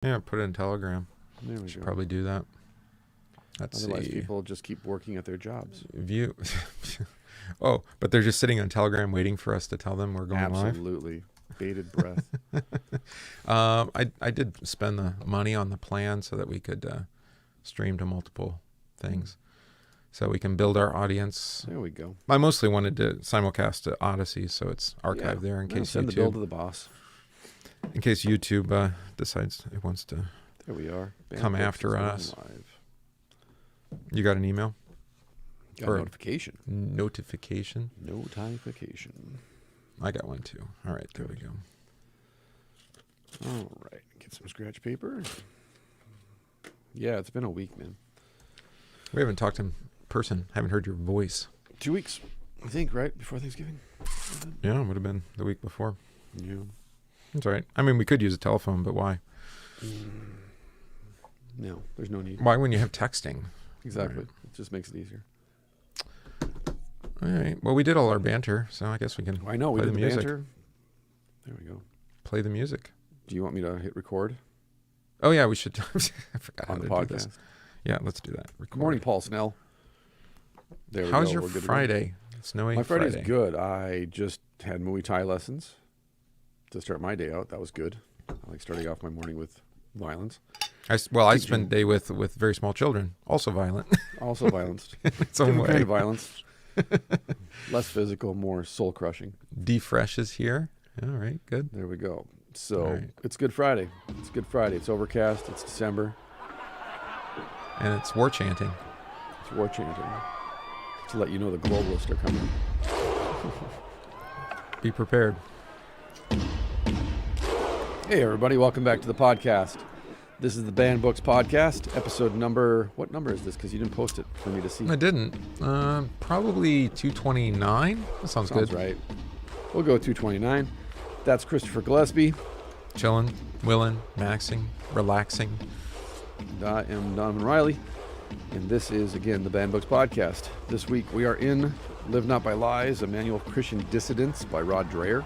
Yeah, put it in Telegram. There we Should go. probably do that. Let's Otherwise, see. people just keep working at their jobs. View. Oh, but they're just sitting on Telegram waiting for us to tell them we're going live. Absolutely. Bated breath. I did spend the money on the plan so that we could stream to multiple things. So we can build our audience. There we go. I mostly wanted to simulcast to Odyssey, so it's archived there in case send the bill to the boss. In case YouTube decides it wants to. There we are. Come after us. You got an email? Got Or a notification. Notification? Notification. I got one too. All right, there we go. All right. Get some scratch paper. Yeah, it's been a week, man. We haven't talked in person. Haven't heard your voice. 2 weeks, I think, right? Before Thanksgiving? Yeah, it would have been the week before. Yeah. That's all right. I mean, we could use a telephone, but why? No, there's no need. Why when you have texting? Exactly. Right. It just makes it easier. All right. Well, we did all our banter, so I guess we can I know, we play did the the music. banter. There we go. Play the music. Do you want me to hit record Oh, yeah, we should. I forgot how on to the do podcast? this. Yeah, let's do that. Record. Good morning, Paul Snell. There we How's go. your We're good to go. Friday? Snowy My Friday's Friday. good. I just had Muay Thai lessons to start my day out. That was good. I like starting off my morning with violence. I spend day with very small children, also violent. Also violence. Its own Different kind way. of violence. Less physical, more soul crushing. D-Fresh is here. All right, good. There we go. So All right. it's Good Friday. It's Good Friday. It's overcast. It's December. And it's war chanting. It's war chanting. To let you know the globalists are coming. Be prepared. Hey, everybody. Welcome back to the podcast. This is the Banned Books Podcast, episode number... What number is this? Because you didn't post it for me to see. I didn't. Probably 229. That sounds good. Sounds right. We'll go with 229. That's Christopher Gillespie. Chilling, willing, maxing, relaxing. I am Donovan Riley. And this is, again, the Banned Books Podcast. This week we are in Live Not by Lies, a Manual of Christian Dissidents by Rod Dreher.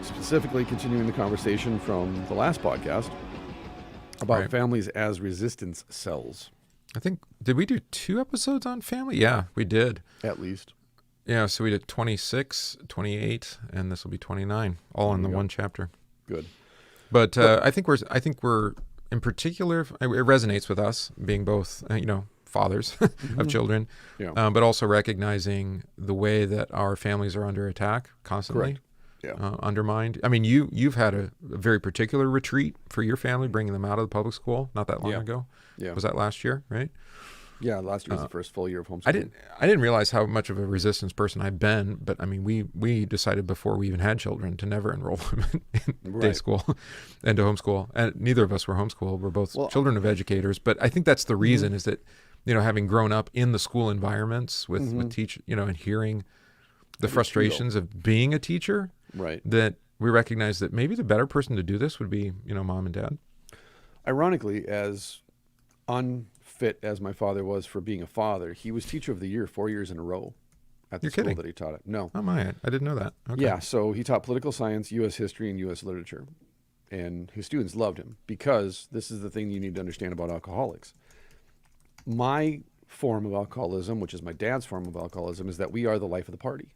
Specifically continuing the conversation from the last podcast about Right. families as resistance cells, I think, did we do 2 episodes on family? Yeah, we did. at least. Yeah, so we did 26, 28, and this will be 29, all in the There we go. one chapter. Good. But I think we're in particular, it resonates with us being both, fathers of children, Yeah. but also recognizing the way that our families are under attack constantly. Correct. Yeah. Undermined. I mean, you've had a very particular retreat for your family, bringing them out of the public school not that long Yeah. ago. Yeah. Was that last year, right? Yeah, last year was the first full year of homeschooling. I didn't realize how much of a resistance person I've been, but I mean, we decided before we even had children to never enroll them in day Right. school and to homeschool. And neither of us were homeschooled. We're both Well, children of educators. But I think that's the reason is that, having grown up in the school environments with teach, and hearing the frustrations of being a teacher, Right. that we recognize that maybe the better person to do this would be, mom and dad. Ironically, as unfit as my father was for being a father, he was teacher of the year 4 years in a row at the You're school kidding. that he taught at. No. Oh my, I didn't know that. Okay. Yeah, so he taught political science, U.S. history, and U.S. literature. And his students loved him because this is the thing you need to understand about alcoholics. My form of alcoholism, which is my dad's form of alcoholism, is that we are the life of the party.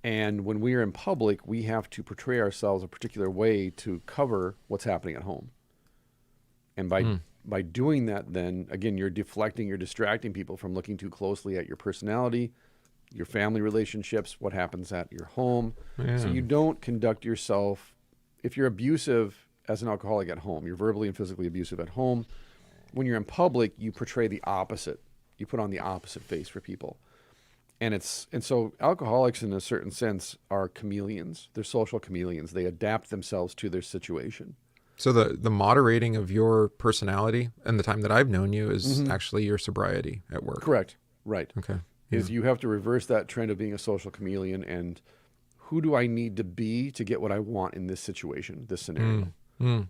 And when we are in public, we have to portray ourselves a particular way to cover what's happening at home. And by doing that, then, again, you're deflecting, you're distracting people from looking too closely at your personality, your family relationships, what happens at your home. Yeah. So you don't conduct yourself, if you're abusive as an alcoholic at home, you're verbally and physically abusive at home. When you're in public, you portray the opposite. You put on the opposite face for people. And so alcoholics, in a certain sense, are chameleons. They're social chameleons. They adapt themselves to their situation. So the moderating of your personality and the time that I've known you is actually your sobriety at work. Correct. Right. Okay. Is you have to reverse that trend of being a social chameleon and who do I need to be to get what I want in this situation, this scenario?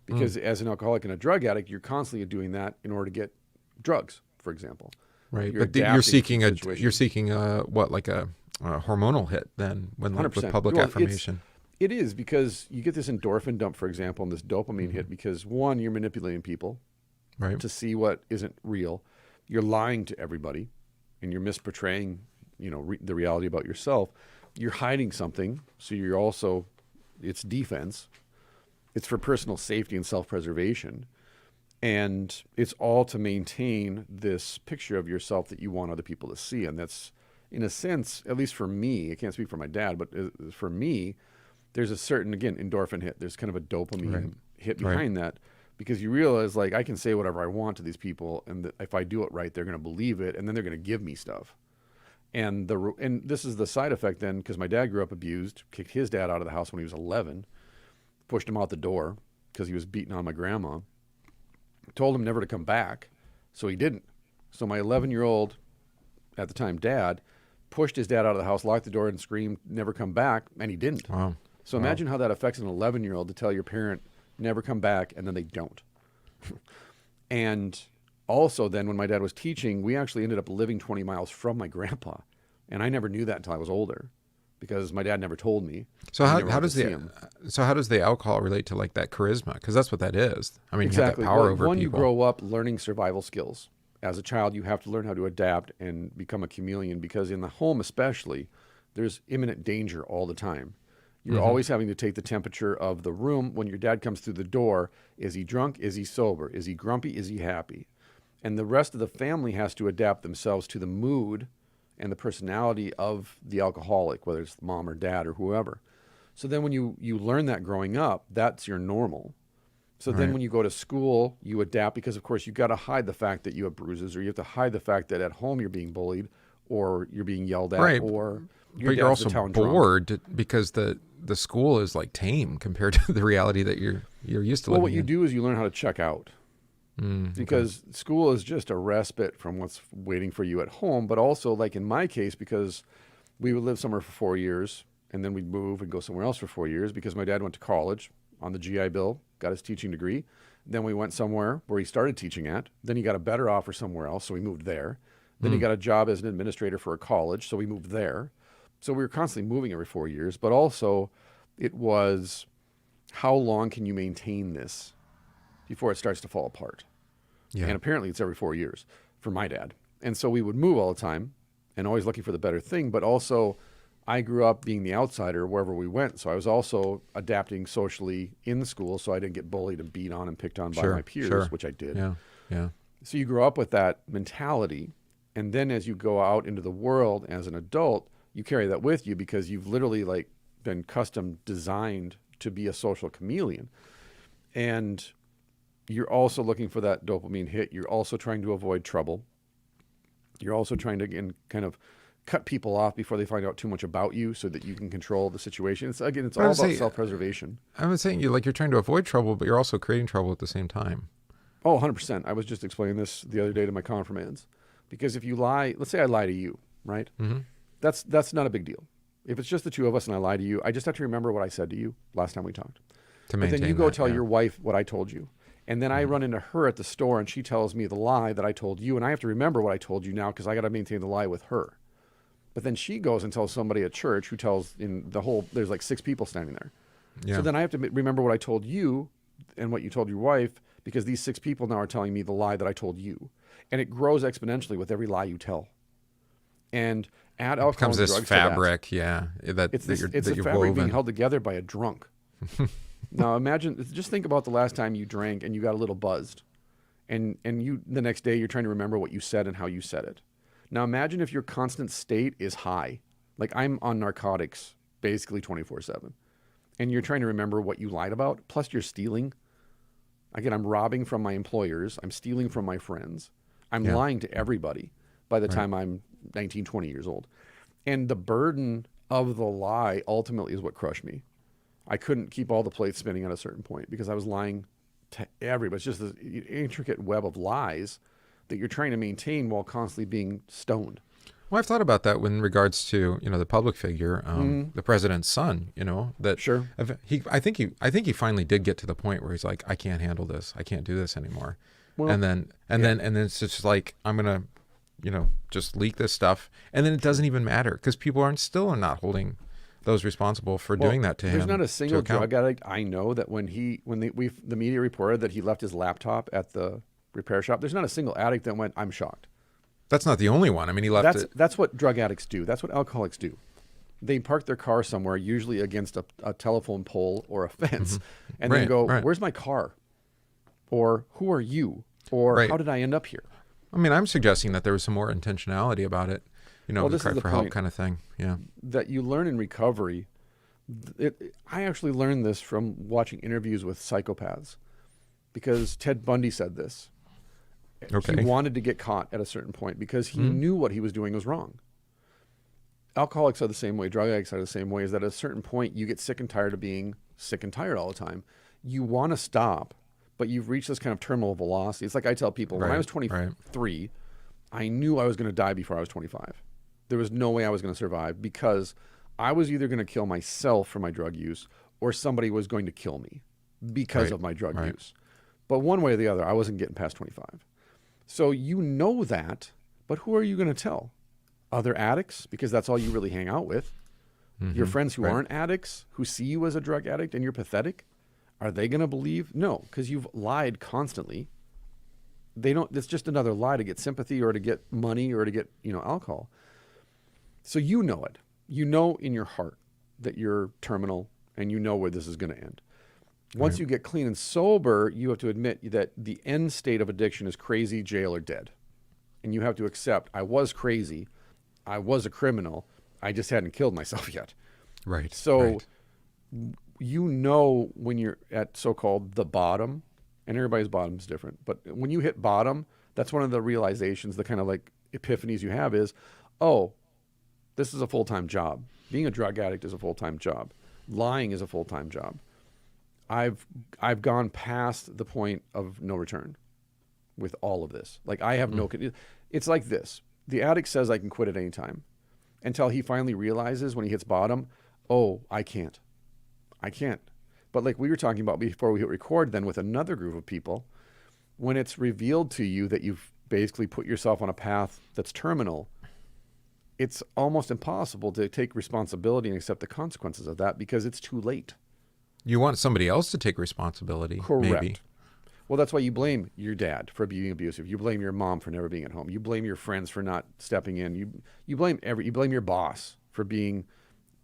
Because as an alcoholic and a drug addict, you're constantly doing that in order to get drugs, for example. Right, You're but you're adapting seeking to a the situation. you're seeking a hormonal hit then when with 100%. public Well, affirmation. It is, because you get this endorphin dump, for example, and this dopamine hit, because one, you're manipulating people Right. to see what isn't real. You're lying to everybody, and you're misportraying, the reality about yourself. You're hiding something, so you're also, it's defense. It's for personal safety and self-preservation. And it's all to maintain this picture of yourself that you want other people to see. And that's, in a sense, at least for me, I can't speak for my dad, but for me, there's a certain, again, endorphin hit. There's kind of a dopamine hit behind that, because you realize, like, I can say whatever I want to these people, and that if I do it right, they're going to believe it, and then they're going to give me stuff. And this is the side effect then, because my dad grew up abused, kicked his dad out of the house when he was 11, pushed him out the door because he was beating on my grandma, told him never to come back, so he didn't. So my 11-year-old, at the time, dad, pushed his dad out of the house, locked the door, and screamed, "Never come back," and he didn't. Wow. So imagine how that affects an 11-year-old to tell your parent, "Never come back," and then they don't. And also then, when my dad was teaching, we actually ended up living 20 miles from my grandpa. And I never knew that until I was older, because my dad never told me. So how does the alcohol relate to like that charisma? Because that's what that is. I mean, Exactly. you have that power Well, over one, people. you grow up learning survival skills. As a child, you have to learn how to adapt and become a chameleon, because in the home especially, there's imminent danger all the time. You're always having to take the temperature of the room. When your dad comes through the door, is he drunk? Is he sober? Is he grumpy? Is he happy? And the rest of the family has to adapt themselves to the mood and the personality of the alcoholic, whether it's mom or dad or whoever. So then when you learn that growing up, that's your normal. So then when you go to school, you adapt, because, of course, you've got to hide the fact that you have bruises, or you have to hide the fact that at home you're being bullied, or you're being yelled at, or you're also bored because the school is like tame compared to the reality that you're used to living in. Well, what you do is you learn how to check out. Because school is just a respite from what's waiting for you at home. But also, like in my case, because we would live somewhere for 4 years, and then we'd move and go somewhere else for 4 years, because my dad went to college on the GI Bill, got his teaching degree. Then we went somewhere where he started teaching at. Then he got a better offer somewhere else, so we moved there. Then he got a job as an administrator for a college, so we moved there. So we were constantly moving every 4 years. But also, it was, how long can you maintain this before it starts to fall apart? Yeah. And apparently it's every 4 years for my dad. And so we would move all the time and always looking for the better thing. But also, I grew up being the outsider wherever we went. So I was also adapting socially in the school, so I didn't get bullied and beat on and picked on by my peers, which I did. Yeah. So you grow up with that mentality. And then as you go out into the world as an adult, you carry that with you, because you've literally like been custom designed to be a social chameleon. And you're also looking for that dopamine hit. You're also trying to avoid trouble. You're also trying to, again, kind of cut people off before they find out too much about you, so that you can control the situation. It's all about self-preservation. I was saying you're trying to avoid trouble, but you're also creating trouble at the same time. Oh, 100%. I was just explaining this the other day to my confirmands. Because if you lie, let's say I lie to you, right? That's not a big deal. If it's just the two of us and I lie to you, I just have to remember what I said to you last time we talked. But then you go tell your wife what I told you. And then I run into her at the store, and she tells me the lie that I told you, and I have to remember what I told you now, because I got to maintain the lie with her. But then she goes and tells somebody at church, who tells there's like 6 people standing there. Yeah. So then I have to remember what I told you and what you told your wife, because these 6 people now are telling me the lie that I told you. And it grows exponentially with every lie you tell. And add alcohol becomes and this drugs fabric, to that. It's a fabric woven. being held together by a drunk. Now imagine, just think about the last time you drank and you got a little buzzed, and you the next day you're trying to remember what you said and how you said it. Now imagine if your constant state is high, like I'm on narcotics basically 24/7, and you're trying to remember what you lied about. Plus you're stealing. Again, I'm robbing from my employers. I'm stealing from my friends. I'm lying to everybody by the time I'm 19, 20 years old. And the burden of the lie ultimately is what crushed me. I couldn't keep all the plates spinning at a certain point, because I was lying to everybody. It's just this intricate web of lies that you're trying to maintain while constantly being stoned. Well, I've thought about that in regards to, the public figure, the president's son, that Sure. I think he finally did get to the point where he's like, I can't handle this. I can't do this anymore. Well, and then it's just like, I'm going to, just leak this stuff. And then it doesn't even matter, because people still are not holding those responsible for doing that to him. There's not a single to account. drug addict I know that when the media reported that he left his laptop at the repair shop, there's not a single addict that went, I'm shocked. That's not the only one. I mean, he left it. That's what drug addicts do. That's what alcoholics do. They park their car somewhere, usually against a telephone pole or a fence, and then go, where's my car? Or who are you? Or how did I end up here? I mean, I'm suggesting that there was some more intentionality about it. You know, the cry for help kind of thing. Yeah. That you learn in recovery. I actually learned this from watching interviews with psychopaths, because Ted Bundy said this. Okay. He wanted to get caught at a certain point because he knew what he was doing was wrong. Alcoholics are the same way. Drug addicts are the same way. Is that at a certain point you get sick and tired of being sick and tired all the time. You want to stop, but you've reached this kind of terminal velocity. It's like I tell people, when I was 23, I knew I was going to die before I was 25. There was no way I was going to survive, because I was either going to kill myself for my drug use or somebody was going to kill me because of my drug use. But one way or the other, I wasn't getting past 25. So you know that, but who are you going to tell? Other addicts, because that's all you really hang out with. Your friends who aren't addicts, who see you as a drug addict and you're pathetic, are they going to believe? No, because you've lied constantly. They don't. It's just another lie to get sympathy or to get money or to get alcohol. So you know it. You know in your heart that you're terminal, and you know where this is going to end. Once you get clean and sober, you have to admit that the end state of addiction is crazy, jail, or dead. And you have to accept, I was crazy, I was a criminal, I just hadn't killed myself yet. Right. So you know when you're at so-called the bottom, and everybody's bottom is different, but when you hit bottom, that's one of the realizations, the kind of like epiphanies you have is, oh, this is a full-time job. Being a drug addict is a full-time job. Lying is a full-time job. I've gone past the point of no return with all of this. Like I have it's like this. The addict says I can quit at any time, until he finally realizes when he hits bottom, oh, I can't. But like we were talking about before we hit record then with another group of people, when it's revealed to you that you've basically put yourself on a path that's terminal, it's almost impossible to take responsibility and accept the consequences of that, because it's too late. You want somebody else to take responsibility. Correct. Maybe. Well, that's why you blame your dad for being abusive. You blame your mom for never being at home. You blame your friends for not stepping in. You blame your boss for being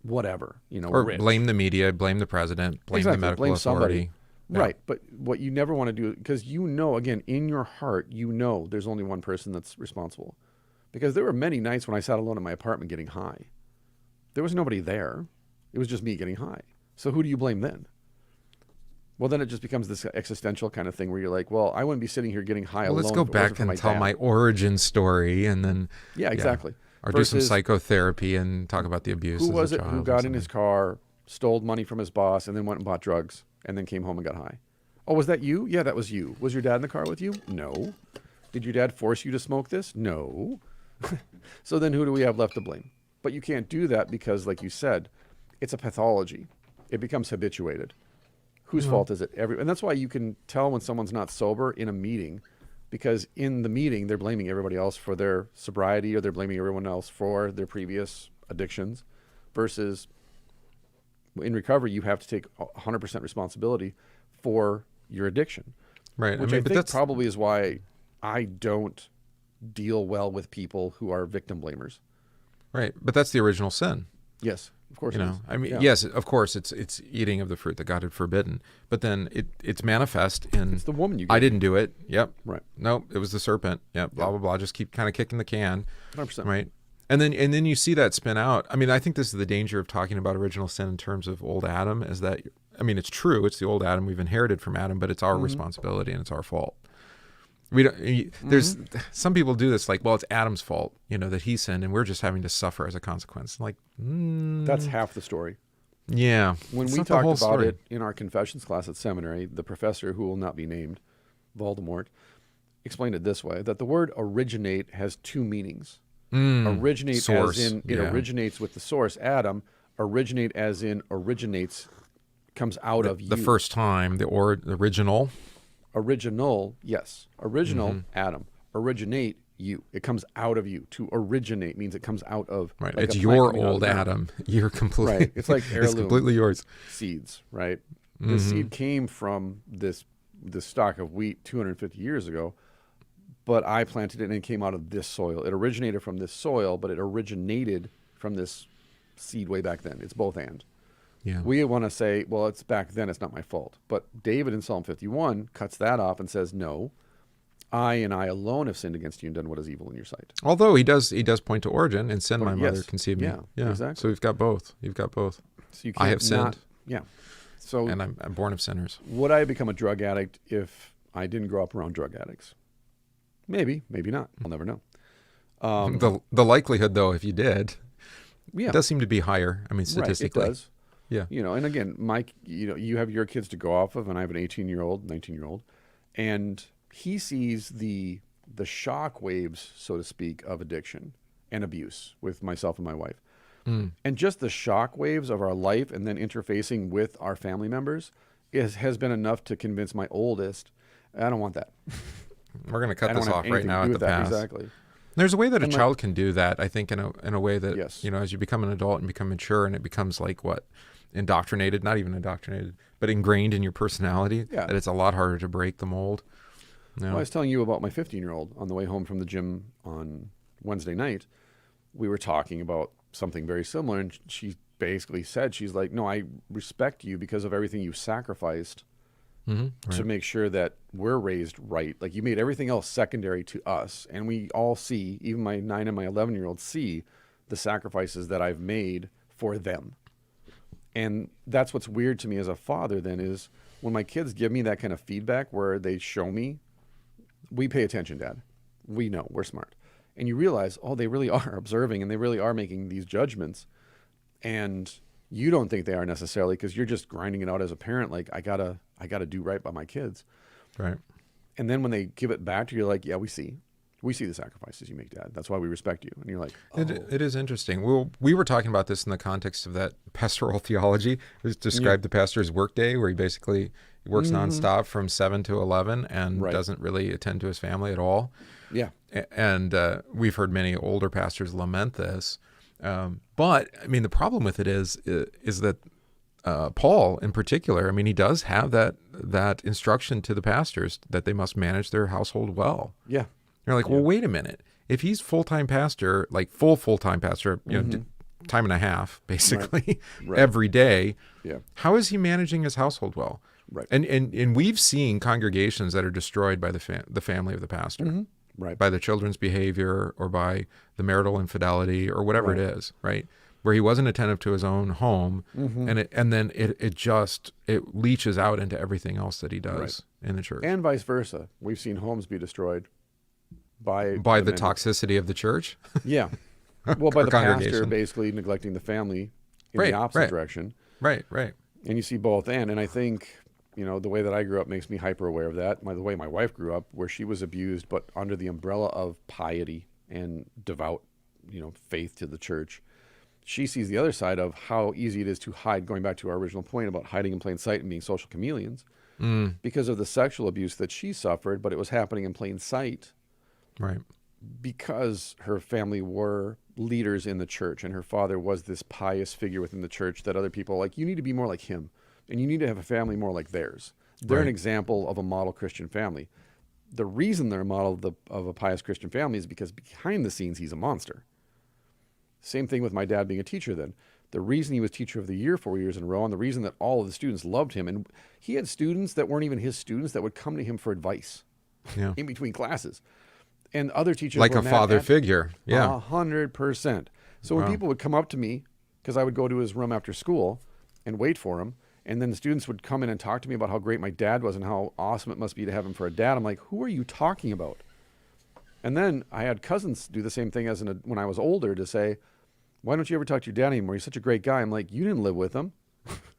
whatever, or rich. Blame the media, blame the president, blame the medical authority. Somebody. Yeah. Right. But what you never want to do, because again, in your heart, there's only one person that's responsible. Because there were many nights when I sat alone in my apartment getting high. There was nobody there. It was just me getting high. So who do you blame then? Well, then it just becomes this existential kind of thing where you're like, well, I wouldn't be sitting here getting high alone. Let's go back and tell my origin story, and then exactly. Or do some psychotherapy and talk about the abuse. Who was it who got in his car, stole money from his boss, and then went and bought drugs, and then came home and got high? Oh, was that you? Yeah, that was you. Was your dad in the car with you? No. Did your dad force you to smoke this? No. So then who do we have left to blame? But you can't do that because, like you said, it's a pathology. It becomes habituated. Whose fault is it? And that's why you can tell when someone's not sober in a meeting, because in the meeting, they're blaming everybody else for their sobriety, or they're blaming everyone else for their previous addictions, versus in recovery, you have to take 100% responsibility for your addiction. Right. Which I think probably is why I don't deal well with people who are victim blamers. Right. But that's the original sin. Yes. Of course, yes, of course, it's eating of the fruit that God had forbidden. But then it's manifest in. It's the woman you. I didn't do it. Yep. Right. Nope. It was the serpent. Yep. Blah blah blah. Just keep kind of kicking the can. 100%. Right. And then you see that spin out. I mean, I think this is the danger of talking about original sin in terms of old Adam. Is that it's true. It's the old Adam we've inherited from Adam, but it's our responsibility and it's our fault. We don't. There's some people do this like, well, it's Adam's fault, that he sinned, and we're just having to suffer as a consequence. Like, that's half the story. Yeah. When we talked about it in our confessions class at seminary, the professor, who will not be named, Voldemort, explained it this way: that the word originate has two meanings. Originate source. As in it originates with the source, Adam. Originate as in originates, comes out of you. The first time, the original. Original, yes. Original, Adam. Originate, you. It comes out of you. To originate means it comes out of. Right. Like It's a plant your coming out of old the ground. Adam. You're completely. Right. It's like heirloom It's completely yours. seeds, right? The seed came from this stalk of wheat 250 years ago, but I planted it and it came out of this soil. It originated from this soil, but it originated from this seed way back then. It's both and. Yeah. We want to say, well, it's back then, it's not my fault. But David in Psalm 51 cuts that off and says, no, I and I alone have sinned against you and done what is evil in your sight. Although he does point to origin, and sin my Yes. mother conceived me. Yeah, exactly. So we've got both. You've got both. So you I can't have sinned. Yeah. So And I'm born of sinners. would I become a drug addict if I didn't grow up around drug addicts? Maybe, maybe not. I'll never know. The likelihood, though, if you did, Yeah, does seem to be higher. I mean, statistically. Right, it does. Yeah. You know, and again, Mike, you have your kids to go off of, and I have an 18-year-old, 19-year-old, and he sees the shock waves, so to speak, of addiction and abuse with myself and my wife. And just the shock waves of our life and then interfacing with our family members has been enough to convince my oldest, I don't want that. We're going to I cut don't this have off right anything now to do at with the that. pass. Exactly. There's a way that a And child can do that, I think, in a way that, Yes. as you become an adult and become mature, and it becomes like indoctrinated, not even indoctrinated, but ingrained in your personality, Yeah. that it's a lot harder to break the mold. Well, I was telling you about my 15-year-old on the way home from the gym on Wednesday night. We were talking about something very similar, and she basically said, she's like, no, I respect you because of everything you sacrificed to make sure that we're raised right. Like, you made everything else secondary to us, and we all see, even my 9 and my 11-year-old see the sacrifices that I've made for them. And that's what's weird to me as a father then is when my kids give me that kind of feedback where they show me, we pay attention, Dad. We know, we're smart. And you realize, oh, they really are observing and they really are making these judgments. And you don't think they are necessarily because you're just grinding it out as a parent. Like, I gotta do right by my kids. Right. And then when they give it back to you, you're like, yeah, we see the sacrifices you make, Dad. That's why we respect you. And you're like, oh. It is interesting. We were talking about this in the context of that pastoral theology. It described the pastor's workday, where he basically works nonstop from 7 to 11 and doesn't really attend to his family at all. Yeah. And we've heard many older pastors lament this. But I mean, the problem with it is that Paul, in particular, I mean, he does have that instruction to the pastors that they must manage their household well. Yeah. You're like, well, wait a minute. If he's full-time pastor, like full-time pastor, time and a half, basically, every day, how is he managing his household well? Right. And we've seen congregations that are destroyed by the family of the pastor, by the children's behavior or by the marital infidelity or whatever it is, right? Where he wasn't attentive to his own home, and then it leaches out into everything else that he does in the church, and vice versa. We've seen homes be destroyed by the toxicity of the church. Yeah, well, by the pastor congregation. basically neglecting the family in the opposite direction. Right. And you see both, and I think the way that I grew up makes me hyper aware of that. The way my wife grew up, where she was abused, but under the umbrella of piety and devout, faith to the church. She sees the other side of how easy it is to hide, going back to our original point about hiding in plain sight and being social chameleons, because of the sexual abuse that she suffered, but it was happening in plain sight. Right. Because her family were leaders in the church and her father was this pious figure within the church that other people you need to be more like him and you need to have a family more like theirs. They're an example of a model Christian family. The reason they're a model of a pious Christian family is because behind the scenes, he's a monster. Same thing with my dad being a teacher then. The reason he was teacher of the year 4 years in a row and the reason that all of the students loved him, and he had students that weren't even his students that would come to him for advice in between classes. And other teachers like were a mad father at figure. Yeah. 100%. So when people would come up to me, because I would go to his room after school and wait for him, and then the students would come in and talk to me about how great my dad was and how awesome it must be to have him for a dad. I'm like, who are you talking about? And then I had cousins do the same thing when I was older to say, why don't you ever talk to your dad anymore? He's such a great guy. I'm like, you didn't live with him.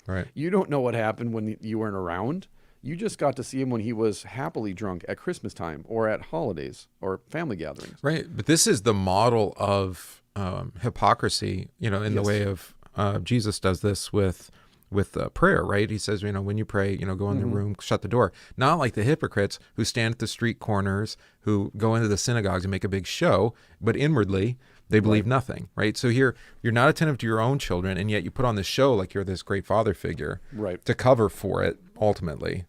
Right. You don't know what happened when you weren't around. You just got to see him when he was happily drunk at Christmas time or at holidays or family gatherings. Right. But this is the model of hypocrisy, in the way of Jesus does this with with prayer, right? He says, when you pray, go in the room, shut the door. Not like the hypocrites who stand at the street corners, who go into the synagogues and make a big show, but inwardly they believe nothing, right? So here, you're not attentive to your own children, and yet you put on this show like you're this great father figure to cover for it ultimately,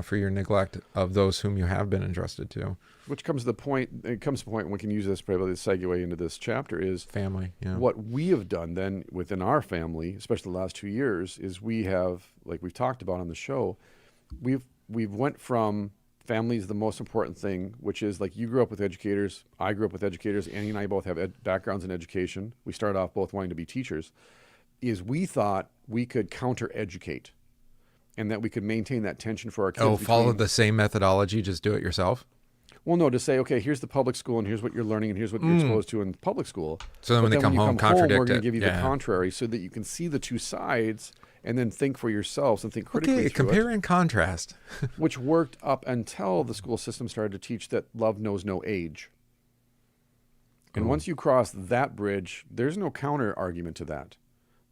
for your neglect of those whom you have been entrusted to. Which comes to the point, and we can use this probably to segue into this chapter, is family. Yeah. What we have done then within our family, especially the last 2 years, is we have, like we've talked about on the show, we've went from family is the most important thing, which is like you grew up with educators, I grew up with educators, Annie and I both have backgrounds in education. We started off both wanting to be teachers, is we thought we could counter-educate and that we could maintain that tension for our kids. Oh, follow the same methodology, just do it yourself? Well, no, to say, okay, here's the public school, and here's what you're learning, and here's what you're exposed to in public school. So then when they come home, contradict we're going it. to give you the contrary so that you can see the two sides and then think for yourselves and think critically through compare and contrast. Which worked up until the school system started to teach that love knows no age. And once you cross that bridge, there's no counter argument to that.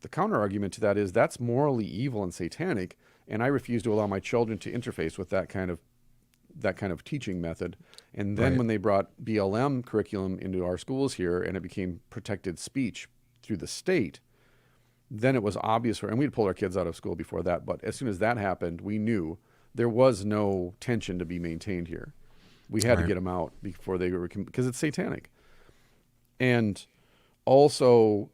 The counter argument to that is that's morally evil and satanic, and I refuse to allow my children to interface with that kind of teaching method. And then when they brought BLM curriculum into our schools here and it became protected speech through the state, then it was obvious, and we'd pulled our kids out of school before that, but as soon as that happened, we knew there was no tension to be maintained here. We had to get them out before they were, because it's satanic. And also,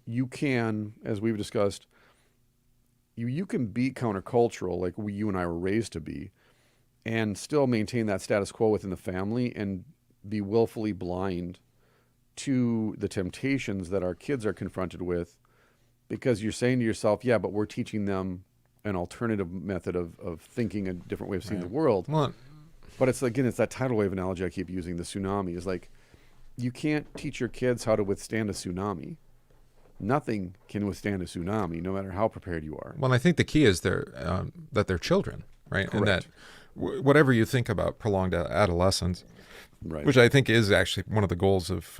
you can, as we've discussed, you can be countercultural like you and I were raised to be, and still maintain that status quo within the family and be willfully blind to the temptations that our kids are confronted with, because you're saying to yourself, yeah, but we're teaching them an alternative method of thinking, a different way of seeing the world. Well, but it's, again, it's that tidal wave analogy I keep using, the tsunami. Is like, you can't teach your kids how to withstand a tsunami. Nothing can withstand a tsunami, no matter how prepared you are. Well, I think the key is that they're children, right? Correct. And that whatever you think about prolonged adolescence, which I think is actually one of the goals of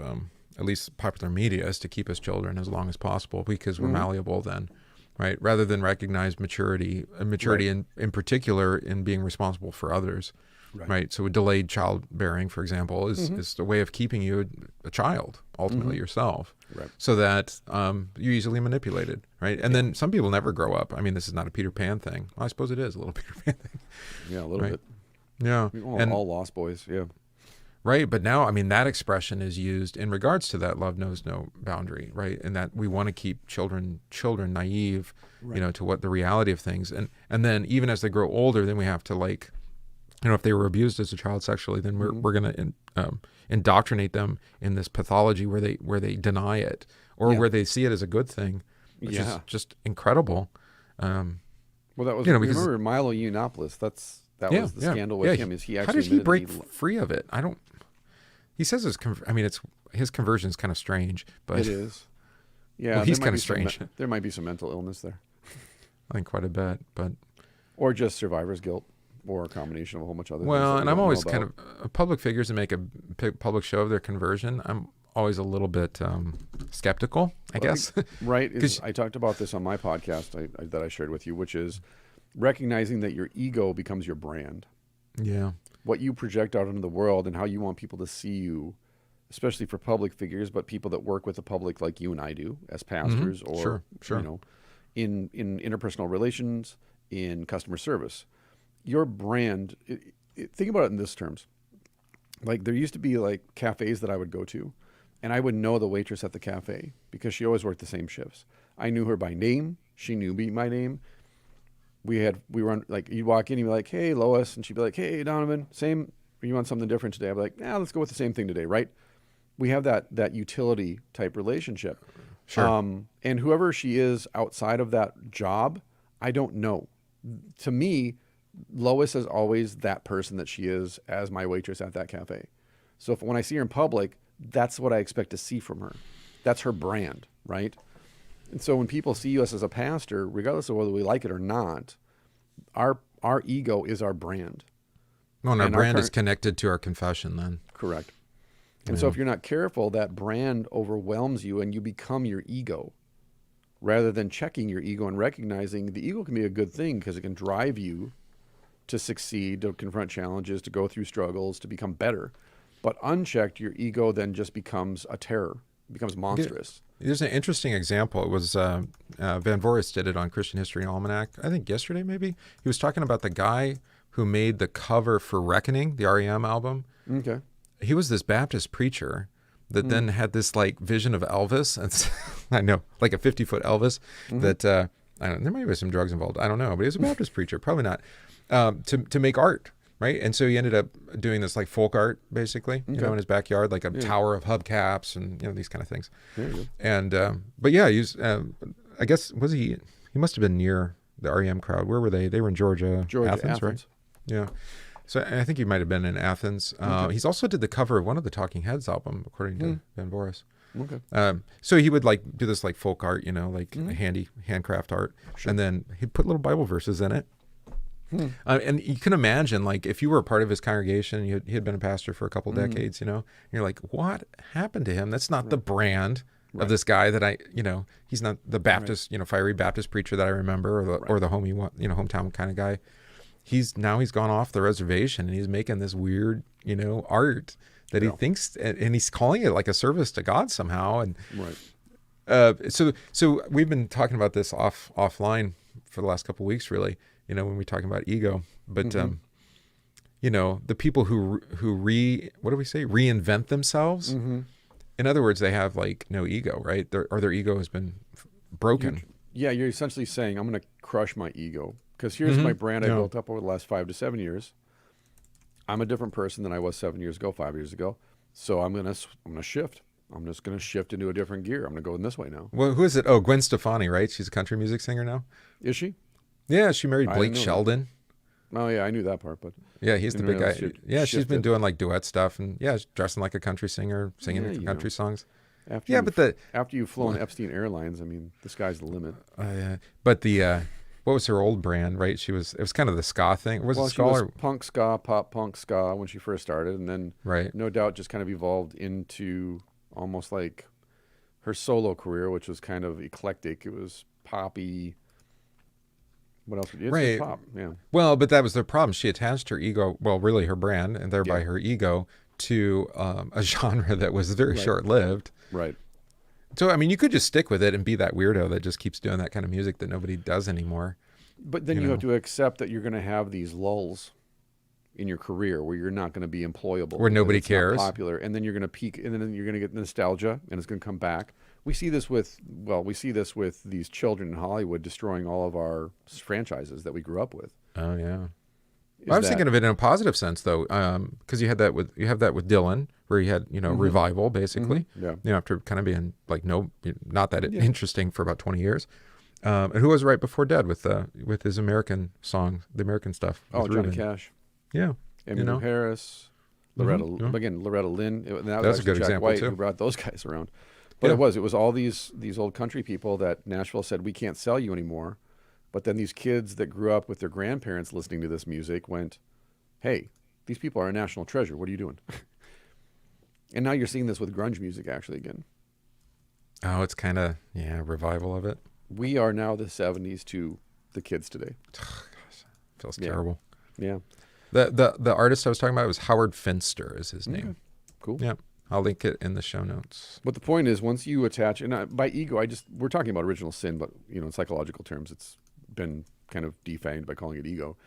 at least popular media, is to keep us children as long as possible, because we're malleable then, right? Rather than recognize maturity in particular in being responsible for others, right? So a delayed childbearing, for example, is the way of keeping you a child, ultimately yourself, so that you're easily manipulated, right? And then some people never grow up. I mean, this is not a Peter Pan thing. Well, I suppose it is a little Peter Pan thing. Yeah, a little bit. Yeah. And all lost boys, yeah. Right, but now, I mean, that expression is used in regards to that love knows no boundary, right? And that we want to keep children naive, to what the reality of things. And then even as they grow older, then we have to, like, if they were abused as a child sexually, then we're going to indoctrinate them in this pathology where they deny it, or where they see it as a good thing, which is just incredible. Well, that was, because remember Milo Yiannopoulos, that was the scandal with him. Is he actually? How did he break free of it? He says his conversion is kind of strange, but it is. Yeah, well, he's kind of strange. There might be some mental illness there. I think quite a bit, or just survivor's guilt, or a combination of a whole bunch of other things. Well, and I'm always kind of public figures that make a public show of their conversion. I'm always a little bit skeptical, I guess. Right. I talked about this on my podcast that I shared with you, which is recognizing that your ego becomes your brand. Yeah. What you project out into the world and how you want people to see you, especially for public figures, but people that work with the public like you and I do as pastors, or in interpersonal relations, in customer service. Your brand, think about it in this terms. Like, there used to be like cafes that I would go to, and I would know the waitress at the cafe because she always worked the same shifts. I knew her by name. She knew me by name. We were on, like, you'd walk in, you'd be like, hey, Lois, and she'd be like, hey, Donovan, same, you want something different today? I'd be like, let's go with the same thing today, right? We have that utility type relationship. Sure. And whoever she is outside of that job, I don't know. To me, Lois is always that person that she is as my waitress at that cafe. So when I see her in public, that's what I expect to see from her. That's her brand, right? And so when people see us as a pastor, regardless of whether we like it or not, our ego is our brand. Well, and our brand is connected to our confession then. Correct. And so if you're not careful, that brand overwhelms you and you become your ego. rather than checking your ego and recognizing the ego can be a good thing because it can drive you to succeed, to confront challenges, to go through struggles, to become better. But unchecked, your ego then just becomes a terror, becomes monstrous. There's an interesting example. It was Van Voris did it on Christian History and Almanac, I think yesterday maybe. He was talking about the guy who made the cover for Reckoning, the REM album. Okay. He was this Baptist preacher that then had this like vision of Elvis. And I know, like a 50-foot Elvis that, I don't know, there might be some drugs involved. I don't know, but he was a Baptist preacher, probably not, to make art. Right. And so he ended up doing this like folk art, basically, you know, in his backyard, like a tower of hubcaps and, you know, these kind of things. There you go. And, but yeah, he was, I guess, he must have been near the REM crowd. Where were they? They were in Georgia, Athens, right? Yeah. So I think he might have been in Athens. He's also did the cover of one of the Talking Heads album, according to Van Voris. Okay. So he would like do this like folk art, you know, like handcraft art. Sure. And then he'd put little Bible verses in it. And you can imagine, like, if you were a part of his congregation, he had been a pastor for a couple decades, you know, and you're like, what happened to him? That's not the brand of this guy that he's not the Baptist, you know, fiery Baptist preacher that I remember, or the hometown kind of guy. He's gone off the reservation and he's making this weird, you know, art that he thinks, and he's calling it like a service to God somehow. And so we've been talking about this offline for the last couple of weeks, really. You know, when we're talking about ego, but you know, the people who reinvent themselves. In other words, they have like no ego, right? Their ego has been broken. You're essentially saying, I'm going to crush my ego because here's my brand I built up over the last 5 to 7 years. I'm a different person than I was 7 years ago, 5 years ago. So I'm gonna shift. I'm just going to shift into a different gear. I'm going to go in this way now. Well, who is it? Oh, Gwen Stefani, right? She's a country music singer now. Is she? Yeah, she married Blake Sheldon. Oh, yeah, I knew that part, but yeah, he's the big guy. She's been doing like duet stuff and dressing like a country singer, singing country songs. After you've flown Epstein Airlines, I mean, the sky's the limit. But what was her old brand, right? It was kind of the ska thing. Was it ska? She was punk ska, pop punk ska when she first started, and then no doubt just kind of evolved into almost like her solo career, which was kind of eclectic. It was poppy. What else? It's pop, yeah. Well, but that was the problem. She attached her ego, well, really her brand, and thereby her ego, to a genre that was very short-lived. Right. So, I mean, you could just stick with it and be that weirdo that just keeps doing that kind of music that nobody does anymore. But then you have to accept that you're going to have these lulls in your career where you're not going to be employable. Where nobody cares. Not popular. And then you're going to peak, and then you're going to get nostalgia, and it's going to come back. We see this with these children in Hollywood destroying all of our franchises that we grew up with. Oh yeah. I was thinking of it in a positive sense though, because you have that with Dylan, where he had revival basically. After kind of being like not that interesting for about 20 years. And who was right before Dead with his American song, the American stuff. Oh, Johnny Cash. Yeah. Emmylou Harris, Loretta Lynn. That was a good Jack example White too. Who brought those guys around. But it was all these old country people that Nashville said, we can't sell you anymore. But then these kids that grew up with their grandparents listening to this music went, hey, these people are a national treasure. What are you doing? And now you're seeing this with grunge music actually again. Oh, it's kind of, revival of it. We are now the 70s to the kids today. Gosh, feels terrible. Yeah. The artist I was talking about was Howard Finster is his name. Cool. Yeah. I'll link it in the show notes. But the point is, once you attach, and by ego, we're talking about original sin, but in psychological terms, it's been kind of defanged by calling it ego.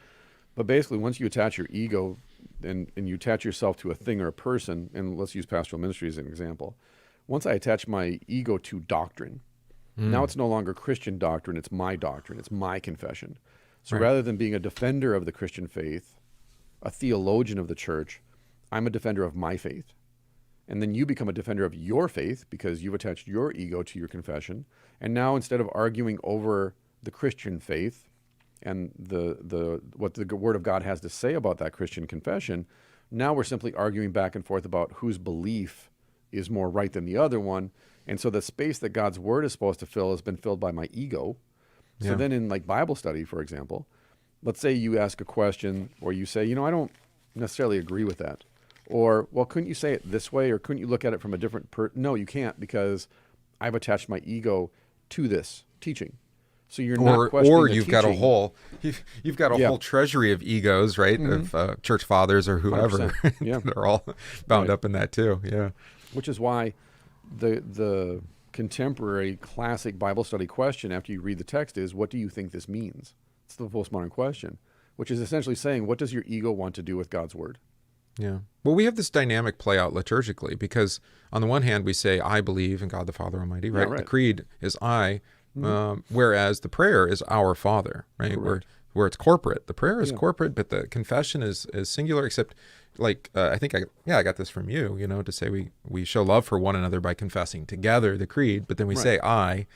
But basically, once you attach your ego and you attach yourself to a thing or a person, and let's use pastoral ministry as an example. Once I attach my ego to doctrine, now it's no longer Christian doctrine, it's my doctrine, it's my confession. So rather than being a defender of the Christian faith, a theologian of the church, I'm a defender of my faith. And then you become a defender of your faith because you've attached your ego to your confession. And now instead of arguing over the Christian faith and what the Word of God has to say about that Christian confession, now we're simply arguing back and forth about whose belief is more right than the other one. And so the space that God's Word is supposed to fill has been filled by my ego. So then in like Bible study, for example, let's say you ask a question or you say, I don't necessarily agree with that. Or, well, couldn't you say it this way? Or couldn't you look at it from a different No, you can't because I've attached my ego to this. teaching. So you're not questioning or the you've got a teaching. whole you've got a whole treasury of egos, right? Of church fathers or whoever 100%. Yeah. that are all bound Right. up in that too. Yeah. Which is why the contemporary classic Bible study question after you read the text is, what do you think this means? It's the postmodern question, which is essentially saying, what does your ego want to do with God's word? Yeah. Well, we have this dynamic play out liturgically because on the one hand, we say, I believe in God the Father Almighty, right? right. The creed is I, whereas the prayer is our Father, right? Where it's corporate. The prayer is corporate, but the confession is singular, except like, I think I got this from you, to say we show love for one another by confessing together the creed, but then we say I,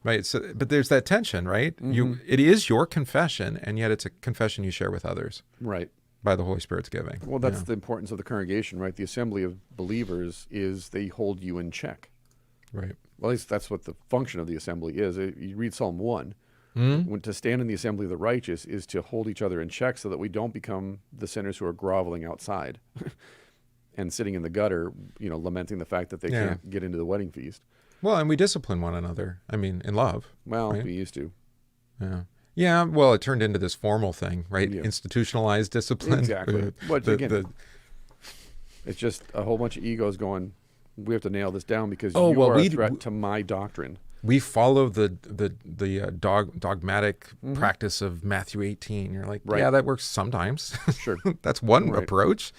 right? So, but there's that tension, right? It is your confession, and yet it's a confession you share with others. Right. By the Holy Spirit's giving. Well, that's the importance of the congregation, right? The assembly of believers is they hold you in check. Right. Well, at least that's what the function of the assembly is. You read Psalm 1. When to stand in the assembly of the righteous is to hold each other in check so that we don't become the sinners who are groveling outside and sitting in the gutter, lamenting the fact that they can't get into the wedding feast. Well, and we discipline one another. I mean, in love. Well, right? we used to. Yeah. Yeah, well, it turned into this formal thing, right? Yeah. Institutionalized discipline. Exactly. But again, it's just a whole bunch of egos going, we have to nail this down because you are a threat to my doctrine. We follow the dogmatic practice of Matthew 18. You're like, yeah, that works sometimes. Sure. That's one approach.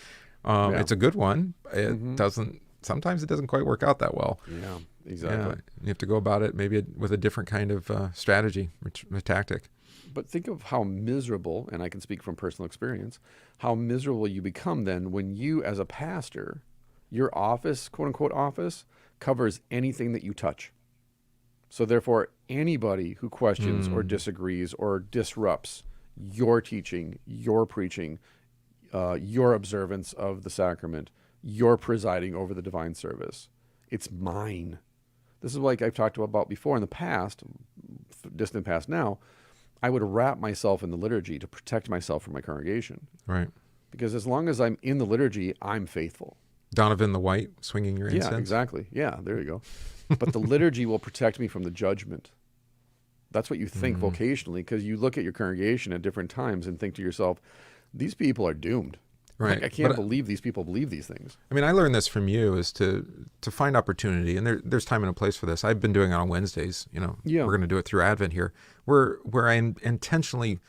It's a good one. It doesn't. Sometimes it doesn't quite work out that well. Yeah, exactly. Yeah, you have to go about it maybe with a different kind of strategy, a tactic. But think of how miserable, and I can speak from personal experience, how miserable you become then when you, as a pastor, your office, quote unquote office, covers anything that you touch. So therefore, anybody who questions or disagrees or disrupts your teaching, your preaching, your observance of the sacrament, your presiding over the divine service, it's mine. This is like I've talked about before in the past, distant past now. I would wrap myself in the liturgy to protect myself from my congregation. Right. Because as long as I'm in the liturgy, I'm faithful. Donovan the White swinging your incense. Yeah, exactly. Yeah, there you go. But the liturgy will protect me from the judgment. That's what you think vocationally, because you look at your congregation at different times and think to yourself, these people are doomed. Right. Like, I can't believe these people believe these things. I mean, I learned this from you is to find opportunity, and there's time and a place for this. I've been doing it on Wednesdays. We're going to do it through Advent here, where I'm intentionally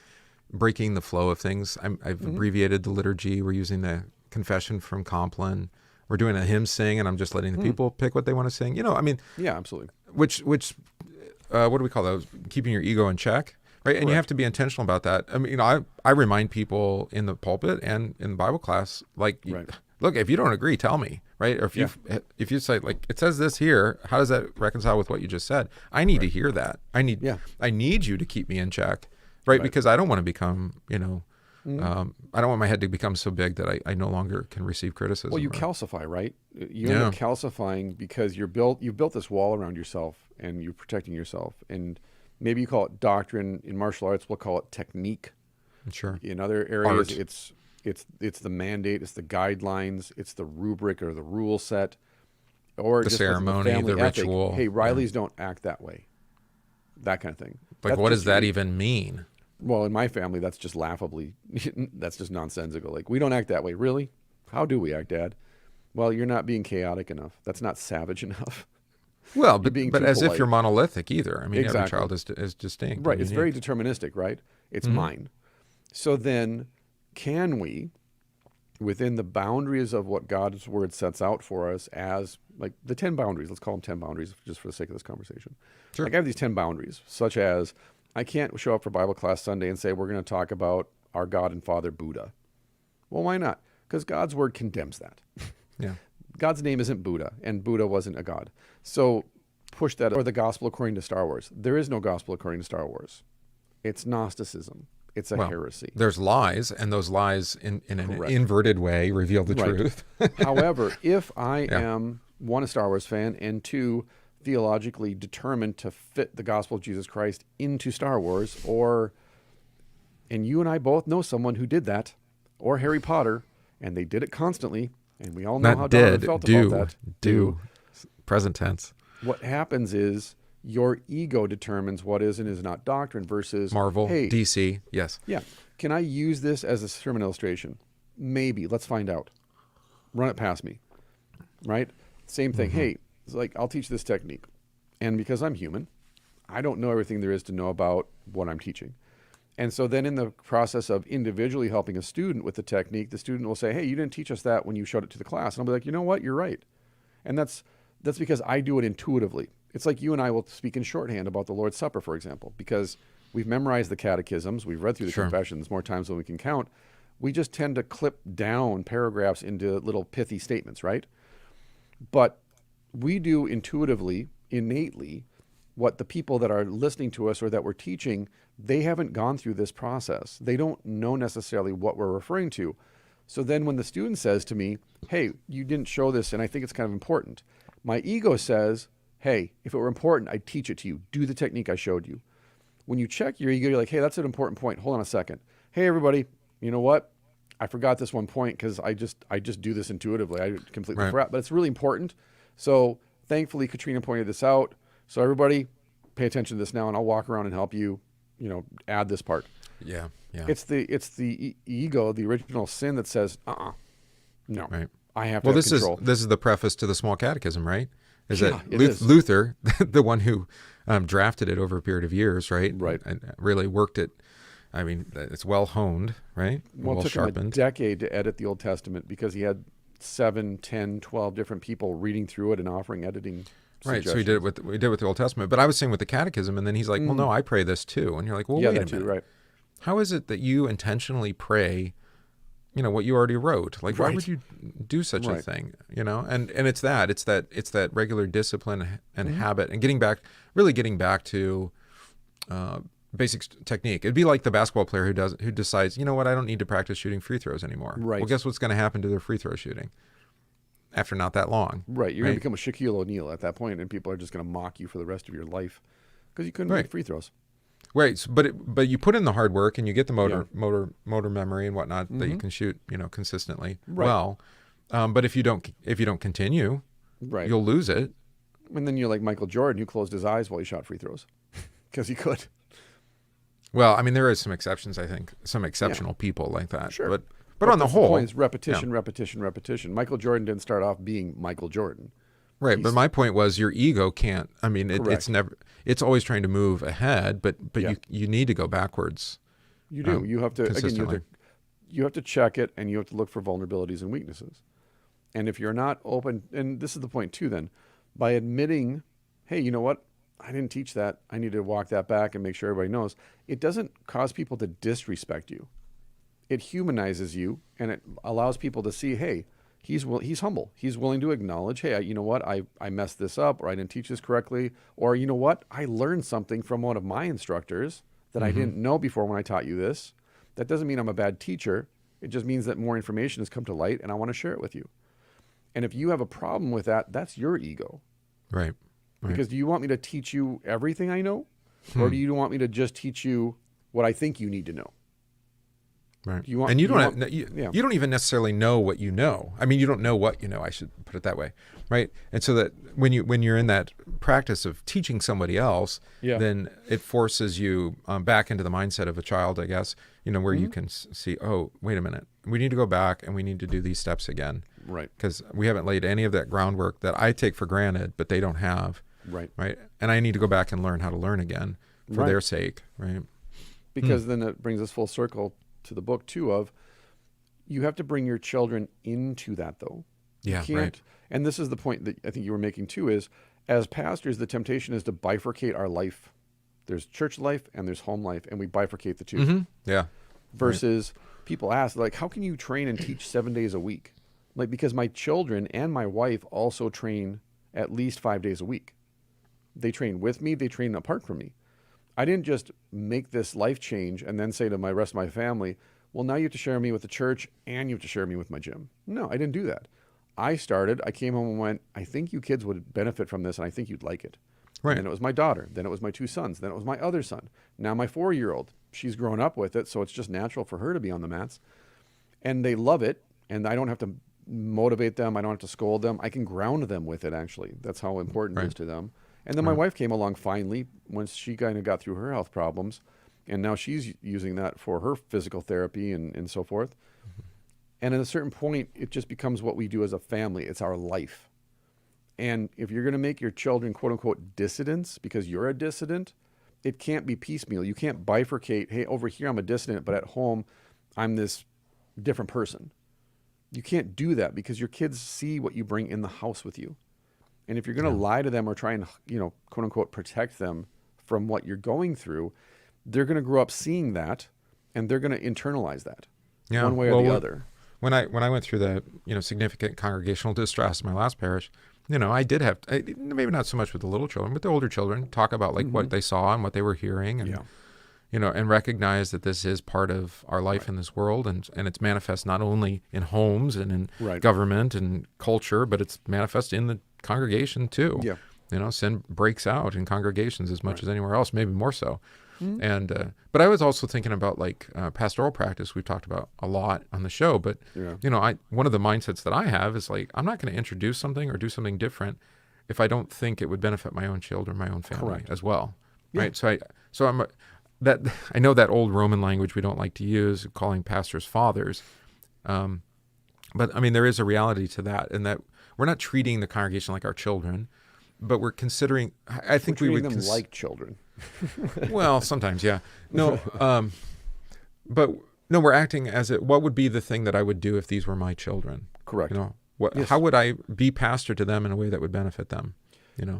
breaking the flow of things. I've abbreviated the liturgy. We're using the confession from Compline. We're doing a hymn sing, and I'm just letting the people pick what they want to sing. Yeah, absolutely. Which what do we call those? Keeping your ego in check. Right. And you have to be intentional about that. I mean, I remind people in the pulpit and in Bible class, like, look, if you don't agree, tell me, right? Or if you say, like, it says this here, how does that reconcile with what you just said? I need to hear that. I need you to keep me in check, right? Because I don't want to become, I don't want my head to become so big that I no longer can receive criticism. Well, you calcify, right? You end up calcifying because you've built this wall around yourself and you're protecting yourself. And maybe you call it doctrine. In martial arts, we'll call it technique. Sure. In other areas, Art. it's the mandate, it's the guidelines, it's the rubric or the rule set, or the just ceremony, family the ethic. ritual. Hey, Rileys don't act that way. That kind of thing. Like, what does that even mean? Well, in my family, that's just laughably, that's just nonsensical. Like, we don't act that way. Really? How do we act, Dad? Well, you're not being chaotic enough. That's not savage enough. Well, but as if you're monolithic either. I mean, every child is distinct. Right. It's very deterministic, right? It's mine. So then can we, within the boundaries of what God's word sets out for us as, like, the 10 boundaries, let's call them 10 boundaries just for the sake of this conversation. Sure. Like, I have these 10 boundaries, such as I can't show up for Bible class Sunday and say, we're going to talk about our God and Father Buddha. Well, why not? Because God's word condemns that. Yeah. God's name isn't Buddha, and Buddha wasn't a god. So push that, or the gospel according to Star Wars. There is no gospel according to Star Wars. It's Gnosticism. It's a heresy. There's lies, and those lies in an inverted way reveal the truth. However, if I am, one, a Star Wars fan, and two, theologically determined to fit the gospel of Jesus Christ into Star Wars, and you and I both know someone who did that, or Harry Potter, and they did it constantly, and we all know how Donovan felt about that. Do. Present tense. What happens is Your ego determines what is and is not doctrine versus Marvel, hey, DC, yes. yeah, can I use this as a sermon illustration? Maybe. Let's find out. Run it past me, right? Same thing. Hey, it's like I'll teach this technique. And because I'm human, I don't know everything there is to know about what I'm teaching. And so then in the process of individually helping a student with the technique, the student will say, hey, you didn't teach us that when you showed it to the class. And I'll be like, you know what? You're right. And that's because I do it intuitively. It's like you and I will speak in shorthand about the Lord's Supper, for example, because we've memorized the catechisms, we've read through the confessions more times than we can count. We just tend to clip down paragraphs into little pithy statements, right? But we do intuitively, innately, what the people that are listening to us or that we're teaching, they haven't gone through this process. They don't know necessarily what we're referring to. So then when the student says to me, hey, you didn't show this and I think it's kind of important, my ego says, hey, if it were important, I'd teach it to you. Do the technique I showed you. When you check your ego, you're like, hey, that's an important point. Hold on a second. Hey, everybody, you know what? I forgot this one point because I just do this intuitively. I completely forgot, but it's really important. So thankfully, Katrina pointed this out. So everybody pay attention to this now and I'll walk around and help you, add this part. Yeah. Yeah. It's the ego, the original sin that says, no, right. I have to have control. This is the preface to the Small Catechism, right? Is that is. Luther, the one who drafted it over a period of years, right? Right. And really worked it. I mean, it's well honed, right? Well, it took him a decade to edit the Old Testament because he had 7, 10, 12 different people reading through it and offering editing Right, so we did it with the Old Testament. But I was saying with the Catechism, and then he's like, well, no, I pray this too. And you're like, well, wait a minute. Too, right. How is it that you intentionally pray, what you already wrote? Like, why would you do such a thing? And it's that regular discipline and habit and getting back to basic technique. It'd be like the basketball player who decides, you know what, I don't need to practice shooting free throws anymore. Right. Well, guess what's going to happen to their free throw shooting after not that long? Right. You're going to become a Shaquille O'Neal at that point, and people are just going to mock you for the rest of your life because you couldn't make free throws. Right, but you put in the hard work and you get the motor memory and whatnot that you can shoot, consistently well. But if you don't continue, you'll lose it. And then you're like Michael Jordan, who closed his eyes while he shot free throws because he could. Well, I mean, there is some exceptions. I think some exceptional people like that. Sure, but on the whole, point is repetition. Michael Jordan didn't start off being Michael Jordan. Right, but my point was your ego can't. I mean, it's never. It's always trying to move ahead, but you need to go backwards. You do. You have to you have to check it, and you have to look for vulnerabilities and weaknesses. And if you're not open, and this is the point too, then by admitting, hey, you know what, I didn't teach that. I need to walk that back and make sure everybody knows. It doesn't cause people to disrespect you. It humanizes you, and it allows people to see, hey, he's humble. He's willing to acknowledge, hey, you know what, I messed this up, or I didn't teach this correctly, or you know what, I learned something from one of my instructors that I didn't know before when I taught you this. That doesn't mean I'm a bad teacher. It just means that more information has come to light, and I want to share it with you. And if you have a problem with that, that's your ego. Right. Because do you want me to teach you everything I know, or do you want me to just teach you what I think you need to know? Right. You don't even necessarily know what you know. I mean, you don't know what you know. I should put it that way, right? And so that when you're in that practice of teaching somebody else, then it forces you back into the mindset of a child, I guess. Where you can see, oh, wait a minute, we need to go back and we need to do these steps again, right? Because we haven't laid any of that groundwork that I take for granted, but they don't have, right? And I need to go back and learn how to learn again for their sake, right? Because then it brings us full circle to the book too of you have to bring your children into that though. Yeah, right. And this is the point that I think you were making too is as pastors, the temptation is to bifurcate our life. There's church life and there's home life, and we bifurcate the two. Mm-hmm. Yeah. Versus people ask, like, how can you train and teach 7 days a week? Like, because my children and my wife also train at least 5 days a week. They train with me, they train apart from me. I didn't just make this life change and then say to my rest of my family, well, now you have to share me with the church and you have to share me with my gym. No, I didn't do that. I came home and went, I think you kids would benefit from this and I think you'd like it. Right. And then it was my daughter. Then it was my 2 sons. Then it was my other son. Now my 4-year-old. She's grown up with it, so it's just natural for her to be on the mats. And they love it, and I don't have to motivate them. I don't have to scold them. I can ground them with it, actually. That's how important it is to them. And then my wife came along finally once she kind of got through her health problems. And now she's using that for her physical therapy and so forth. And at a certain point, it just becomes what we do as a family. It's our life. And if you're going to make your children, quote unquote, dissidents because you're a dissident, it can't be piecemeal. You can't bifurcate, hey, over here I'm a dissident, but at home I'm this different person. You can't do that because your kids see what you bring in the house with you. And if you're going to lie to them or try and, quote unquote, protect them from what you're going through, they're going to grow up seeing that and they're going to internalize that one way or the other. When I went through the significant congregational distress in my last parish, I did have maybe not so much with the little children, but the older children talk about like what they saw and what they were hearing, and and recognize that this is part of our life in this world, and it's manifest not only in homes and in government and culture, but it's manifest in the congregation too. Yeah, sin breaks out in congregations as much as anywhere else, maybe more so. And but I was also thinking about like pastoral practice. We've talked about a lot on the show, but one of the mindsets that I have is like, I'm not going to introduce something or do something different if I don't think it would benefit my own children, my own family as well, right? So I know that old Roman language we don't like to use, calling pastors fathers, but I mean there is a reality to that, and that we're not treating the congregation like our children, but we're considering. I think we would treating them like children. Well, sometimes, yeah. No, but no, we're acting as what would be the thing that I would do if these were my children? Correct. How would I be pastor to them in a way that would benefit them?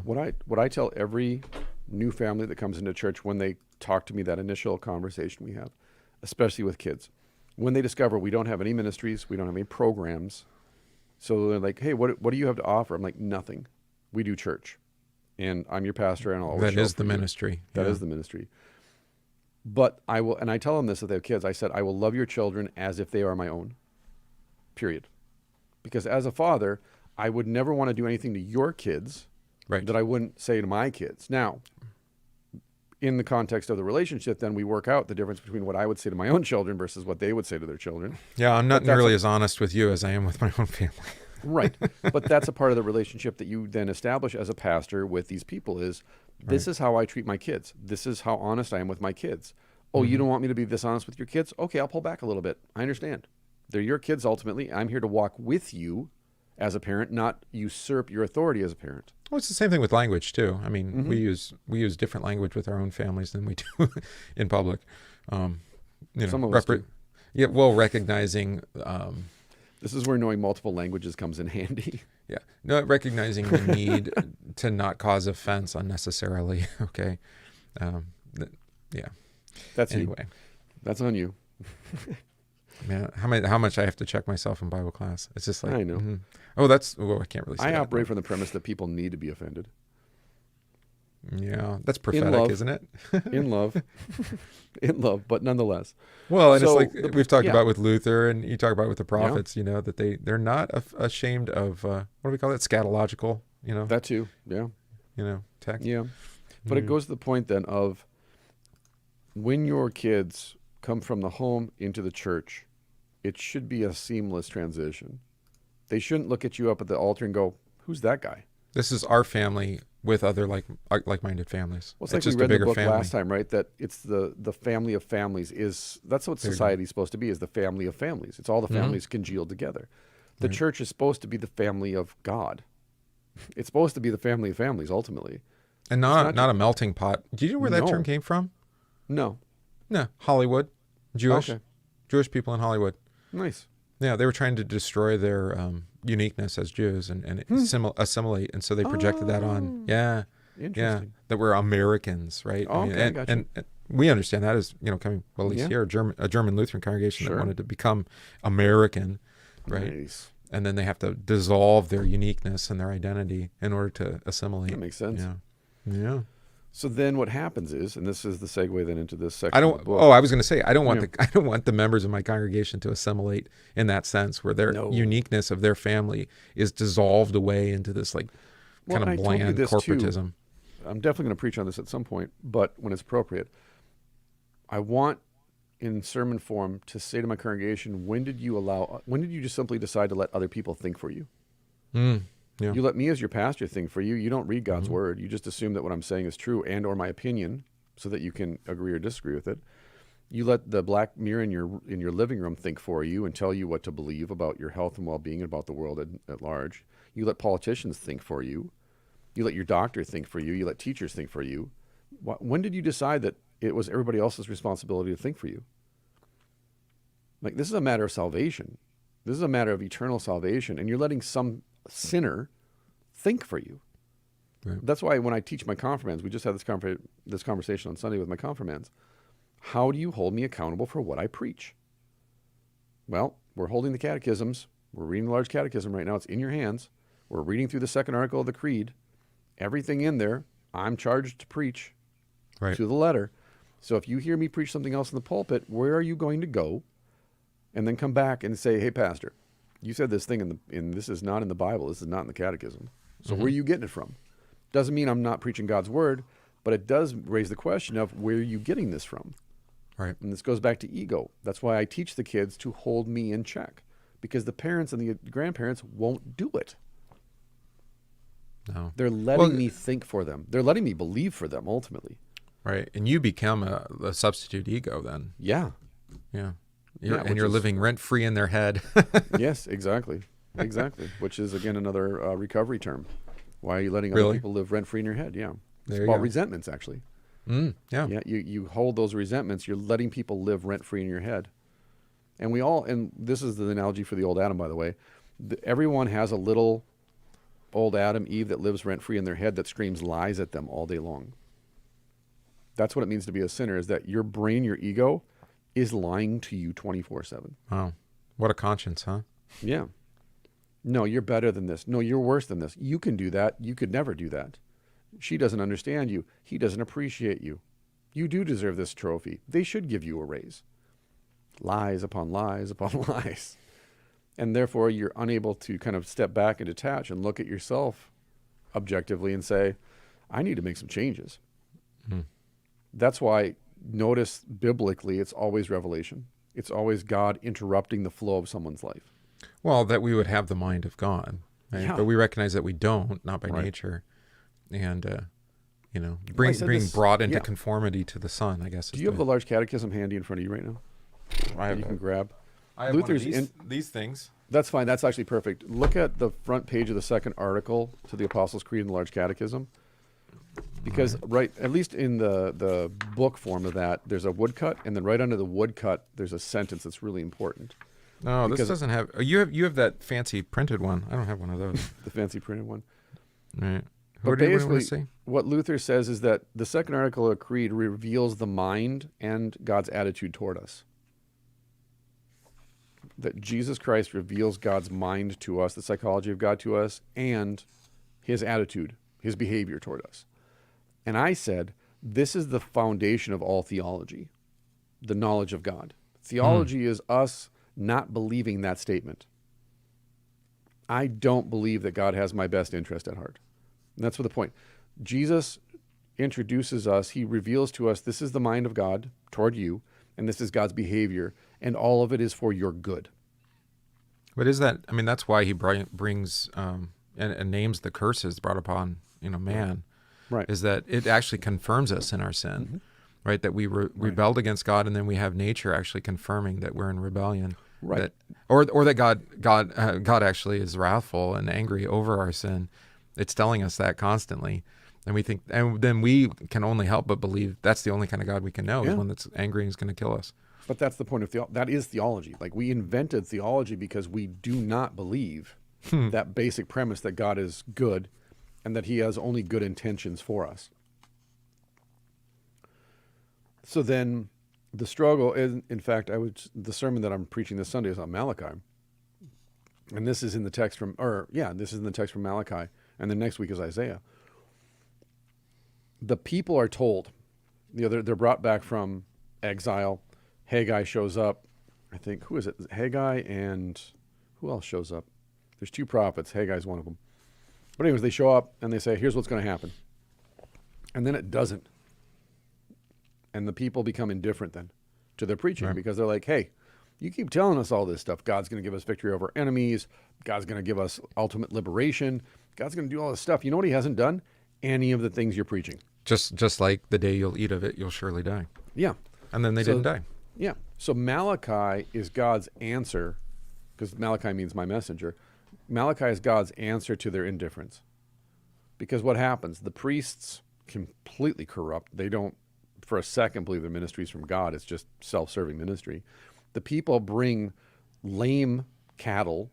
What I tell every new family that comes into church when they talk to me, that initial conversation we have, especially with kids, when they discover we don't have any ministries, we don't have any programs, so they're like, hey, what do you have to offer? I'm like, nothing. We do church. And I'm your pastor, and I'll always That is the ministry. That is the ministry. But I will, and I tell them this if they have kids, I said, I will love your children as if they are my own, period. Because as a father, I would never want to do anything to your kids that I wouldn't say to my kids. Now, in the context of the relationship, then we work out the difference between what I would say to my own children versus what they would say to their children. Yeah, I'm not nearly as honest with you as I am with my own family. Right. But that's a part of the relationship that you then establish as a pastor with these people is, this is how I treat my kids. This is how honest I am with my kids. Oh, you don't want me to be dishonest with your kids? Okay, I'll pull back a little bit. I understand. They're your kids ultimately. I'm here to walk with you as a parent, not usurp your authority as a parent. Well, it's the same thing with language too. I mean, we use different language with our own families than we do in public. Some of us do. Yeah, well, recognizing... this is where knowing multiple languages comes in handy. Yeah. No, recognizing the need to not cause offense unnecessarily. Okay. Yeah. That's anyway. You. That's on you. Man, how much I have to check myself in Bible class. It's just like, I know. Oh, I can't really say that. I operate from the premise that people need to be offended. Yeah, that's prophetic, isn't it? In love. In love, but nonetheless. Well, and it's like we've talked about with Luther, and you talk about with the prophets, that they're not ashamed of, what do we call it? Scatological, That too, yeah. Text. Yeah. But it goes to the point then of when your kids come from the home into the church, it should be a seamless transition. They shouldn't look at you up at the altar and go, who's that guy? This is our family with other like-minded families. Well, it's like we read the book last time, right? That it's the family of families that's what society is supposed to be, is the family of families. It's all the families congealed together. The church is supposed to be the family of God. It's supposed to be the family of families ultimately. And not a melting pot. Do you know where that term came from? No. No, Hollywood. Jewish people in Hollywood. Nice. Yeah, they were trying to destroy their uniqueness as Jews and assimilate, and so they projected that on. Yeah, interesting. That we're Americans, right? Oh, okay, gotcha. And we understand that as coming at least here, a German Lutheran congregation that wanted to become American, right? Nice. And then they have to dissolve their uniqueness and their identity in order to assimilate. That makes sense. Yeah. So then what happens is, and this is the segue then into this section. I was going to say, I don't want the members of my congregation to assimilate in that sense, where their uniqueness of their family is dissolved away into this kind of bland corporatism. Too. I'm definitely going to preach on this at some point, but when it's appropriate, I want in sermon form to say to my congregation, when did you just simply decide to let other people think for you? Yeah. You let me as your pastor think for you. You don't read God's word. You just assume that what I'm saying is true and or my opinion so that you can agree or disagree with it. You let the black mirror in your living room think for you and tell you what to believe about your health and well-being and about the world at large. You let politicians think for you. You let your doctor think for you. You let teachers think for you. When did you decide that it was everybody else's responsibility to think for you? Like, this is a matter of salvation. This is a matter of eternal salvation, and you're letting some sinner think for you. Right. That's why when I teach my confirmands, we just had this conversation on Sunday with my confirmands. How do you hold me accountable for what I preach? Well, we're holding the catechisms. We're reading the large catechism right now. It's in your hands. We're reading through the second article of the creed. Everything in there, I'm charged to preach to the letter. So if you hear me preach something else in the pulpit, where are you going to go? And then come back and say, hey, pastor, you said this thing in this is not in the Bible. This is not in the catechism. So where are you getting it from? Doesn't mean I'm not preaching God's word, but it does raise the question of where are you getting this from? Right. And this goes back to ego. That's why I teach the kids to hold me in check, because the parents and the grandparents won't do it. No. They're letting me think for them. They're letting me believe for them ultimately. Right. And you become a substitute ego then. Yeah. Yeah. You're living rent-free in their head. Yes, exactly. Exactly. Which is, again, another recovery term. Why are you letting other people live rent-free in your head? Yeah. It's about resentments, actually. Yeah. Yeah. You hold those resentments. You're letting people live rent-free in your head. And this is the analogy for the old Adam, by the way. Everyone has a little old Adam, Eve, that lives rent-free in their head that screams lies at them all day long. That's what it means to be a sinner, is that your brain, your ego, is lying to you 24/7. Wow. What a conscience, huh? Yeah. No, you're better than this. No, you're worse than this. You can do that. You could never do that. She doesn't understand you. He doesn't appreciate you. You do deserve this trophy. They should give you a raise. Lies upon lies upon lies. And therefore, you're unable to kind of step back and detach and look at yourself objectively and say, I need to make some changes. That's why, notice biblically, it's always revelation. It's always God interrupting the flow of someone's life. Well, that we would have the mind of God, right? Yeah. But we recognize that we don't, not by nature. And, being brought into conformity to the Son, I guess. Do you have the large catechism handy in front of you right now? You can grab. I have Luther's one of these things. That's fine. That's actually perfect. Look at the front page of the second article to the Apostles' Creed in the large catechism. Because at least in the book form of that, there's a woodcut, and then right under the woodcut, there's a sentence that's really important. No, this doesn't have. You have that fancy printed one. I don't have one of those. The fancy printed one. Right. But basically, what Luther says is that the second article of Creed reveals the mind and God's attitude toward us. That Jesus Christ reveals God's mind to us, the psychology of God to us, and his attitude, his behavior toward us. And I said, this is the foundation of all theology, the knowledge of God. Theology is us not believing that statement. I don't believe that God has my best interest at heart. And that's what the point. Jesus introduces us. He reveals to us, this is the mind of God toward you, and this is God's behavior, and all of it is for your good. But is that, that's why he brings and names the curses brought upon, man. Right. Is that it actually confirms us in our sin, right? That we rebelled against God, and then we have nature actually confirming that we're in rebellion. Right. Or that God actually is wrathful and angry over our sin. It's telling us that constantly. And we think, and then we can only help but believe that's the only kind of God we can know, is one that's angry and is going to kill us. But that's the point of that is theology. Like, we invented theology because we do not believe that basic premise that God is good and that he has only good intentions for us. So then the struggle is, in fact, the sermon that I'm preaching this Sunday is on Malachi. And this is in the text from Malachi. And then next week is Isaiah. The people are told, they're brought back from exile. Haggai shows up. I think, who is it? Haggai, and who else shows up? There's two prophets. Haggai's one of them. But anyways, they show up and they say, here's what's going to happen. And then it doesn't. And the people become indifferent then to their preaching, because they're like, hey, you keep telling us all this stuff. God's going to give us victory over enemies. God's going to give us ultimate liberation. God's going to do all this stuff. You know what he hasn't done? Any of the things you're preaching. Just like the day you'll eat of it, you'll surely die. Yeah. And then they didn't die. Yeah. So Malachi is God's answer, because Malachi means my messenger. Malachi is God's answer to their indifference. Because what happens? The priests completely corrupt. They don't, for a second, believe their ministry is from God. It's just self-serving ministry. The people bring lame cattle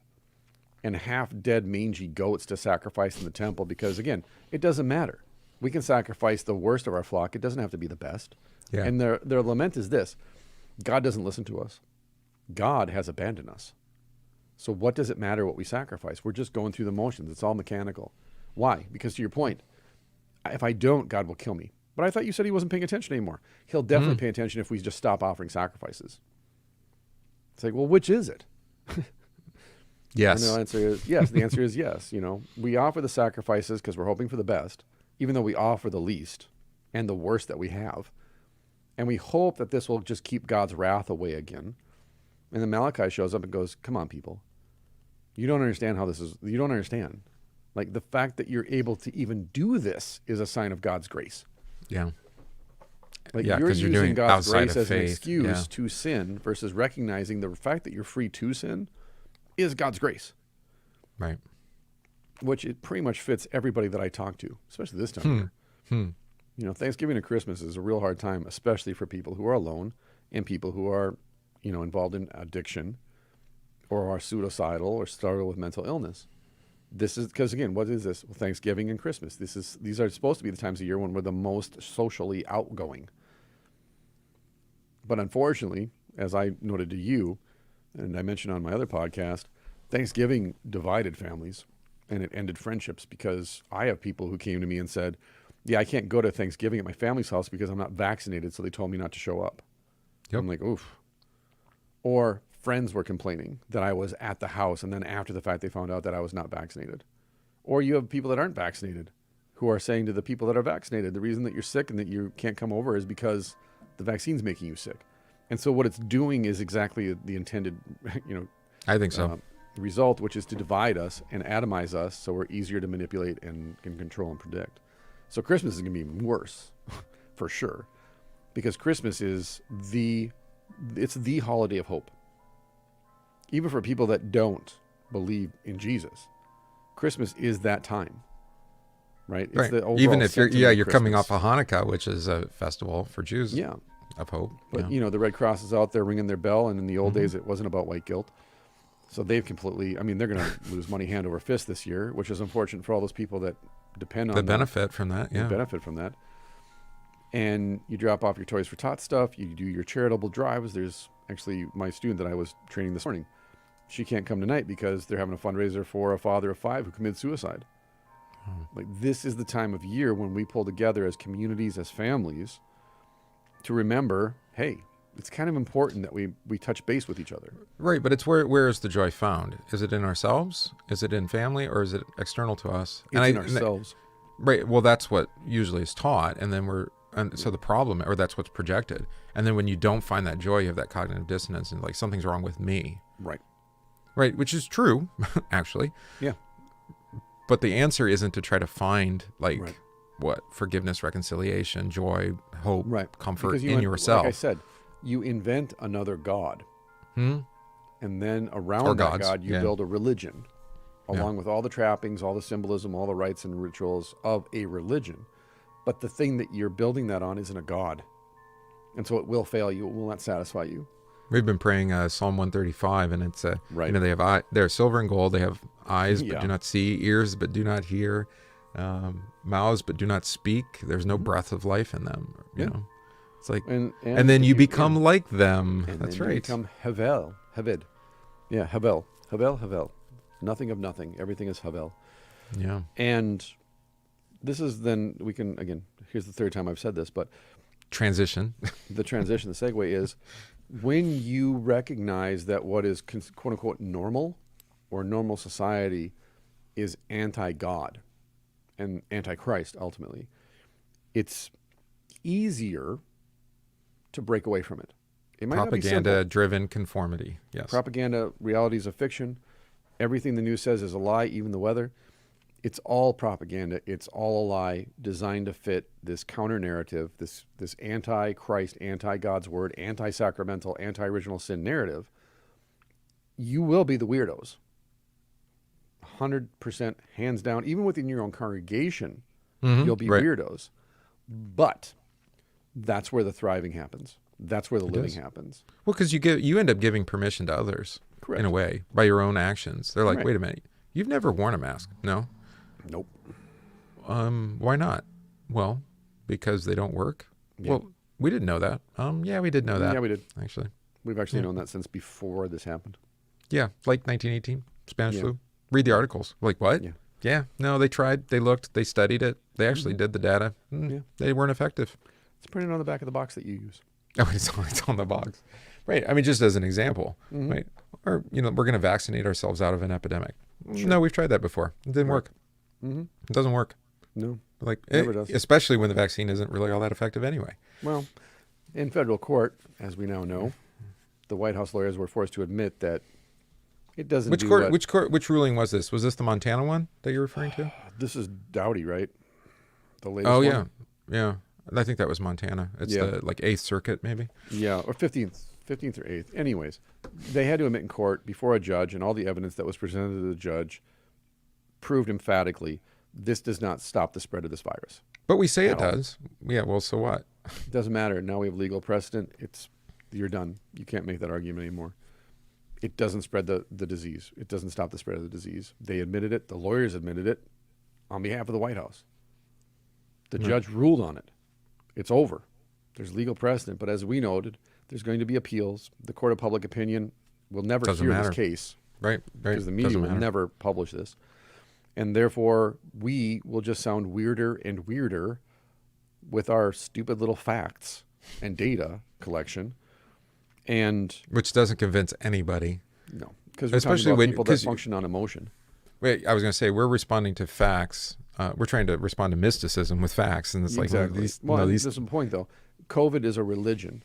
and half-dead mangy goats to sacrifice in the temple because, again, it doesn't matter. We can sacrifice the worst of our flock. It doesn't have to be the best. Yeah. And their lament is this: God doesn't listen to us. God has abandoned us. So what does it matter what we sacrifice? We're just going through the motions. It's all mechanical. Why? Because to your point, if I don't, God will kill me. But I thought you said he wasn't paying attention anymore. He'll definitely pay attention if we just stop offering sacrifices. It's like, well, which is it? Yes. And the answer is yes. The answer is yes. You know, we offer the sacrifices because we're hoping for the best, even though we offer the least and the worst that we have. And we hope that this will just keep God's wrath away again. And then Malachi shows up and goes, come on, people. You don't understand how this is. You don't understand. Like, the fact that you're able to even do this is a sign of God's grace. Yeah. Like, Yeah, you're 'cause you're using doing God's outside grace of as an faith. excuse Yeah. to sin versus recognizing the fact that you're free to sin is God's grace. Right. Which it pretty much fits everybody that I talk to, especially this time of year. You know, Thanksgiving and Christmas is a real hard time, especially for people who are alone and people who are, you know, involved in addiction or are suicidal or struggle with mental illness. This is because, again, what is this? Well, Thanksgiving and Christmas. These are supposed to be the times of year when we're the most socially outgoing. But unfortunately, as I noted to you, and I mentioned on my other podcast, Thanksgiving divided families and it ended friendships because I have people who came to me and said, yeah, I can't go to Thanksgiving at my family's house because I'm not vaccinated, so they told me not to show up. Yep. I'm like, oof. Or friends were complaining that I was at the house, and then after the fact, they found out that I was not vaccinated. Or you have people that aren't vaccinated who are saying to the people that are vaccinated, the reason that you're sick and that you can't come over is because the vaccine's making you sick. And so what it's doing is exactly the intended, you know, I think so. Result, which is to divide us and atomize us so we're easier to manipulate and can control and predict. So Christmas is going to be even worse, for sure, because Christmas is it's the holiday of hope. Even for people that don't believe in Jesus, Christmas is that time, right? It's Right. the overall Even if you're sentiment of coming off Christmas. of Hanukkah, which is a festival for Jews of hope. But, you know, the Red Cross is out there ringing their bell, and in the old days, it wasn't about white guilt. So they've completely, I mean, they're going to lose money hand over fist this year, which is unfortunate for all those people that depend on the benefit from that, They benefit from that. And you drop off your Toys for Tots stuff. You do your charitable drives. There's actually my student that I was training this morning. She can't come tonight because they're having a fundraiser for a father of 5 who committed suicide. Like, this is the time of year when we pull together as communities, as families, to remember, hey, it's kind of important that we touch base with each other. Right, but it's where is the joy found? Is it in ourselves? Is it in family? Or is it external to us? It's in ourselves. Right, well, that's what usually is taught, and then so the problem, or that's what's projected. And then when you don't find that joy, you have that cognitive dissonance and like, something's wrong with me. Right, which is true, actually. Yeah. But the answer isn't to try to find what? Forgiveness, reconciliation, joy, hope, comfort in yourself. Like I said, you invent another God. And then around that God, you build a religion, along with all the trappings, all the symbolism, all the rites and rituals of a religion. But the thing that you're building that on isn't a God. And so it will fail you. It will not satisfy you. We've been praying Psalm 135, and it's you know, they have they're silver and gold. They have eyes but do not see, ears but do not hear, mouths but do not speak. There's no breath of life in them. You know, it's like, and then you become like them. That's right. You become Haved. Yeah, Havel. Nothing of nothing. Everything is Havel. Yeah. And this is then we can again. Here's the third time I've said this, but transition. The transition, the segue is, when you recognize that what is quote unquote normal or normal society is anti-God and anti-Christ ultimately, it's easier to break away from it. It might not be simple. Propaganda-driven conformity. Yes. Propaganda, realities of fiction. Everything the news says is a lie, even the weather. It's all propaganda. It's all a lie designed to fit this counter narrative, this anti-Christ, anti-God's word, anti-sacramental, anti-original sin narrative. You will be the weirdos. 100% hands down. Even within your own congregation, you'll be weirdos. But that's where the thriving happens. That's where the living happens. Well, because you end up giving permission to others, in a way, by your own actions. They're like, wait a minute, you've never worn a mask. No? Nope. Why not? Well, because they don't work. Yeah. Well, we didn't know that. Yeah, we did know that. Yeah, we did. Actually. We've actually known that since before this happened. Yeah, like 1918, Spanish flu. Read the articles. Like, what? Yeah. No, they tried, they looked, they studied it. They actually did the data. They weren't effective. It's printed on the back of the box that you use. Oh, it's on the box. Right. I mean, just as an example, right? Or, we're going to vaccinate ourselves out of an epidemic. Sure. No, we've tried that before. It didn't work. It doesn't work. No. Like, never does. Especially when the vaccine isn't really all that effective anyway. Well, in federal court, as we now know, the White House lawyers were forced to admit that it doesn't Which ruling was this? Was this the Montana one that you're referring to? This is Dowdy, right? The latest one? Yeah. Yeah. I think that was Montana. It's the 8th Circuit, maybe. Yeah, or 15th or 8th. Anyways, they had to admit in court before a judge, and all the evidence that was presented to the judge proved emphatically this does not stop the spread of this virus. But we say it does. Yeah, well, so what? It doesn't matter. Now we have legal precedent. You're done. You can't make that argument anymore. It doesn't spread the disease. It doesn't stop the spread of the disease. They admitted it. The lawyers admitted it on behalf of the White House. The judge ruled on it. It's over. There's legal precedent. But as we noted, there's going to be appeals. The court of public opinion will never hear this case. Right. Because the media will never publish this. And therefore, we will just sound weirder and weirder with our stupid little facts and data collection. And which doesn't convince anybody. No. Because we're talking about people that function on emotion. Wait, I was going to say, we're responding to facts. We're trying to respond to mysticism with facts. And it's exactly. There's a point, though. COVID is a religion.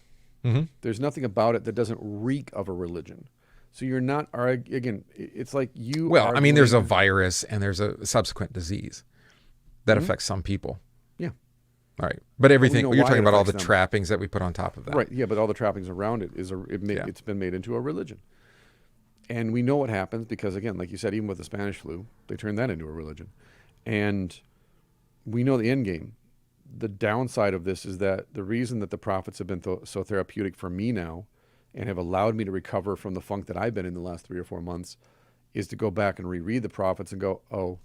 There's nothing about it that doesn't reek of a religion. So you're not, again, it's like you Well, I mean, there's a virus and there's a subsequent disease that affects some people. Yeah. All right. But everything, you're talking about all the trappings that we put on top of that. Right. Yeah, but all the trappings around it, it's been made into a religion. And we know what happens because, again, like you said, even with the Spanish flu, they turned that into a religion. And we know the end game. The downside of this is that the reason that the prophets have been so therapeutic for me now and have allowed me to recover from the funk that I've been in the last 3 or 4 months is to go back and reread the prophets and go, oh,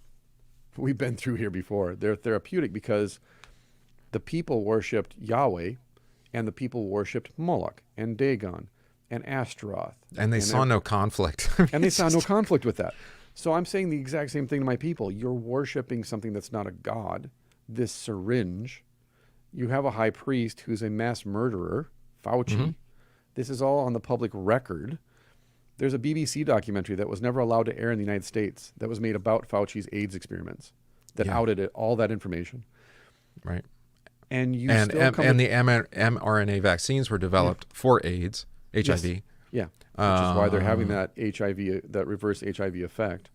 we've been through here before. They're therapeutic because the people worshipped Yahweh and the people worshipped Moloch and Dagon and Ashtaroth. And they saw no conflict. And they saw no conflict with that. So I'm saying the exact same thing to my people. You're worshiping something that's not a god, this syringe. You have a high priest who's a mass murderer, Fauci. This is all on the public record. There's a BBC documentary that was never allowed to air in the United States that was made about Fauci's AIDS experiments that outed all that information. Right. And the mRNA vaccines were developed for AIDS, HIV. Yes. Yeah. Which is why they're having that that reverse HIV effect.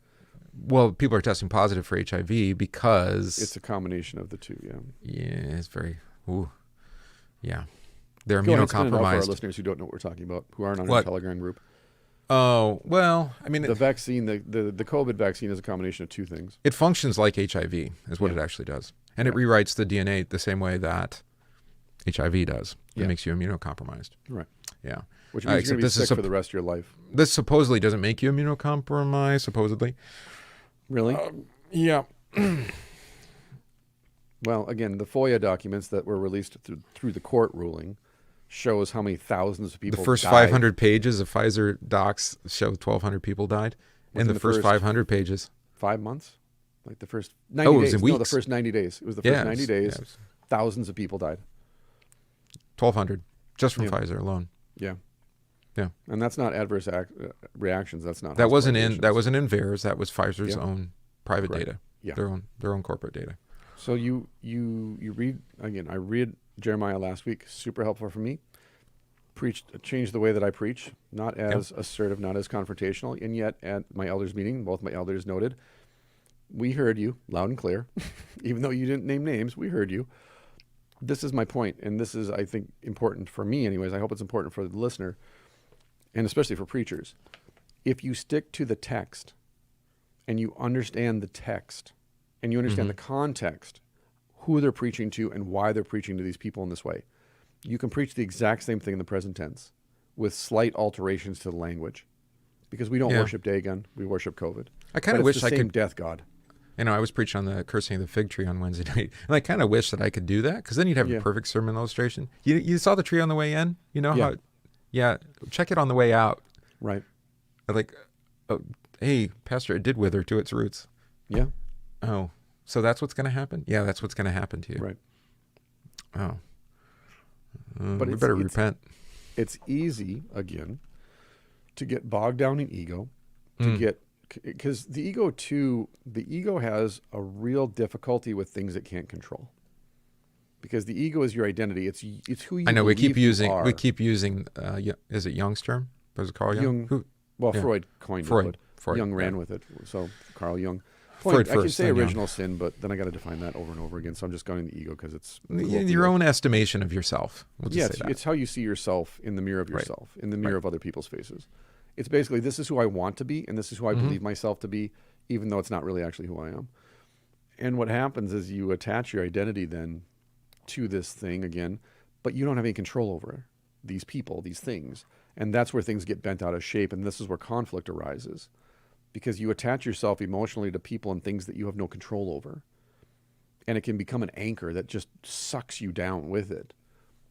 Well, people are testing positive for HIV because it's a combination of the two. Yeah. Yeah, it's very. Yeah. They're immunocompromised. For our listeners who don't know what we're talking about, who aren't on our Telegram group. Oh, well, I mean... The vaccine, the COVID vaccine is a combination of two things. It functions like HIV, is what it actually does. And it rewrites the DNA the same way that HIV does. It makes you immunocompromised. Right. Yeah. Which means you're going to be sick for the rest of your life. This supposedly doesn't make you immunocompromised, supposedly. Really? Yeah. Well, again, the FOIA documents that were released through the court ruling shows how many thousands of people died. The first 500 pages of Pfizer docs show 1,200 people died. In the first 500 pages. 5 months? Like the first 90 days. It was in weeks. No, the first 90 days. It was the first 90 days. Thousands of people died. 1,200 just from Pfizer alone. Yeah. Yeah. And that's not adverse reactions. That's not. That wasn't in VAERS. That was Pfizer's own private data. Yeah. Their own corporate data. So you read, again, I read Jeremiah last week, super helpful for me. Changed the way that I preach, not as assertive, not as confrontational, and yet at my elders meeting, both my elders noted, We heard you loud and clear. Even though you didn't name names, we heard you. This is my point, and this is, I think, important for me anyways. I hope it's important for the listener, and especially for preachers. If you stick to the text and you understand the text and you understand the context, who they're preaching to and why they're preaching to these people in this way, you can preach the exact same thing in the present tense with slight alterations to the language, because we don't worship Dagon, we worship COVID. I kind of wish I could death God. I was preaching on the cursing of the fig tree on Wednesday night, and I kind of wish that I could do that, because then you'd have a perfect sermon illustration. You saw the tree on the way in? You know how? Yeah, check it on the way out. Right. Like, oh, hey, Pastor, it did wither to its roots. Yeah. Oh, so that's what's going to happen? Yeah, that's what's going to happen to you. Right. Oh. But we better repent. It's easy, again, to get bogged down in ego, because the ego has a real difficulty with things it can't control. Because the ego is your identity. It's who you. I know we keep using is it Jung's term? Was it Carl Jung? Freud coined it. But Jung ran with it. So Carl Jung. I can say original sin, but then I got to define that over and over again. So I'm just going the ego because it's your own estimation of yourself. It's how you see yourself in the mirror of yourself, in the mirror of other people's faces. It's basically, this is who I want to be, and this is who I believe myself to be, even though it's not really actually who I am. And what happens is you attach your identity then to this thing again, but you don't have any control over these people, these things. And that's where things get bent out of shape, and this is where conflict arises. Because you attach yourself emotionally to people and things that you have no control over. And it can become an anchor that just sucks you down with it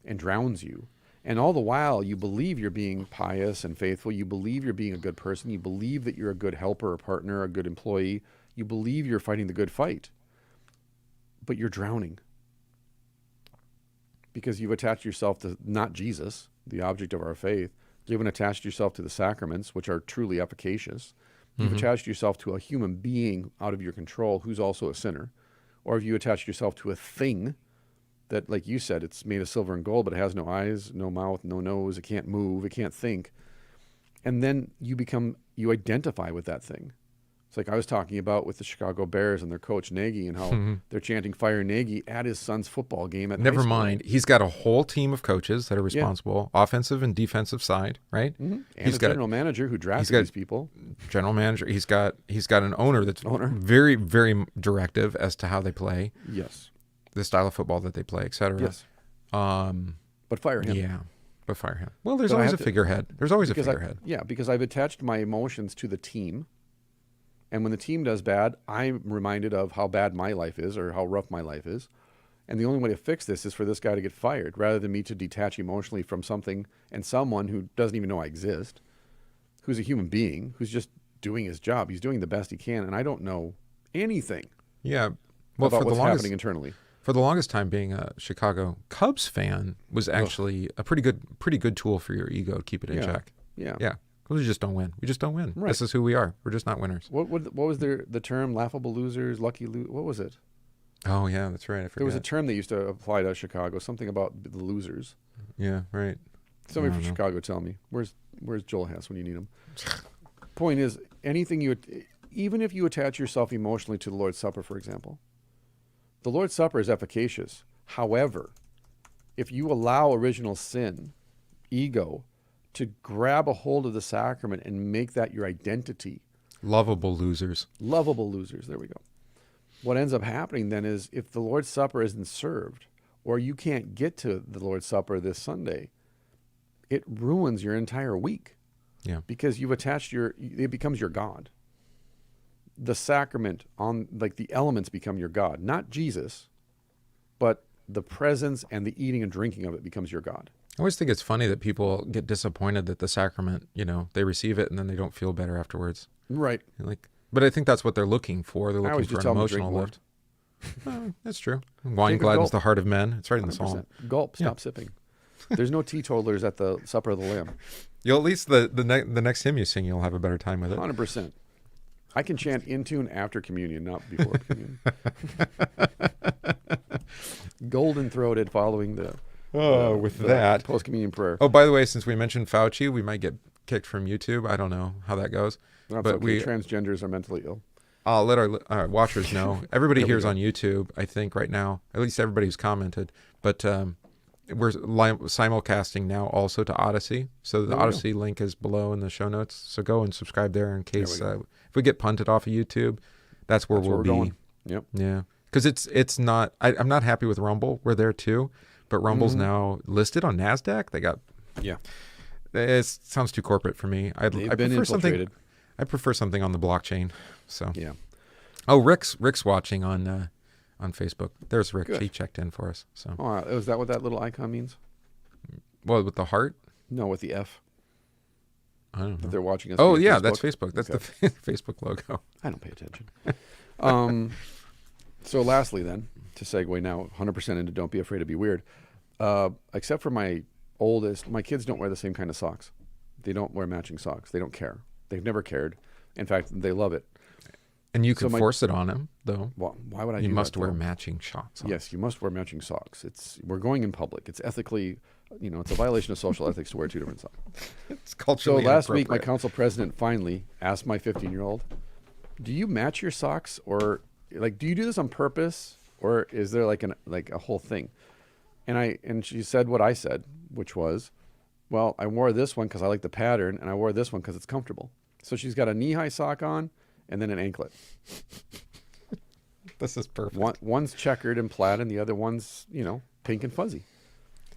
and drowns you. And all the while, you believe you're being pious and faithful. You believe you're being a good person. You believe that you're a good helper, a partner, a good employee. You believe you're fighting the good fight. But you're drowning. Because you've attached yourself to not Jesus, the object of our faith. You haven't attached yourself to the sacraments, which are truly efficacious. You've attached yourself to a human being out of your control who's also a sinner. Or have you attached yourself to a thing that, like you said, it's made of silver and gold, but it has no eyes, no mouth, no nose, it can't move, it can't think. And then you identify with that thing. It's like I was talking about with the Chicago Bears and their coach Nagy, and how they're chanting "Fire Nagy" at his son's football game at Never mind. He's got a whole team of coaches that are responsible, offensive and defensive side, right? And he's got a general manager who drafts these people. General manager. He's got an owner that's very, very directive as to how they play. Yes. The style of football that they play, et cetera. Yes. But fire him. Yeah. But fire him. Well, there's always a figurehead. There's always a figurehead. Because I've attached my emotions to the team. And when the team does bad, I'm reminded of how bad my life is or how rough my life is. And the only way to fix this is for this guy to get fired, rather than me to detach emotionally from something and someone who doesn't even know I exist, who's a human being, who's just doing his job. He's doing the best he can, and I don't know anything about what's happening internally. For the longest time, being a Chicago Cubs fan was actually a pretty good tool for your ego to keep it in check. Yeah. We just don't win. We just don't win. Right. This is who we are. We're just not winners. What was the term? Laughable losers, lucky losers. What was it? Oh, yeah, that's right. I forget. There was a term they used to apply to Chicago, something about the losers. Yeah, right. Somebody from Chicago tell me. Where's Joel Hess when you need him? Point is, even if you attach yourself emotionally to the Lord's Supper, for example, the Lord's Supper is efficacious. However, if you allow original sin, ego, to grab a hold of the sacrament and make that your identity. Lovable losers. Lovable losers. There we go. What ends up happening then is, if the Lord's Supper isn't served, or you can't get to the Lord's Supper this Sunday, it ruins your entire week. Yeah. Because you've attached it becomes your God. The sacrament the elements become your God. Not Jesus, but the presence and the eating and drinking of it becomes your God. I always think it's funny that people get disappointed that the sacrament, they receive it and then they don't feel better afterwards. Right. But I think that's what they're looking for. They're looking for an emotional lift. That's true. Wine gladdens the heart of men. It's right in the psalm. Gulp. Stop sipping. There's no teetotalers at the Supper of the Lamb. You'll at least the next hymn you sing, you'll have a better time with it. 100%. I can chant in tune after communion, not before communion. Golden throated following the. With that post-communion prayer. Oh, by the way, since we mentioned Fauci, we might get kicked from YouTube. I don't know how that goes. But transgenders are mentally ill. I'll let our watchers know. Everybody here is on YouTube, I think, right now. At least everybody who's commented. But we're simulcasting now also to Odyssey. So the Odyssey link is below in the show notes. So go and subscribe there in case if we get punted off of YouTube, that's where we'll be. Going. Yep. Yeah. Because it's not, I'm not happy with Rumble. We're there too. But Rumble's now listed on NASDAQ. They got... Yeah. It sounds too corporate for me. I prefer something on the blockchain. So yeah. Oh, Rick's watching on Facebook. There's Rick. Good. He checked in for us. So. Oh, is that what that little icon means? Well, with the heart? No, with the F. I don't know. That they're watching us. Oh yeah, that's Facebook. That's the Facebook logo. I don't pay attention. So lastly, then to segue now, 100% into don't be afraid to be weird. Except for my oldest, my kids don't wear the same kind of socks. They don't wear matching socks. They don't care. They've never cared. In fact, they love it. And you can force it on them, though. Well, why would I? You do must that, wear though? matching socks. Yes, you must wear matching socks. We're going in public. It's ethically, it's a violation of social ethics to wear two different socks. It's culturally So last week, my inappropriate. council president finally asked my 15-year-old, "Do you match your socks, or do you do this on purpose, or is there like a whole thing?" And she said what I said, which was, "Well, I wore this one because I like the pattern, and I wore this one because it's comfortable." So she's got a knee-high sock on and then an anklet. This is perfect. One's checkered and plaid, and the other one's, pink and fuzzy.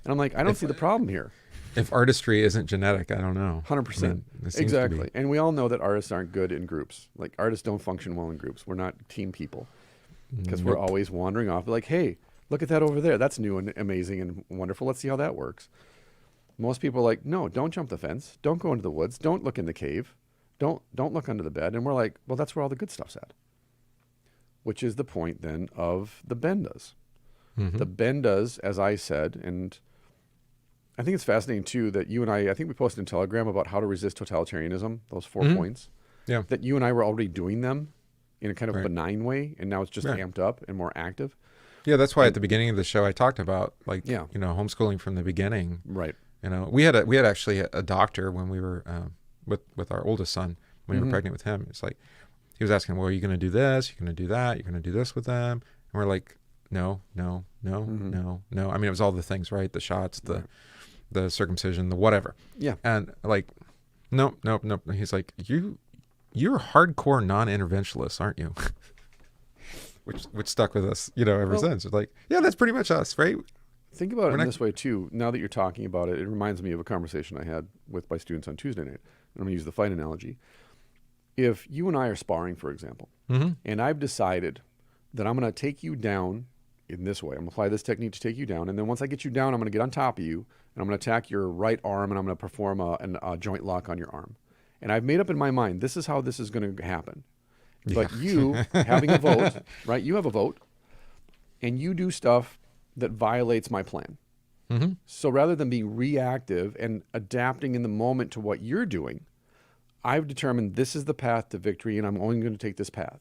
And I'm like, I don't see the problem here. If artistry isn't genetic, I don't know. 100%. Exactly. And we all know that artists aren't good in groups. Like, artists don't function well in groups. We're not team people because we're always wandering off. Like, hey, look at that over there. That's new and amazing and wonderful. Let's see how that works. Most people are like, no, don't jump the fence. Don't go into the woods. Don't look in the cave. Don't look under the bed. And we're like, well, that's where all the good stuff's at. Which is the point then of the Bendas. The Bendas, as I said, and I think it's fascinating too that you and I think we posted in Telegram about how to resist totalitarianism, those 4 points. Yeah. That you and I were already doing them in a kind of benign way, and now it's just Yeah. amped up and more active. Yeah, that's why at the beginning of the show I talked about Yeah. homeschooling from the beginning. Right. We had actually a doctor when we were with our oldest son when we were pregnant with him. It's like he was asking, well, are you going to do this? You're going to do that? You're going to do this with them? And we're like, no. I mean, it was all the things, right? The shots, the circumcision, the whatever. Yeah. And like, nope. He's like, you're hardcore non-interventionalists, aren't you? which stuck with us, ever since. It's like, yeah, that's pretty much us, right? Think about it in this way too. Now that you're talking about it, it reminds me of a conversation I had with my students on Tuesday night. I'm going to use the fight analogy. If you and I are sparring, for example, and I've decided that I'm going to take you down in this way, I'm going to apply this technique to take you down, and then once I get you down, I'm going to get on top of you, and I'm going to attack your right arm, and I'm going to perform a joint lock on your arm. And I've made up in my mind, this is how this is going to happen. But you, having a vote, right? You have a vote, and you do stuff that violates my plan. So rather than being reactive and adapting in the moment to what you're doing, I've determined this is the path to victory, and I'm only going to take this path.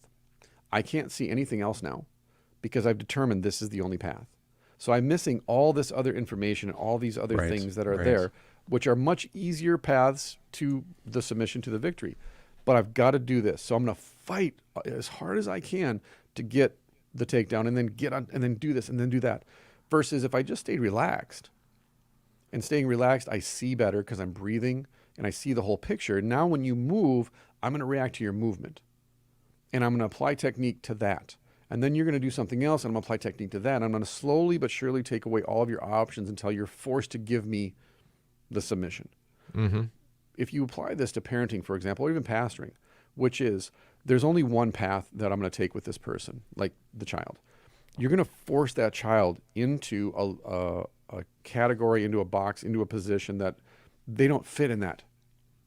I can't see anything else now because I've determined this is the only path. So I'm missing all this other information and all these other things that are there, which are much easier paths to the submission to the victory. But I've got to do this. So I'm going to fight as hard as I can to get the takedown and then get on and then do this and then do that. Versus if I just stayed relaxed, and staying relaxed, I see better because I'm breathing and I see the whole picture. Now when you move, I'm going to react to your movement. And I'm going to apply technique to that. And then you're going to do something else, and I'm going to apply technique to that. And I'm going to slowly but surely take away all of your options until you're forced to give me the submission. If you apply this to parenting, for example, or even pastoring, which is there's only one path that I'm going to take with this person, like the child. You're going to force that child into a category, into a box, into a position that they don't fit in that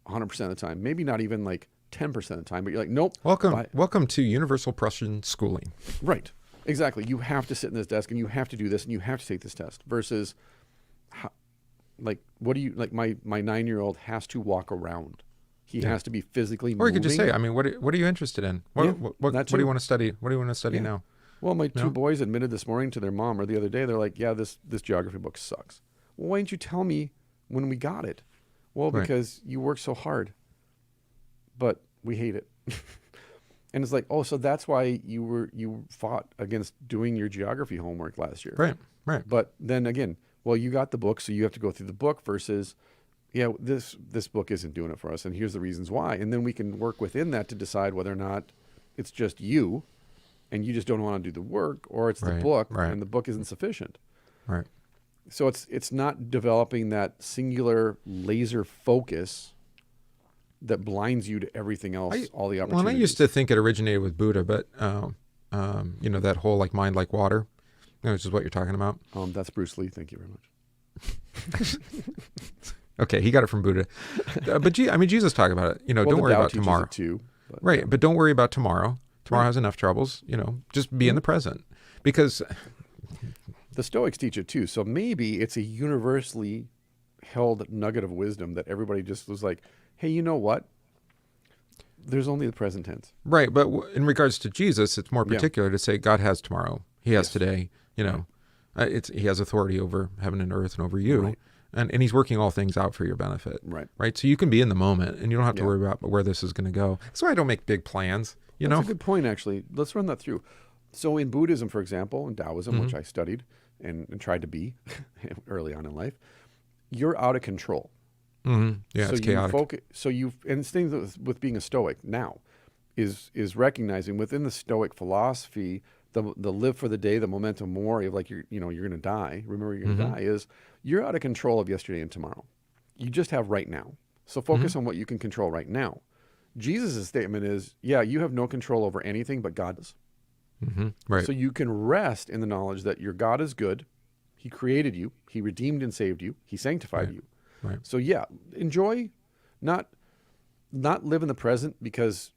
100% of the time. Maybe not even like 10% of the time, but you're like, nope. Welcome to Universal Prussian schooling. Right. Exactly. You have to sit in this desk and you have to do this and you have to take this test versus what do you, like my 9-year-old has to walk around. He has to be physically moving. Or you could just say, I mean, what are you interested in? What do you want to study? What do you want to study now? Well, my two boys admitted this morning to their mom or the other day, they're like, yeah, this geography book sucks. Well, why didn't you tell me when we got it? Well, because you work so hard. But we hate it. And it's like, oh, so that's why you fought against doing your geography homework last year. Right, right. But then again, well, you got the book, so you have to go through the book versus, yeah, this book isn't doing it for us, and here's the reasons why. And then we can work within that to decide whether or not it's just you, and you just don't want to do the work, or it's the book, and the book isn't sufficient. Right. So it's not developing that singular laser focus that blinds you to everything else, all the opportunities. Well, I used to think it originated with Buddha, but that whole like mind like water, which is what you're talking about. That's Bruce Lee. Thank you very much. Okay, he got it from Buddha. But Jesus talked about it. Don't worry about tomorrow. Too, but don't worry about tomorrow. Tomorrow has enough troubles. Just be in the present, because the Stoics teach it too. So maybe it's a universally held nugget of wisdom that everybody just was like, hey, you know what? There's only the present tense. Right, but in regards to Jesus, it's more particular to say God has tomorrow. He has today. He has authority over heaven and earth and over you. Right. And he's working all things out for your benefit. Right. So you can be in the moment, and you don't have to worry about where this is going to go. That's why I don't make big plans. That's a good point, actually. Let's run that through. So in Buddhism, for example, and Taoism, which I studied and tried to be early on in life, you're out of control. Mm-hmm. Yeah, so it's chaotic. And things with being a Stoic now is recognizing within the Stoic philosophy, the live for the day, the momentum mori of like you're going to die. Remember, you're going to die is you're out of control of yesterday and tomorrow. You just have right now. So focus on what you can control right now. Jesus' statement is, you have no control over anything but God does. Mm-hmm. Right. So you can rest in the knowledge that your God is good. He created you. He redeemed and saved you. He sanctified you. Right. So enjoy, not live in the present because,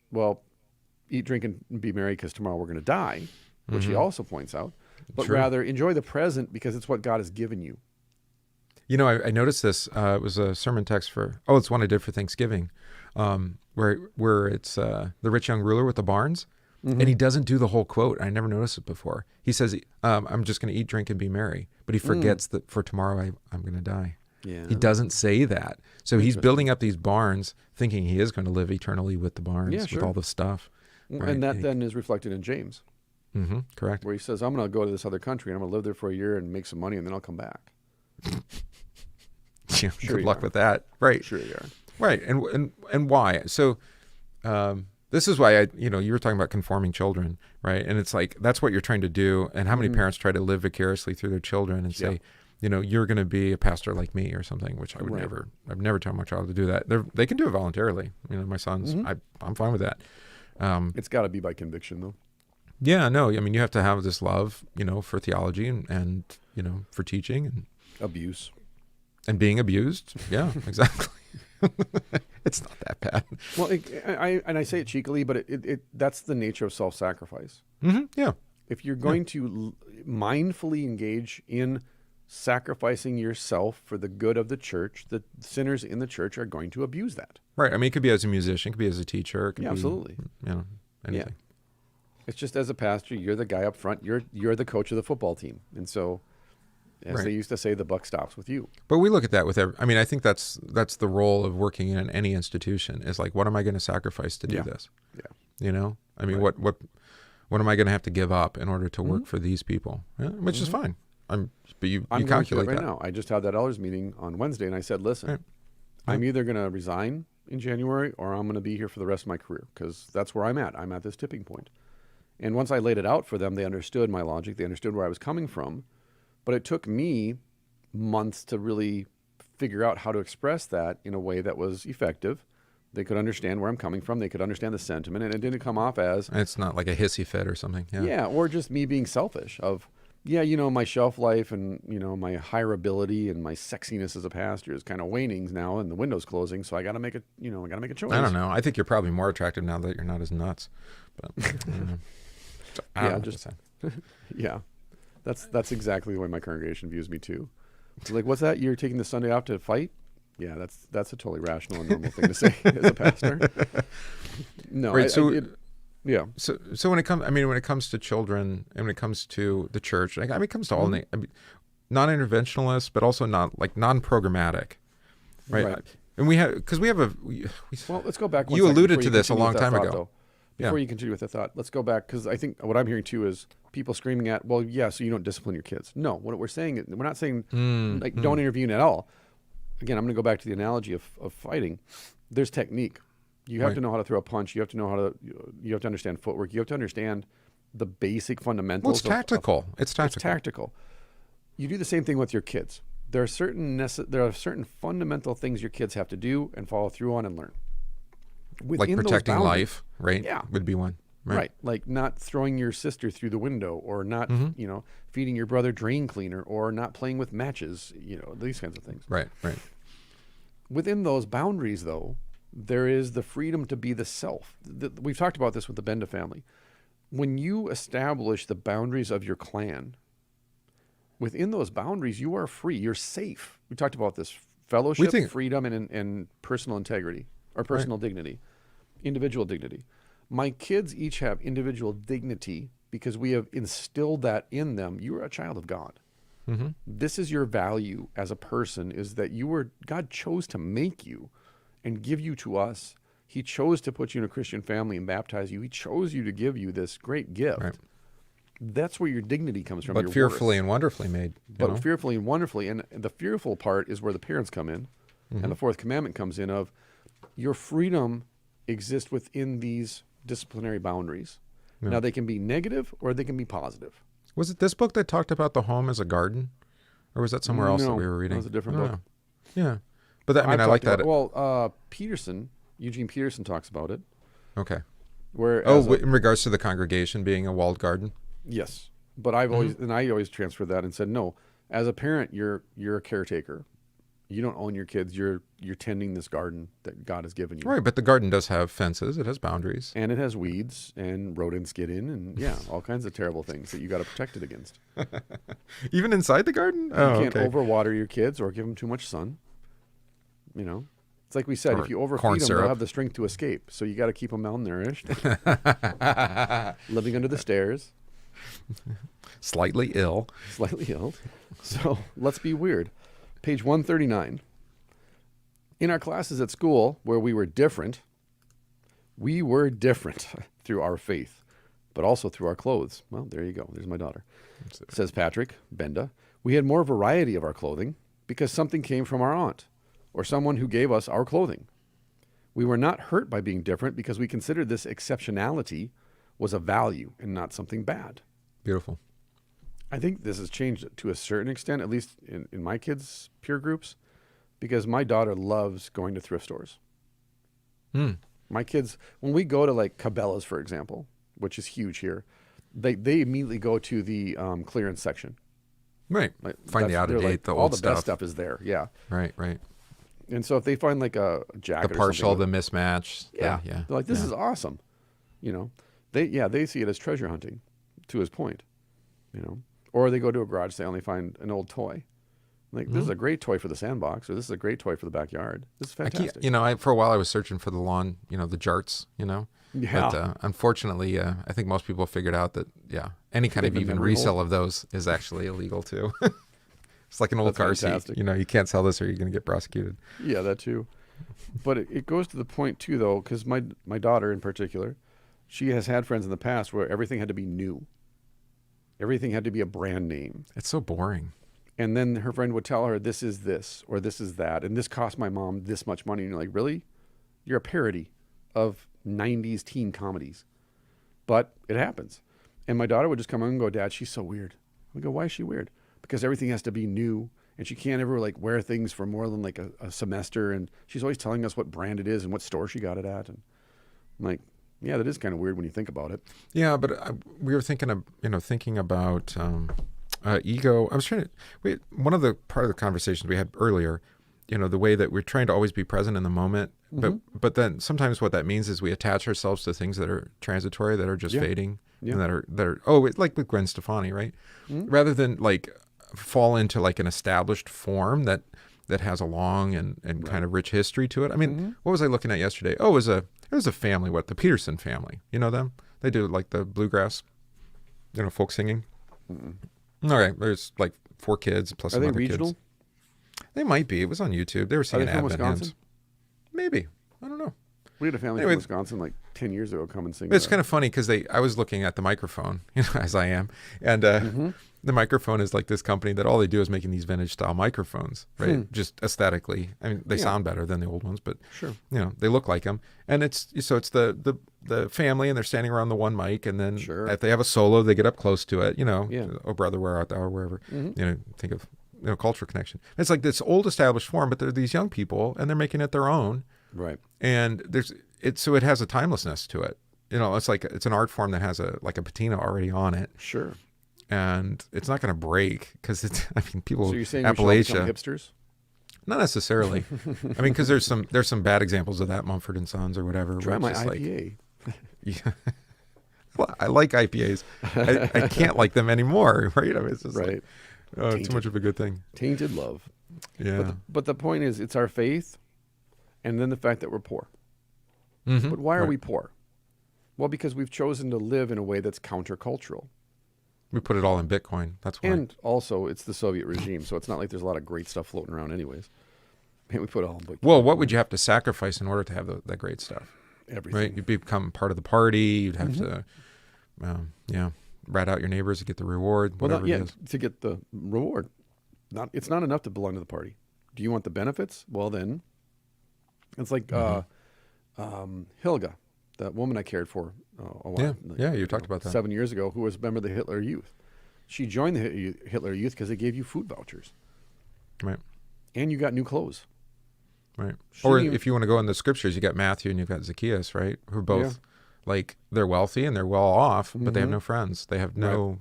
eat, drink, and be merry because tomorrow we're going to die, which he also points out, but rather enjoy the present because it's what God has given you. I noticed this. It was a sermon text it's one I did for Thanksgiving, where it's the rich young ruler with the barns, and he doesn't do the whole quote. I never noticed it before. He says, I'm just going to eat, drink, and be merry, but he forgets that for tomorrow I'm going to die. Yeah. He doesn't say that. So he's building up these barns thinking he is going to live eternally with the barns, with all the stuff. Right? And that then is reflected in James. Mm-hmm. Correct. Where he says, I'm going to go to this other country and I'm going to live there for a year and make some money and then I'll come back. Good luck with that. Right. Sure you are. Right. And why? So this is why you were talking about conforming children, right? And it's like, that's what you're trying to do. And how many parents try to live vicariously through their children and say, you're going to be a pastor like me or something, which I would I've never tell my child to do that. They can do it voluntarily. My sons, I'm fine with that. It's got to be by conviction though. Yeah, no, you have to have this love, for theology and for teaching and abuse and being abused. Yeah, exactly. It's not that bad. Well, I say it cheekily, but that's the nature of self-sacrifice. Mm-hmm. Yeah. If you're going to mindfully engage in sacrificing yourself for the good of the church, the sinners in the church are going to abuse that. Right. It could be as a musician, it could be as a teacher. It could be, absolutely. Anything. Yeah. It's just as a pastor, you're the guy up front. You're the coach of the football team. And so, as they used to say, the buck stops with you. But we look at that with I think that's the role of working in any institution is like, what am I going to sacrifice to do this? Yeah. What am I going to have to give up in order to work for these people? Yeah, which is fine. I'm calculate right that. now. I just had that elders meeting on Wednesday, and I said, listen, I'm either going to resign in January or I'm going to be here for the rest of my career because that's where I'm at. I'm at this tipping point. And once I laid it out for them, they understood my logic. They understood where I was coming from. But it took me months to really figure out how to express that in a way that was effective. They could understand where I'm coming from. They could understand the sentiment. And it didn't come off as... It's not like a hissy fit or something. Yeah, or just me being selfish of... my shelf life and, my hireability and my sexiness as a pastor is kind of waning now and the window's closing. So I got to make a choice. I don't know. I think you're probably more attractive now that you're not as nuts. But yeah, that's exactly the way my congregation views me too. It's like, what's that? You're taking the Sunday off to fight? Yeah, that's a totally rational and normal thing to say as a pastor. No, right. Yeah. So when it comes to children and when it comes to the church, it comes to all non-interventionalists, but also not like non-programmatic, right? And well, let's go back. You alluded to this a long time ago. Before you continue with the thought, let's go back, because I think what I'm hearing too is people screaming at, well, yeah, so you don't discipline your kids. No, what we're saying is, we're not saying don't intervene at all. Again, I'm going to go back to the analogy of fighting. There's technique. You have to know how to throw a punch. You have to know how to. You have to understand footwork. You have to understand the basic fundamentals. Well, it's tactical. It's tactical. It's tactical. You do the same thing with your kids. There are certain fundamental things your kids have to do and follow through on and learn. Like protecting life, right? Yeah, would be one. Right. Like not throwing your sister through the window, or not, feeding your brother drain cleaner, or not playing with matches. These kinds of things. Right. Within those boundaries, though, there is the freedom to be the self. We've talked about this with the Benda family. When you establish the boundaries of your clan, within those boundaries, you are free. You're safe. We talked about this: fellowship, freedom, and personal integrity, or personal dignity, individual dignity. My kids each have individual dignity because we have instilled that in them. You are a child of God. Mm-hmm. This is your value as a person, is that God chose to make you and give you to us. He chose to put you in a Christian family and baptize you. He chose you to give you this great gift. Right. That's where your dignity comes from. But fearfully and wonderfully made. But fearfully and wonderfully. And the fearful part is where the parents come in. Mm-hmm. And the fourth commandment comes in of your freedom exists within these disciplinary boundaries. Yeah. Now, they can be negative or they can be positive. Was it this book that talked about the home as a garden? Or was that somewhere else that we were reading? That was a different book. Yeah. But I like that. Eugene Peterson talks about it. Okay. In regards to the congregation being a walled garden? Yes. But I always transferred that and said, no, as a parent, you're a caretaker. You don't own your kids. You're tending this garden that God has given you. Right, but the garden does have fences. It has boundaries. And it has weeds, and rodents get in, and all kinds of terrible things that you got to protect it against. Even inside the garden? You can't overwater your kids or give them too much sun. It's like we said, if you overfeed them, they'll have the strength to escape. So you got to keep them malnourished, living under the stairs. Slightly ill. So let's be weird. Page 139. In our classes at school, where we were different through our faith, but also through our clothes. Well, there you go. There's my daughter. Says Patrick Benda. We had more variety of our clothing because something came from our aunt or someone who gave us our clothing. We were not hurt by being different because we considered this exceptionality was a value and not something bad. Beautiful. I think this has changed to a certain extent, at least in my kids' peer groups, because my daughter loves going to thrift stores. My kids, when we go to like Cabela's, for example, which is huge here, they immediately go to the clearance section. Like, find the out of date, the old all the stuff. best stuff is there. Yeah. Right. And so if they find like a jacket, the partial, the mismatch, they're like, this is awesome. They see it as treasure hunting, to his point. Or they go to a garage sale and they find an old toy. Like, this is a great toy for the sandbox, or this is a great toy for the backyard. This is fantastic. For a while I was searching for the lawn, the jarts, Yeah. But unfortunately, I think most people figured out that, any kind of even resale of those is actually illegal too. It's like an old car seat. You can't sell this or you're going to get prosecuted. Yeah, that too. But it goes to the point too, though, because my daughter in particular, she has had friends in the past where everything had to be new. Everything had to be a brand name. It's so boring. And then her friend would tell her, this is this, or this is that, and this cost my mom this much money. And you're like, really? You're a parody of 90s teen comedies. But it happens. And my daughter would just come in and go, Dad, she's so weird. I go, why is she weird? Because everything has to be new, and she can't ever like wear things for more than like a semester. And she's always telling us what brand it is and what store she got it at. And I'm like, yeah, that is kind of weird when you think about it. Yeah, but we were thinking about ego. I was one of the part of the conversations we had earlier, the way that we're trying to always be present in the moment, but then sometimes what that means is we attach ourselves to things that are transitory, that are just fading, and that are like with Gwen Stefani, right? Rather than like fall into like an established form that has a long and kind of rich history to it. I mean, what was I looking at yesterday? Oh, it was a family, the Peterson family. You know them? They do like the bluegrass, folk singing. All right, there's like 4 kids plus some other regional? Kids. They might be. It was on YouTube. They were singing Advent Wisconsin? Hymns. Maybe. I don't know. We had a family from Wisconsin like 10 years ago come and sing. It's kind of funny because I was looking at the microphone, as I am, and the microphone is like this company that all they do is making these vintage style microphones, right? Just aesthetically. I mean, they sound better than the old ones, but they look like them. And it's the family, and they're standing around the one mic, and then if they have a solo, they get up close to it, Oh brother, where art thou, or wherever, think of cultural connection. It's like this old established form, but they're these young people, and they're making it their own. Right. And so it has a timelessness to it. It's like it's an art form that has a patina already on it. Sure. And it's not going to break because people. So you're saying Appalachia, we should hipsters? Not necessarily. Because there's some bad examples of that, Mumford and Sons or whatever. Try my IPA. Well, I like IPAs. I can't like them anymore, right? It's just right. Too much of a good thing. Tainted love. Yeah. But the point is, it's our faith, and then the fact that we're poor. But why are we poor? Well, because we've chosen to live in a way that's countercultural. We put it all in Bitcoin. That's why. And also, it's the Soviet regime, so it's not like there's a lot of great stuff floating around anyways. And we put it all in Bitcoin. Well, what would you have to sacrifice in order to have that great stuff? Everything. Right? You'd become part of the party. You'd have to, rat out your neighbors to get the reward, whatever it is. To get the reward. It's not enough to belong to the party. Do you want the benefits? Well, then, it's like Hilga, that woman I cared for a while. You talked about that 7 years ago, who was a member of the Hitler Youth. She joined the Hitler Youth because they gave you food vouchers. Right. And you got new clothes. Right. Or if you want to go in the scriptures, you got Matthew and you've got Zacchaeus, right? Who are both they're wealthy and they're well off, but they have no friends. They have they're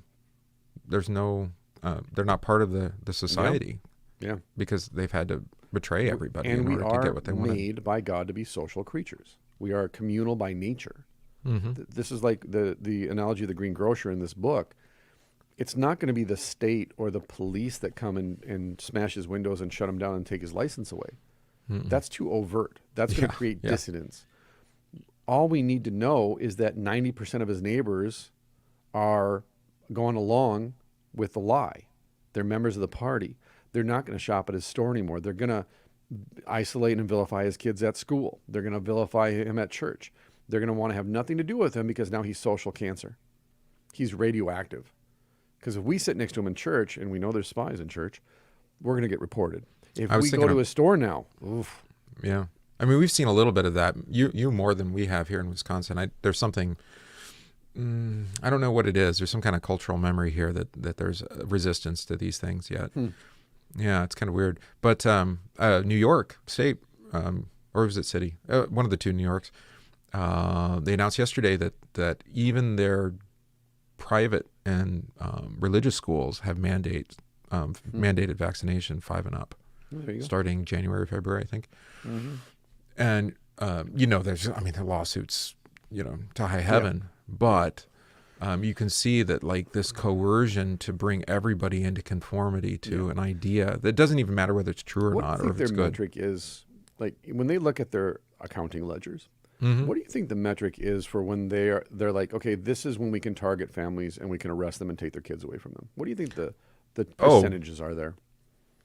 not part of the society. Yeah. Because they've had to betray everybody in order to get what they wanted. And we are made by God to be social creatures. We are communal by nature. This is like the analogy of the green grocer in this book. It's not going to be the state or the police that come and smash his windows and shut him down and take his license away. That's too overt. That's going to create dissidence. All we need to know is that 90% of his neighbors are going along with the lie. They're members of the party. They're not going to shop at his store anymore. They're going to isolate and vilify his kids at school. They're going to vilify him at church. They're going to want to have nothing to do with him because now he's social cancer. He's radioactive. Because if we sit next to him in church, and we know there's spies in church, we're going to get reported. If we go to his store now, oof. Yeah. I mean, we've seen a little bit of that. You more than we have here in Wisconsin. There's something, I don't know what it is. There's some kind of cultural memory here that there's resistance to these things yet. Yeah, it's kind of weird. But New York State, or was it city? One of the two New Yorks. They announced yesterday that even their private and religious schools have mandated vaccination 5 and up, starting January, February, I think. And there's the lawsuits, to high heaven, but you can see that like this coercion to bring everybody into conformity to an idea that doesn't even matter whether it's true or not, or if it's good. Their metric is like when they look at their accounting ledgers. What do you think the metric is for when they're like, okay, this is when we can target families and we can arrest them and take their kids away from them? What do you think the percentages are there?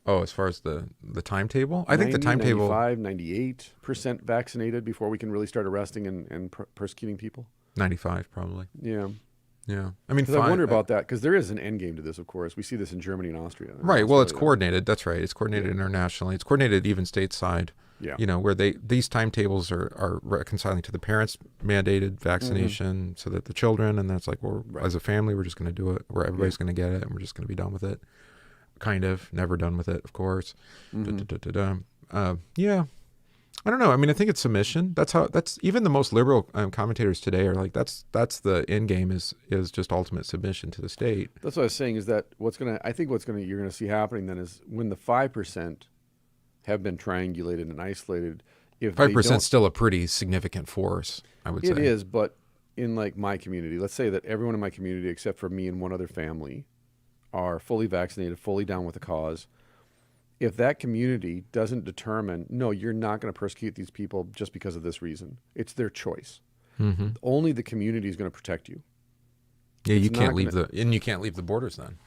Oh, as far as the timetable? I think the timetable... 95, 98% vaccinated before we can really start arresting and persecuting people? 95, probably. Yeah. Yeah. I wonder about that, because there is an end game to this, of course. We see this in Germany and Austria. Right. Well, it's coordinated. That's right. It's coordinated internationally. It's coordinated even stateside. Yeah. Where these timetables are reconciling to the parents' mandated vaccination so that the children, and that's like, well, as a family, we're just going to do it, where everybody's going to get it, and we're just going to be done with it. Kind of. Never done with it, of course. Yeah. I don't know. I think it's submission. That's even the most liberal commentators today are like, that's the end game is just ultimate submission to the state. That's what I was saying is that you're going to see happening then is when the 5% have been triangulated and isolated. If 5% is still a pretty significant force, I would say. It is, but in like my community, let's say that everyone in my community except for me and one other family are fully vaccinated, fully down with the cause. If that community doesn't determine, no, you're not going to persecute these people just because of this reason. It's their choice. Only the community is going to protect you. Yeah, you can't leave the borders then.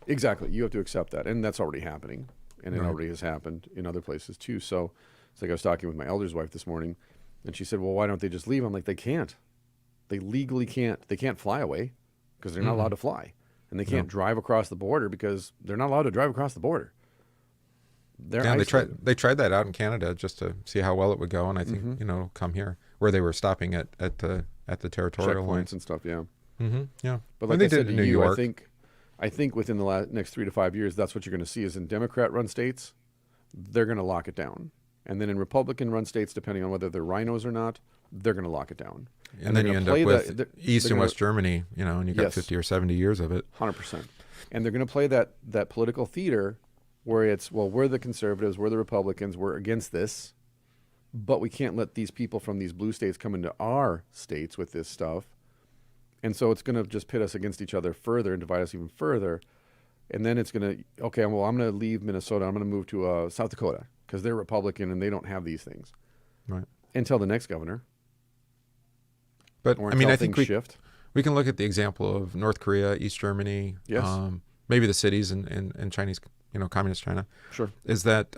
Exactly. You have to accept that. And that's already happening. And it already has happened in other places too. So it's like I was talking with my elder's wife this morning. And she said, well, why don't they just leave? I'm like, they can't. They legally can't. They can't fly away because they're not allowed to fly. And they can't drive across the border because they're not allowed to drive across the border. They're isolated. They tried that out in Canada just to see how well it would go, and I think come here where they were stopping at the territorial checkpoints lines and stuff. Yeah. Yeah, But like they I said did to in New you, York. I think within the next 3 to 5 years, that's what you're going to see is in Democrat-run states, they're going to lock it down. And then in Republican-run states, depending on whether they're rhinos or not, they're going to lock it down. And then you end up with East and West Germany, and you got Yes. 50 or 70 years of it. 100%. And they're going to play that political theater where it's, well, we're the conservatives, we're the Republicans, we're against this, but we can't let these people from these blue states come into our states with this stuff. And so it's going to just pit us against each other further and divide us even further. And then it's going to, okay, well, I'm going to leave Minnesota. I'm going to move to South Dakota because they're Republican and they don't have these things. Right. Until the next governor. But, Or I mean, until I think things shift. we can look at the example of North Korea, East Germany, Yes. Maybe the cities in Chinese, communist China. Sure. Is that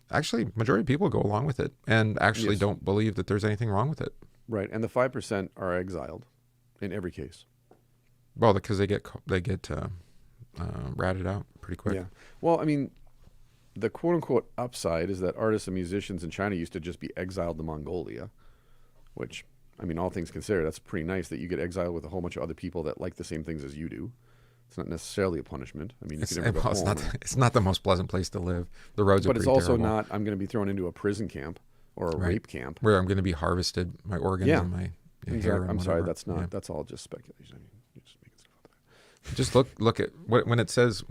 actually majority of people go along with it and actually Yes. don't believe that there's anything wrong with it. Right. And the 5% are exiled in every case. Well, because they get ratted out pretty quick. Yeah. Well, I mean, the quote-unquote upside is that artists and musicians in China used to just be exiled to Mongolia, which, I mean, all things considered, that's pretty nice that you get exiled with a whole bunch of other people that like the same things as you do. It's not necessarily a punishment. I mean, you can never go home. It's not the most pleasant place to live. The roads are But pretty it's also terrible. not, I'm going to be thrown into a prison camp or a rape camp. Where I'm going to be harvested, my organs and my hair. And I'm sorry, whatever. that's not. Yeah. That's all just speculation. I mean, you're just making stuff up. Just look at when it says.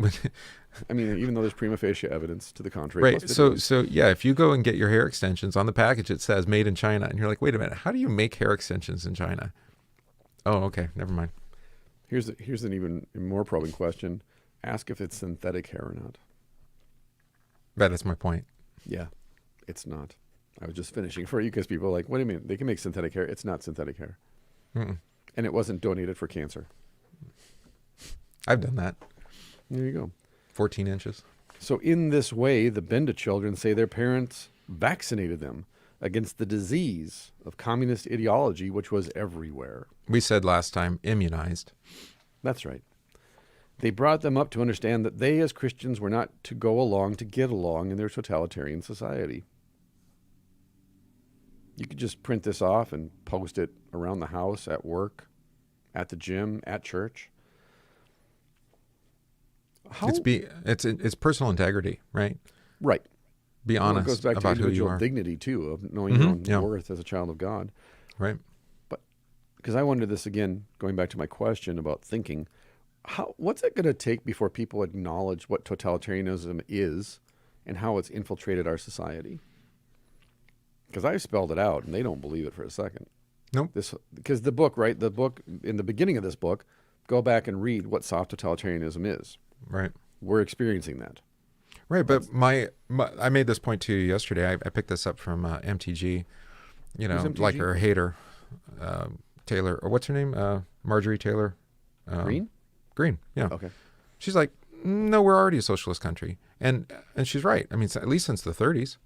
I mean, even though there's prima facie evidence to the contrary. Right. So yeah, if you go and get your hair extensions on the package, it says made in China, and you're like, wait a minute, how do you make hair extensions in China? Oh, okay, never mind. Here's an even more probing question. Ask if it's synthetic hair or not. That's my point. Yeah, it's not. I was just finishing for you because people are like, what do you mean? They can make synthetic hair. It's not synthetic hair. Mm-mm. And it wasn't donated for cancer. I've done that. There you go. 14 inches. So in this way, the Benda children say their parents vaccinated them against the disease of communist ideology, which was everywhere. We said last time, immunized. That's right. They brought them up to understand that they as Christians were not to go along to get along in their totalitarian society. You could just print this off and post it around the house, at work, at the gym, at church. It's personal integrity, right? Right. Be Well, honest it goes back to about who you individual are. dignity, too, of knowing your own worth as a child of God. Right. But because I wonder this again, going back to my question about thinking, what's it going to take before people acknowledge what totalitarianism is and how it's infiltrated our society? Because I spelled it out, and they don't believe it for a second. Nope. Because the book, right? The book, in the beginning of this book, go back and read what soft totalitarianism is. Right. We're experiencing that. Right, but I made this point to you yesterday. I picked this up from MTG, Who's MTG? like her hater, Taylor, or what's her name? Marjorie Taylor. Green? Green, yeah. Okay. She's like, no, we're already a socialist country. And she's right. I mean, at least since the 30s.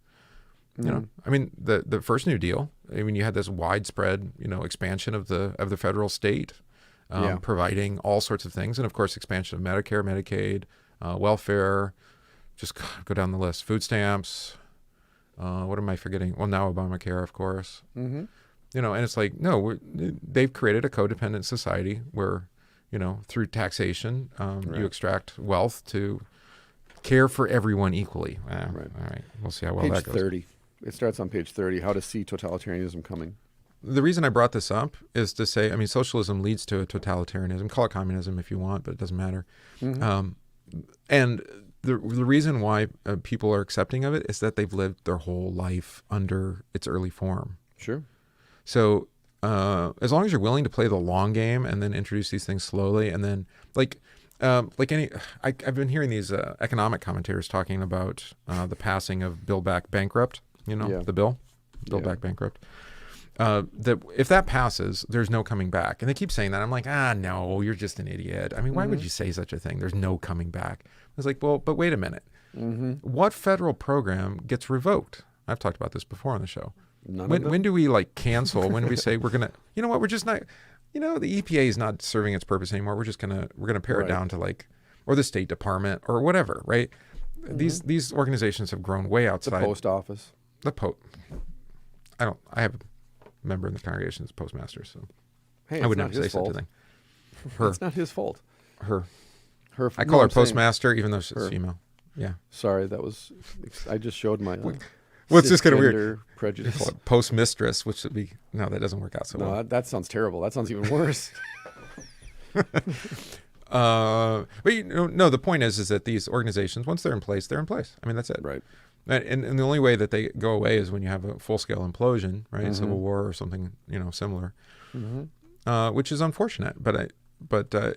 You know, I mean, the first New Deal, I mean, you had this widespread, expansion of the federal state, providing all sorts of things. And of course, expansion of Medicare, Medicaid, welfare, just go down the list, food stamps. What am I forgetting? Well, now Obamacare, of course. Mm-hmm. And it's like, no, they've created a codependent society where, through taxation, you extract wealth to care for everyone equally. Right. All right. We'll see how well that goes. Page 30. It starts on page 30, how to see totalitarianism coming. The reason I brought this up is to say, I mean, socialism leads to a totalitarianism. Call it communism if you want, but it doesn't matter. Mm-hmm. And the reason why people are accepting of it is that they've lived their whole life under its early form. Sure. So as long as you're willing to play the long game and then introduce these things slowly, and then I've been hearing these economic commentators talking about the passing of Build Back Bankrupt, the bill, Build Back Bankrupt. That if that passes, there's no coming back. And they keep saying that. I'm like, no, you're just an idiot. I mean, why would you say such a thing? There's no coming back. I was like, well, but wait a minute. What federal program gets revoked? I've talked about this before on the show. None of them? When do we like cancel? When do we say we're gonna? You know what? We're just not. You know, the EPA is not serving its purpose anymore. We're gonna pare it down to like, or the State Department or whatever, right? These organizations have grown way outside. The post office. I have a member in the congregation that's postmaster, so Hey, I would it's never not say his such a fault. thing. Her, It's not his fault. her. Her. I call her I'm saying- postmaster, even though she's her. female. Yeah. Sorry, that was. I just showed my. Well, it's just kind of weird. cisgender prejudice. Call it postmistress, which would be that doesn't work out so No, well. that sounds terrible. That sounds even worse. But no. The point is that these organizations, once they're in place, they're in place. I mean, that's it. Right. And the only way that they go away is when you have a full-scale implosion, right? Civil war or something, similar, which is unfortunate. But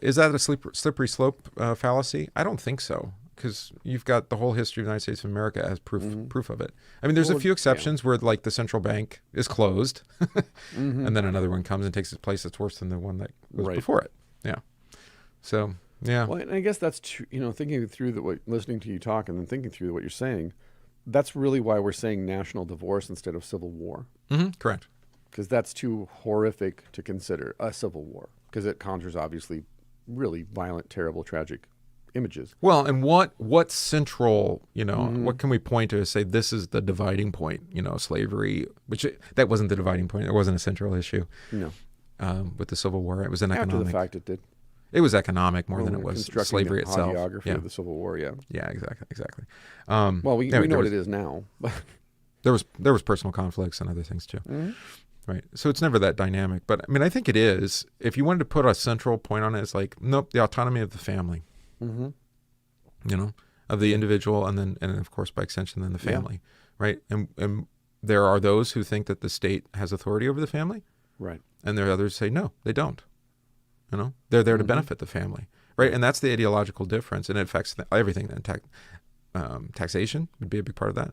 is that a slippery slope fallacy? I don't think so, because you've got the whole history of the United States of America as proof of it. I mean, there's a few exceptions where like the central bank is closed, and then another one comes and takes its place that's worse than the one that was before it. Yeah. So yeah. Well, and I guess that's true. Thinking through listening to you talk and then thinking through what you're saying, that's really why we're saying national divorce instead of civil war. Correct. Because that's too horrific to consider a civil war, because it conjures obviously really violent, terrible, tragic images. Well, and what central, what can we point to say this is the dividing point? Slavery, that wasn't the dividing point. It wasn't a central issue. No. With the Civil War, it was an economic. After the fact, it did. It was economic more than it was Constructing slavery the itself. hagiography of the Civil War, yeah. Yeah, exactly. Well, we know what it is now. There was personal conflicts and other things too. Right. So it's never that dynamic. But I mean, I think it is. If you wanted to put a central point on it, it's like, nope, the autonomy of the family. Of the individual, and of course by extension then the family. Right. And there are those who think that the state has authority over the family. Right. And there are others who say no, they don't. They're there to benefit the family, right? And that's the ideological difference, and it affects everything. Then taxation would be a big part of that.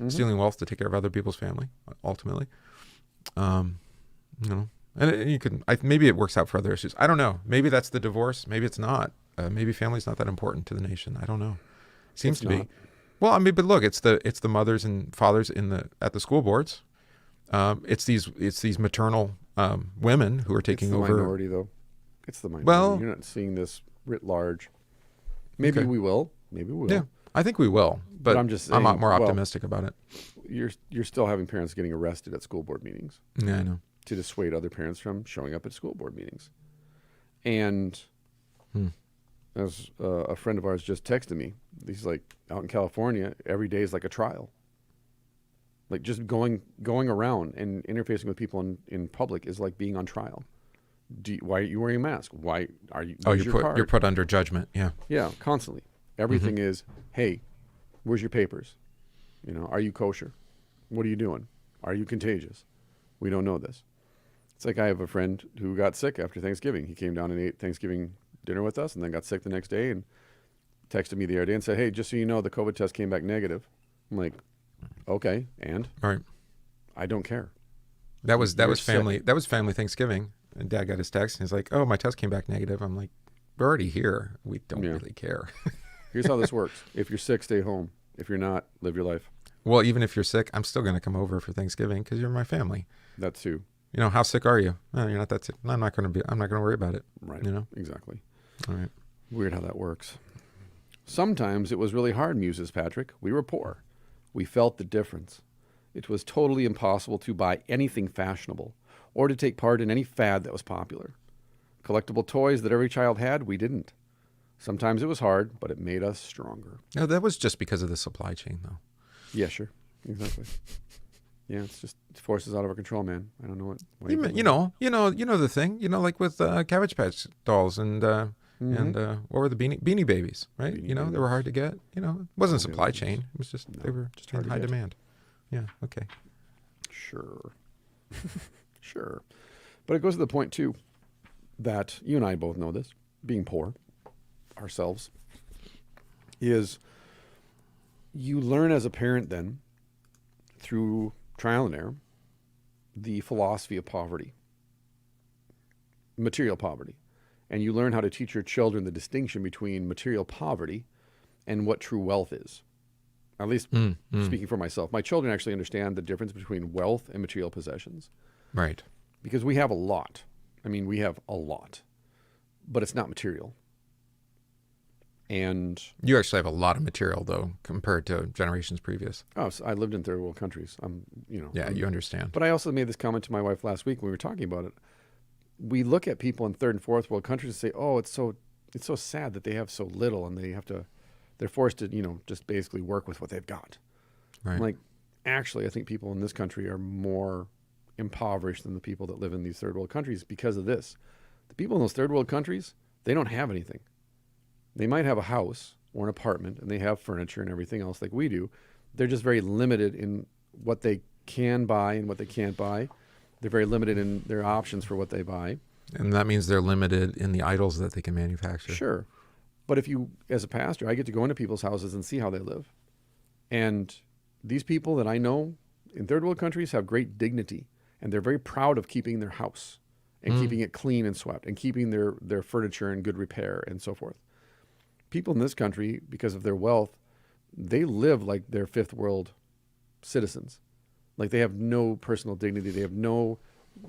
Stealing wealth to take care of other people's family, ultimately. And you can maybe it works out for other issues. I don't know. Maybe that's the divorce. Maybe it's not. Maybe family's not that important to the nation. I don't know. Seems to be. Well, I mean, but look, it's the mothers and fathers at the school boards. It's these maternal women who are taking over. It's the minority, though. It's the minority. Well, you're not seeing this writ large. Maybe we will. Maybe we will. Yeah, I think we will. But I'm just saying, more optimistic about it. You're still having parents getting arrested at school board meetings. Yeah, I know. To dissuade other parents from showing up at school board meetings. And as a friend of ours just texted me, he's like, out in California, every day is like a trial. Like just going around and interfacing with people in public is like being on trial. Why are you wearing a mask? Why are you? You're put under judgment. Yeah. Yeah, constantly. Everything is, hey, where's your papers? Are you kosher? What are you doing? Are you contagious? We don't know this. It's like I have a friend who got sick after Thanksgiving. He came down and ate Thanksgiving dinner with us and then got sick the next day and texted me the other day and said, hey, just so you know, the COVID test came back negative. I'm like, okay, and? Right. I don't care. That was family. That was family Thanksgiving. And Dad got his text and he's like, oh, my test came back negative. I'm like, we're already here. We don't really care. Here's how this works. If you're sick, stay home. If you're not, live your life. Well, even if you're sick, I'm still going to come over for Thanksgiving because you're my family. That too. How sick are you? Oh, you're not that sick. No, I'm not going to worry about it. Right. Exactly. All right. Weird how that works. Sometimes it was really hard, muses Patrick. We were poor. We felt the difference. It was totally impossible to buy anything fashionable or to take part in any fad that was popular. Collectible toys that every child had, we didn't. Sometimes it was hard, but it made us stronger. No, that was just because of the supply chain, though. Yeah, sure. Exactly. Yeah, it forces out of our control, man. I don't know what you know the thing, like with Cabbage Patch dolls and what were the Beanie Babies, right? Babies. They were hard to get. It wasn't supply chain. It was just they were just in high demand. Yeah. Okay. Sure. Sure. But it goes to the point too that you and I both know this, being poor ourselves, is you learn as a parent then through trial and error the philosophy of poverty, material poverty. And you learn how to teach your children the distinction between material poverty and what true wealth is. At least speaking for myself. My children actually understand the difference between wealth and material possessions. Right. Because we have a lot. I mean, we have a lot. But it's not material. And you actually have a lot of material, though, compared to generations previous. Oh, so I lived in third world countries. You understand. But I also made this comment to my wife last week when we were talking about it. We look at people in third and fourth world countries and say, "Oh, it's so sad that they have so little, and they're forced to, just basically work with what they've got." Right. I'm like, actually, I think people in this country are more impoverished than the people that live in these third world countries because of this. The people in those third world countries, they don't have anything. They might have a house or an apartment, and they have furniture and everything else like we do. They're just very limited in what they can buy and what they can't buy. They're very limited in their options for what they buy. And that means they're limited in the idols that they can manufacture. Sure. But if you, as a pastor, I get to go into people's houses and see how they live. And these people that I know in third world countries have great dignity, and they're very proud of keeping their house and keeping it clean and swept and keeping their furniture in good repair and so forth. People in this country, because of their wealth, they live like they're fifth world citizens. Like they have no personal dignity. They have no,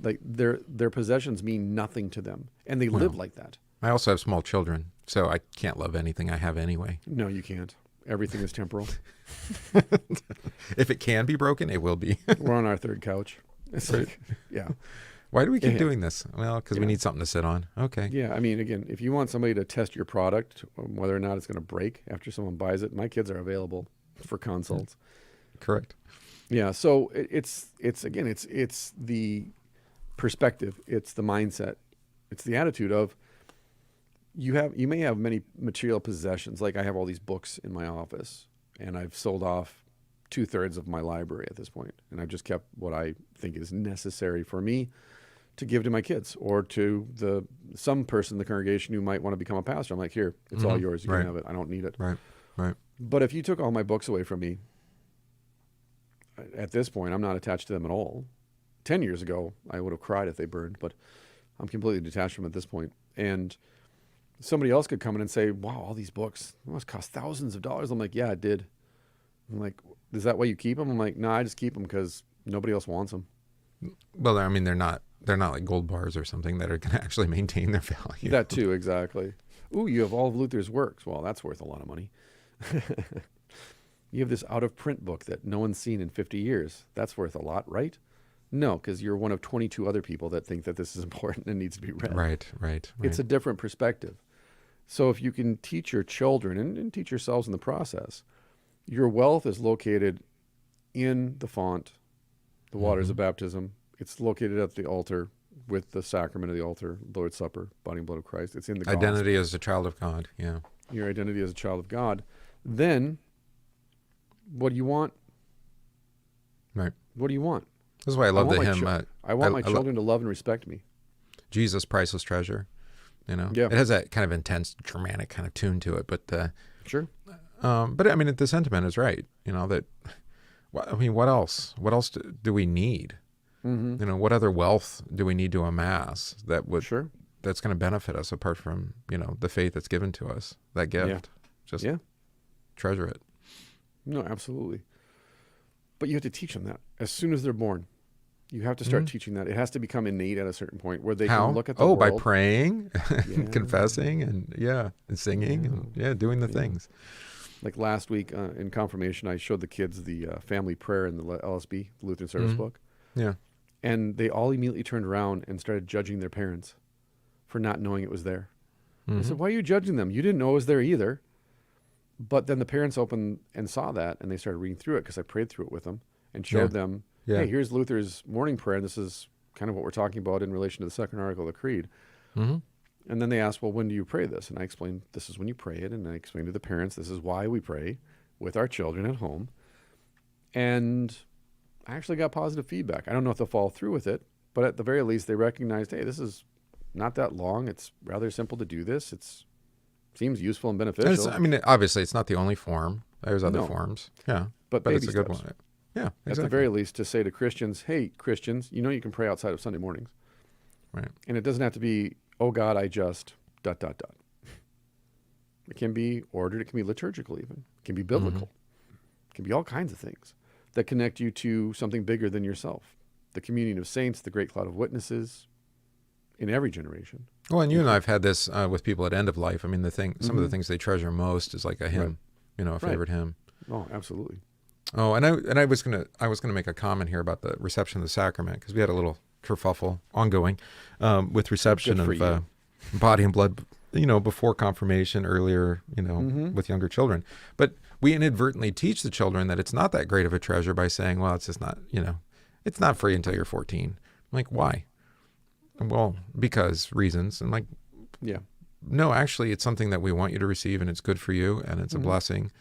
like their possessions mean nothing to them. And they live like that. I also have small children, so I can't love anything I have anyway. No, you can't. Everything is temporal. If it can be broken, it will be. We're on our third couch. It's like, yeah. Why do we keep doing this? Well, because we need something to sit on. Okay. Yeah, I mean, again, if you want somebody to test your product, whether or not it's going to break after someone buys it, my kids are available for consults. Correct. Yeah, so it's the perspective, it's the mindset, it's the attitude of you may have many material possessions. Like I have all these books in my office, and I've sold off 2/3 of my library at this point, and I've just kept what I think is necessary for me to give to my kids or to some person in the congregation who might want to become a pastor. I'm like, here, it's all yours. You can have it. I don't need it. Right. But if you took all my books away from me, at this point, I'm not attached to them at all. 10 years ago, I would have cried if they burned, but I'm completely detached from them at this point. And somebody else could come in and say, wow, all these books, it must cost thousands of dollars. I'm like, yeah, it did. I'm like, is that why you keep them? I'm like, no, I just keep them because nobody else wants them. Well, I mean, they're not like gold bars or something that are going to actually maintain their value. That too, exactly. Ooh, you have all of Luther's works. Well, that's worth a lot of money. You have this out-of-print book that no one's seen in 50 years. That's worth a lot, right? No, because you're one of 22 other people that think that this is important and needs to be read. Right. It's a different perspective. So if you can teach your children and teach yourselves in the process, your wealth is located in the font, the waters of baptism. It's located at the altar with the sacrament of the altar, Lord's Supper, body and blood of Christ. It's in the gospel. Identity as a child of God, yeah. Your identity as a child of God. Then, what do you want? Right. What do you want? This is why I love the hymn. I want my children to love and respect me. Jesus, priceless treasure. Yeah. It has that kind of intense, dramatic kind of tune to it, but sure. But I mean, the sentiment is right. That. I mean, what else? What else do we need? What other wealth do we need to amass that's going to benefit us apart from the faith that's given to us? That gift. Just treasure it. No, absolutely. But you have to teach them that as soon as they're born. You have to start teaching that. It has to become innate at a certain point where they can look at the world. By praying, confessing, and singing, and doing the things. Like last week in confirmation, I showed the kids the family prayer in the LSB, the Lutheran Service Book. Yeah. And they all immediately turned around and started judging their parents for not knowing it was there. I said, why are you judging them? You didn't know it was there either. But then the parents opened and saw that, and they started reading through it because I prayed through it with them and showed them, hey, here's Luther's morning prayer, and this is kind of what we're talking about in relation to the second article of the Creed. And then they asked, well, when do you pray this? And I explained, this is when you pray it. And I explained to the parents, this is why we pray with our children at home. And I actually got positive feedback. I don't know if they'll follow through with it, but at the very least, they recognized, hey, this is not that long. It's rather simple to do this. It seems useful and beneficial. Obviously, it's not the only form. There's other forms. Yeah. But it's a good one. Yeah, exactly. At the very least, to say to Christians, hey, Christians, you can pray outside of Sunday mornings. Right. And it doesn't have to be, oh, God, I just ... It can be ordered. It can be liturgical even. It can be biblical. It can be all kinds of things that connect you to something bigger than yourself. The communion of saints, the great cloud of witnesses in every generation. Well, and you and I have had this with people at end of life. I mean, some of the things they treasure most is like a hymn, a favorite hymn. Oh, absolutely. Oh, and I was gonna make a comment here about the reception of the sacrament, because we had a little kerfuffle ongoing with reception of body and blood, before confirmation, earlier, with younger children. But we inadvertently teach the children that it's not that great of a treasure by saying, well, it's just not, it's not free until you're 14. I'm like, why? Well, because reasons. And like, yeah, no, actually, it's something that we want you to receive, and it's good for you, and it's a blessing.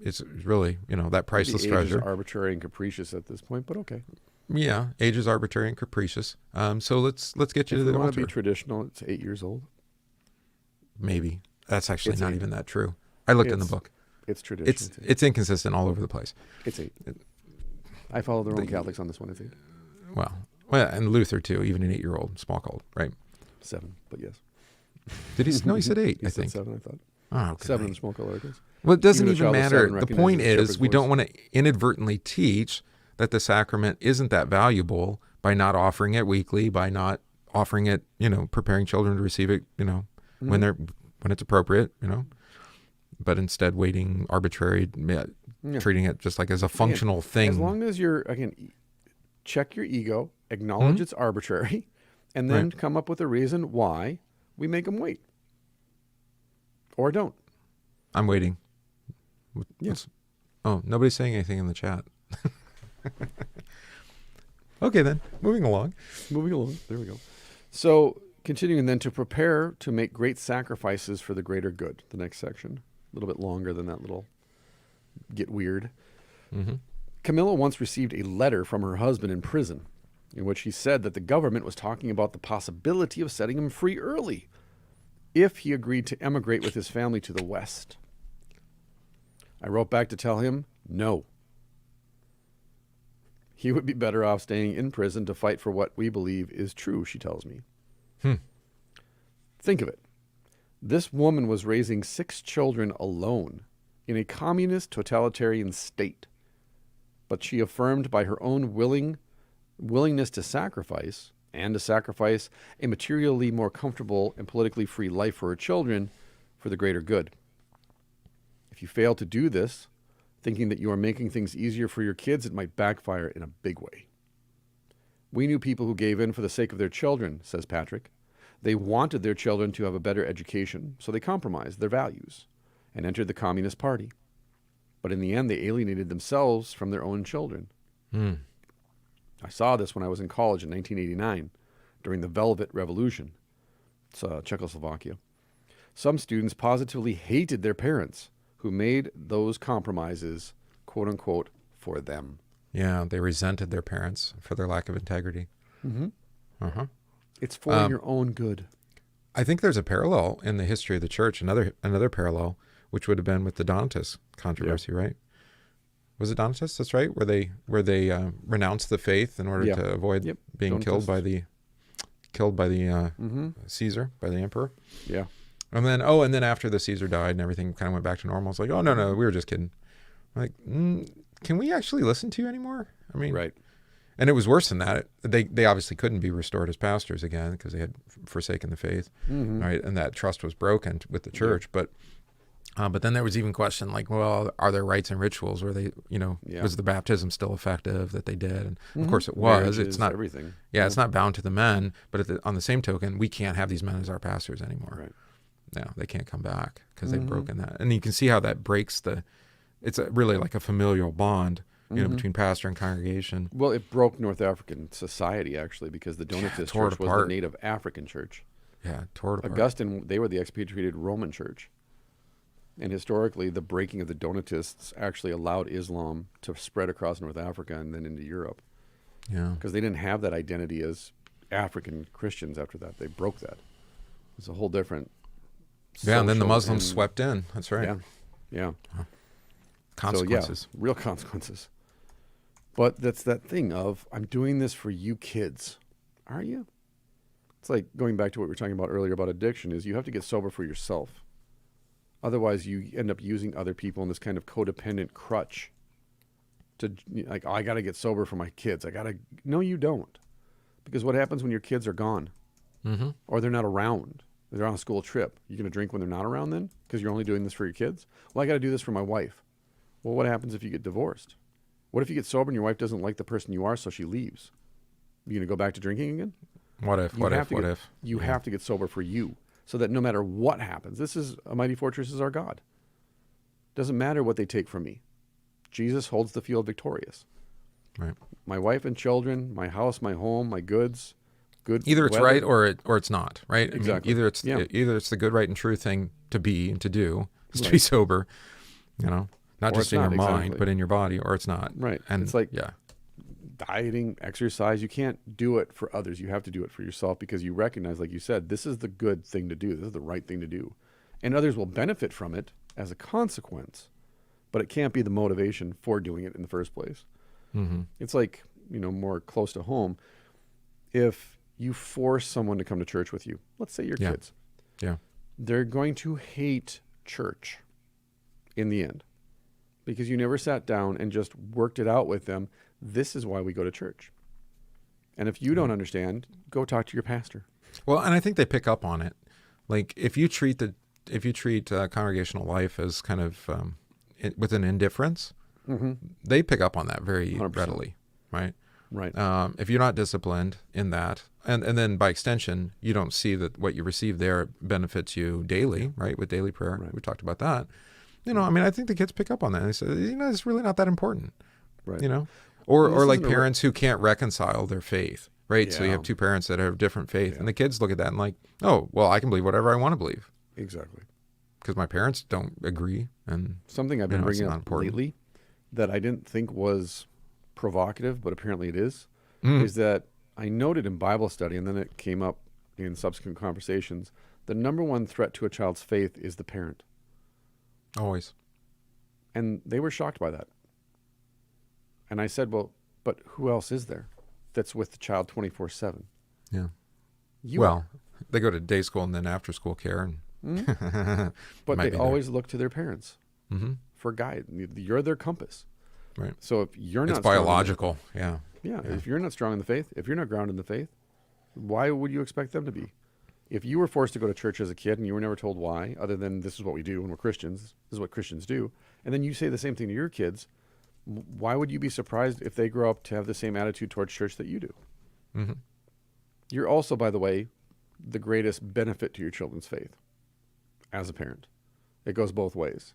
It's really, that priceless treasure. Age is arbitrary and capricious at this point, but okay. Yeah, age is arbitrary and capricious. So let's get you to the altar. If you want to be traditional, it's 8 years old. Maybe. That's actually not even that true. I looked in the book. It's traditional. It's inconsistent all over the place. It's 8. I follow the Roman Catholics on this one, I think. Well, and Luther too, even an 8-year-old, small cult, right? 7, but yes. Did he? No, he said 8, he I said think. 7, I thought. Oh, okay. 7 in the small cult articles. Well, it doesn't even matter. The recognizes point the is, shepherd's we don't voice. want to inadvertently teach that the sacrament isn't that valuable by not offering it weekly, by not offering it, preparing children to receive it, when it's appropriate, but instead waiting arbitrary, treating it just like as a functional thing. As long as you're, check your ego, acknowledge it's arbitrary, and then come up with a reason why we make them wait. Or don't. I'm waiting. Yes. Oh, nobody's saying anything in the chat. Okay, then. Moving along. There we go. So, continuing then to prepare to make great sacrifices for the greater good. The next section. A little bit longer than that little get weird. Mm-hmm. Camilla once received a letter from her husband in prison in which he said that the government was talking about the possibility of setting him free early if he agreed to emigrate with his family to the West. I wrote back to tell him no. He would be better off staying in prison to fight for what we believe is true, she tells me. Think of it. This woman was raising 6 children alone in a communist totalitarian state, but she affirmed by her own willingness to sacrifice, and to sacrifice a materially more comfortable and politically free life for her children for the greater good. If you fail to do this, thinking that you are making things easier for your kids, it might backfire in a big way. We knew people who gave in for the sake of their children, says Patrick. They wanted their children to have a better education, so they compromised their values and entered the Communist Party. But in the end, they alienated themselves from their own children. I saw this when I was in college in 1989, during the Velvet Revolution. It's Czechoslovakia. Some students positively hated their parents who made those compromises, quote unquote, for them. Yeah, they resented their parents for their lack of integrity. It's for your own good. I think there's a parallel in the history of the church, another parallel, which would have been with the Donatist controversy, right? Was it Donatists? That's right, where they renounced the faith in order to avoid being killed by the Caesar, by the emperor. Yeah. And then after the Caesar died and everything kind of went back to normal, it's like, oh no, we were just kidding. Like, can we actually listen to you anymore? I mean, right. And it was worse than that. They obviously couldn't be restored as pastors again because they had forsaken the faith, right? And that trust was broken with the church. But then there was even question like, well, are there rites and rituals where they, was the baptism still effective that they did? And of course it was. Marriages, it's not everything. Yeah, it's not bound to the men, but on the same token, we can't have these men as our pastors anymore. Right. No, they can't come back because they've broken that. And you can see how that breaks it's really like a familial bond, between pastor and congregation. Well, it broke North African society, actually, because the Donatist church was the native African church. Yeah, tore it apart. Augustine, they were the expatriated Roman church. And historically, the breaking of the Donatists actually allowed Islam to spread across North Africa and then into Europe. Yeah. Because they didn't have that identity as African Christians after that. They broke that. It's a whole different and then the Muslims swept in. That's right. Yeah. Consequences. So, real consequences. But that's that thing of, I'm doing this for you kids. Are you? It's like going back to what we were talking about earlier about addiction, is you have to get sober for yourself. Otherwise, you end up using other people in this kind of codependent crutch to like, oh, I got to get sober for my kids. No, you don't. Because what happens when your kids are gone or they're not around? They're on a school trip. You're going to drink when they're not around then because you're only doing this for your kids? Well, I got to do this for my wife. Well, what happens if you get divorced? What if you get sober and your wife doesn't like the person you are, so she leaves? You going to go back to drinking again? What if? You have to get sober for you so that no matter what happens, this is a mighty fortress is our God. Doesn't matter what they take from me. Jesus holds the field victorious. Right. My wife and children, my house, my home, my goods, either it's right or it's not, right? Exactly. I mean, either it's the good, right, and true thing to be and to do is to be sober, not just in your mind, but in your body, or it's not. Right. And it's like dieting, exercise. You can't do it for others. You have to do it for yourself because you recognize, like you said, this is the good thing to do. This is the right thing to do. And others will benefit from it as a consequence, but it can't be the motivation for doing it in the first place. Mm-hmm. It's like, more close to home. If you force someone to come to church with you, let's say your kids, they're going to hate church in the end because you never sat down and just worked it out with them. This is why we go to church. And if you don't understand, go talk to your pastor. Well, and I think they pick up on it. Like if you treat congregational life as kind of with an indifference, they pick up on that very 100%. readily, right? Right. If you're not disciplined in that, and then by extension, you don't see that what you receive there benefits you daily, right? With daily prayer, we talked about that. I think the kids pick up on that. And they say, it's really not that important, right? Or like parents who can't reconcile their faith, right? Yeah. So you have two parents that have different faith, and the kids look at that and like, oh, well, I can believe whatever I want to believe. Exactly. Because my parents don't agree. And something I've been bringing up lately that I didn't think was provocative, but apparently it is that I noted in Bible study, and then it came up in subsequent conversations, the number one threat to a child's faith is the parent. Always. And they were shocked by that. And I said, well, but who else is there that's with the child 24/7? Yeah. You are. They go to day school and then after school care. And but they always look to their parents for guide. You're their compass. Right. So if you're not it's biological. Yeah. If you're not strong in the faith, if you're not grounded in the faith, why would you expect them to be? If you were forced to go to church as a kid and you were never told why, other than this is what we do when we're Christians, this is what Christians do, and then you say the same thing to your kids, why would you be surprised if they grow up to have the same attitude towards church that you do? Mm-hmm. You're also, by the way, the greatest benefit to your children's faith as a parent. It goes both ways.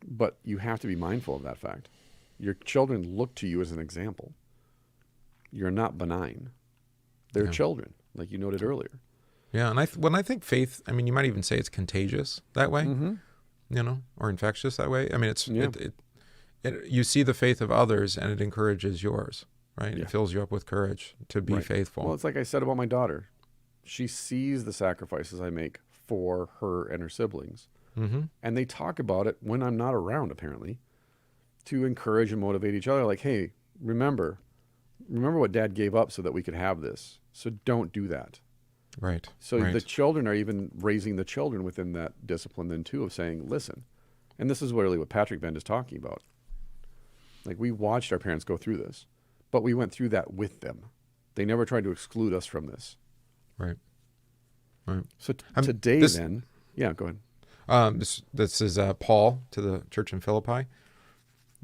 But you have to be mindful of that fact. Your children look to you as an example. You're not benign. They're children, like you noted earlier. Yeah, and when I think faith, you might even say it's contagious that way, or infectious that way. You see the faith of others and it encourages yours, right? Yeah. It fills you up with courage to be faithful. Well, it's like I said about my daughter. She sees the sacrifices I make for her and her siblings. And they talk about it when I'm not around, apparently, to encourage and motivate each other. Like, hey, remember what Dad gave up so that we could have this. So don't do that. Right. So the children are even raising the children within that discipline then too of saying, listen. And this is really what Patrick Benda is talking about. Like we watched our parents go through this, but we went through that with them. They never tried to exclude us from this. Right. So today then, go ahead. This is Paul to the church in Philippi.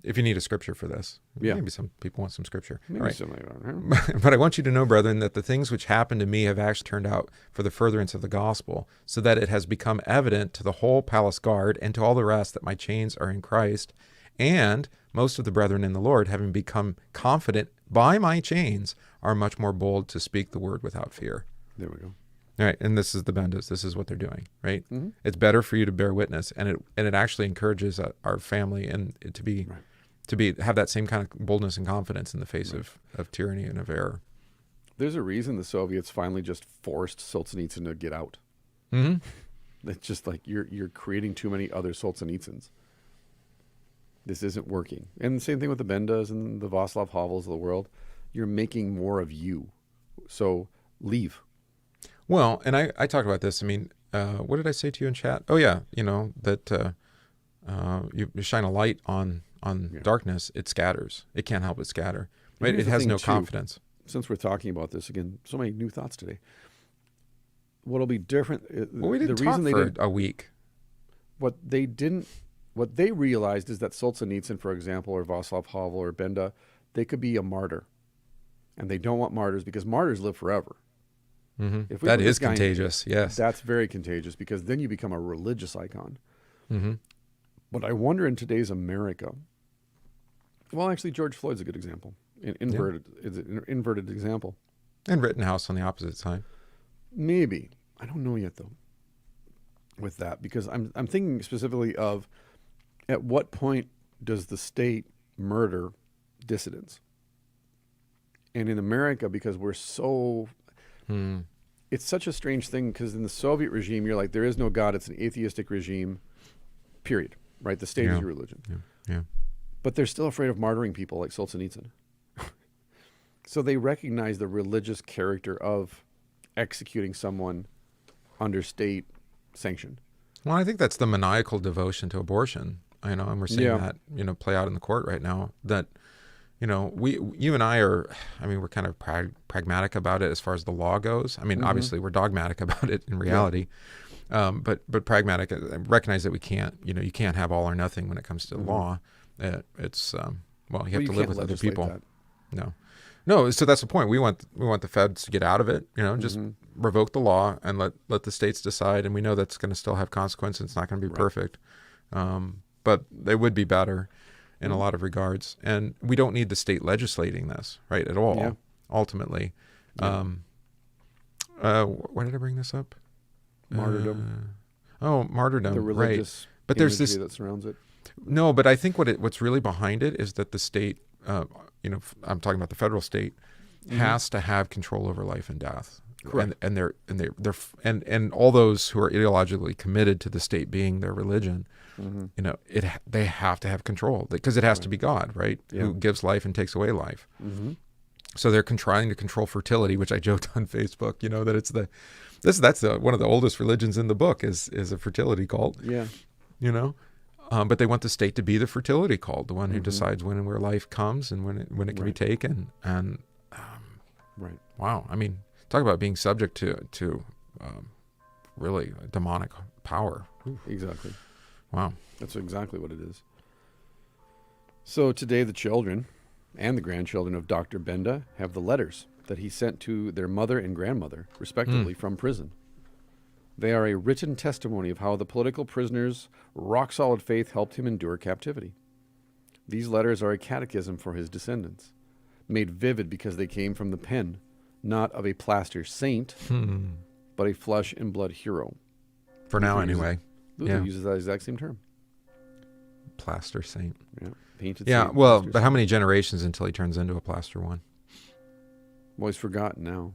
If you need a scripture for this, maybe some people want some scripture. Maybe right. something like that. But I want you to know, brethren, that the things which happened to me have actually turned out for the furtherance of the gospel, so that it has become evident to the whole palace guard and to all the rest that my chains are in Christ, and most of the brethren in the Lord, having become confident by my chains, are much more bold to speak the word without fear. There we go. All right, and this is the Bendas. This is what they're doing, right? It's better for you to bear witness, and it actually encourages our family and to have that same kind of boldness and confidence in the face of tyranny and of error. There's a reason the Soviets finally just forced Solzhenitsyn to get out. It's just like you're creating too many other Solzhenitsyns. This isn't working. And the same thing with the Bendas and the Václav Havels of the world. You're making more of you. So leave. Well, and I talked about this. What did I say to you in chat? Oh, yeah, that you shine a light on on darkness, it scatters. It can't help but scatter. Right? It the has thing, no too. confidence. Since we're talking about this again, so many new thoughts today. What'll be different? Well, we didn't the talk reason they for didn't, a week. what they realized is that Solzhenitsyn, for example, or Václav Havel or Benda, they could be a martyr, and they don't want martyrs because martyrs live forever. Mm-hmm. If we That put is this guy in- contagious. Yes. That's very contagious because then you become a religious icon. Mm-hmm. But I wonder in today's America, well, actually, George Floyd's a good example. Is an inverted example. And Rittenhouse on the opposite side. Maybe. I don't know yet, though, with that, because I'm thinking specifically of at what point does the state murder dissidents? And in America, because we're so... It's such a strange thing, because in the Soviet regime, you're like, there is no God. It's an atheistic regime, period. Right? The state is your religion. Yeah. But they're still afraid of martyring people like Solzhenitsyn. So they recognize the religious character of executing someone under state sanction. Well, I think that's the maniacal devotion to abortion. And we're seeing that, play out in the court right now. That, you and I are, we're kind of pragmatic about it as far as the law goes. Obviously we're dogmatic about it in reality. But pragmatic, recognize that we can't, you can't have all or nothing when it comes to the law. It's, you have to live with other people. No. So that's the point. We want the feds to get out of it, just revoke the law and let the states decide. And we know that's going to still have consequences. It's not going to be perfect. But they would be better in a lot of regards. And we don't need the state legislating this, right, at all, ultimately. Why did I bring this up? Martyrdom. Martyrdom, the religious right. But there's this that surrounds it. No, but I think what's really behind it is that the state, I'm talking about the federal state, has to have control over life and death. Correct. And all those who are ideologically committed to the state being their religion, they have to have control because it has to be God, right? Who gives life and takes away life. So they're trying to control fertility, which I joked on Facebook, that it's that's one of the oldest religions in the book is a fertility cult. Yeah. But they want the state to be the fertility cult, the one who decides when and where life comes and when it can be taken. And wow, talk about being subject to really demonic power. Exactly. Wow. That's exactly what it is. So today the children and the grandchildren of Dr. Benda have the letters that he sent to their mother and grandmother, respectively, from prison. They are a written testimony of how the political prisoner's rock-solid faith helped him endure captivity. These letters are a catechism for his descendants, made vivid because they came from the pen, not of a plaster saint, but a flesh and blood hero. For now, anyway. Luther uses that exact same term. Plaster saint. Yeah, painted Yeah, saint. well, but how many generations until he turns into a plaster one? Well, he's forgotten now.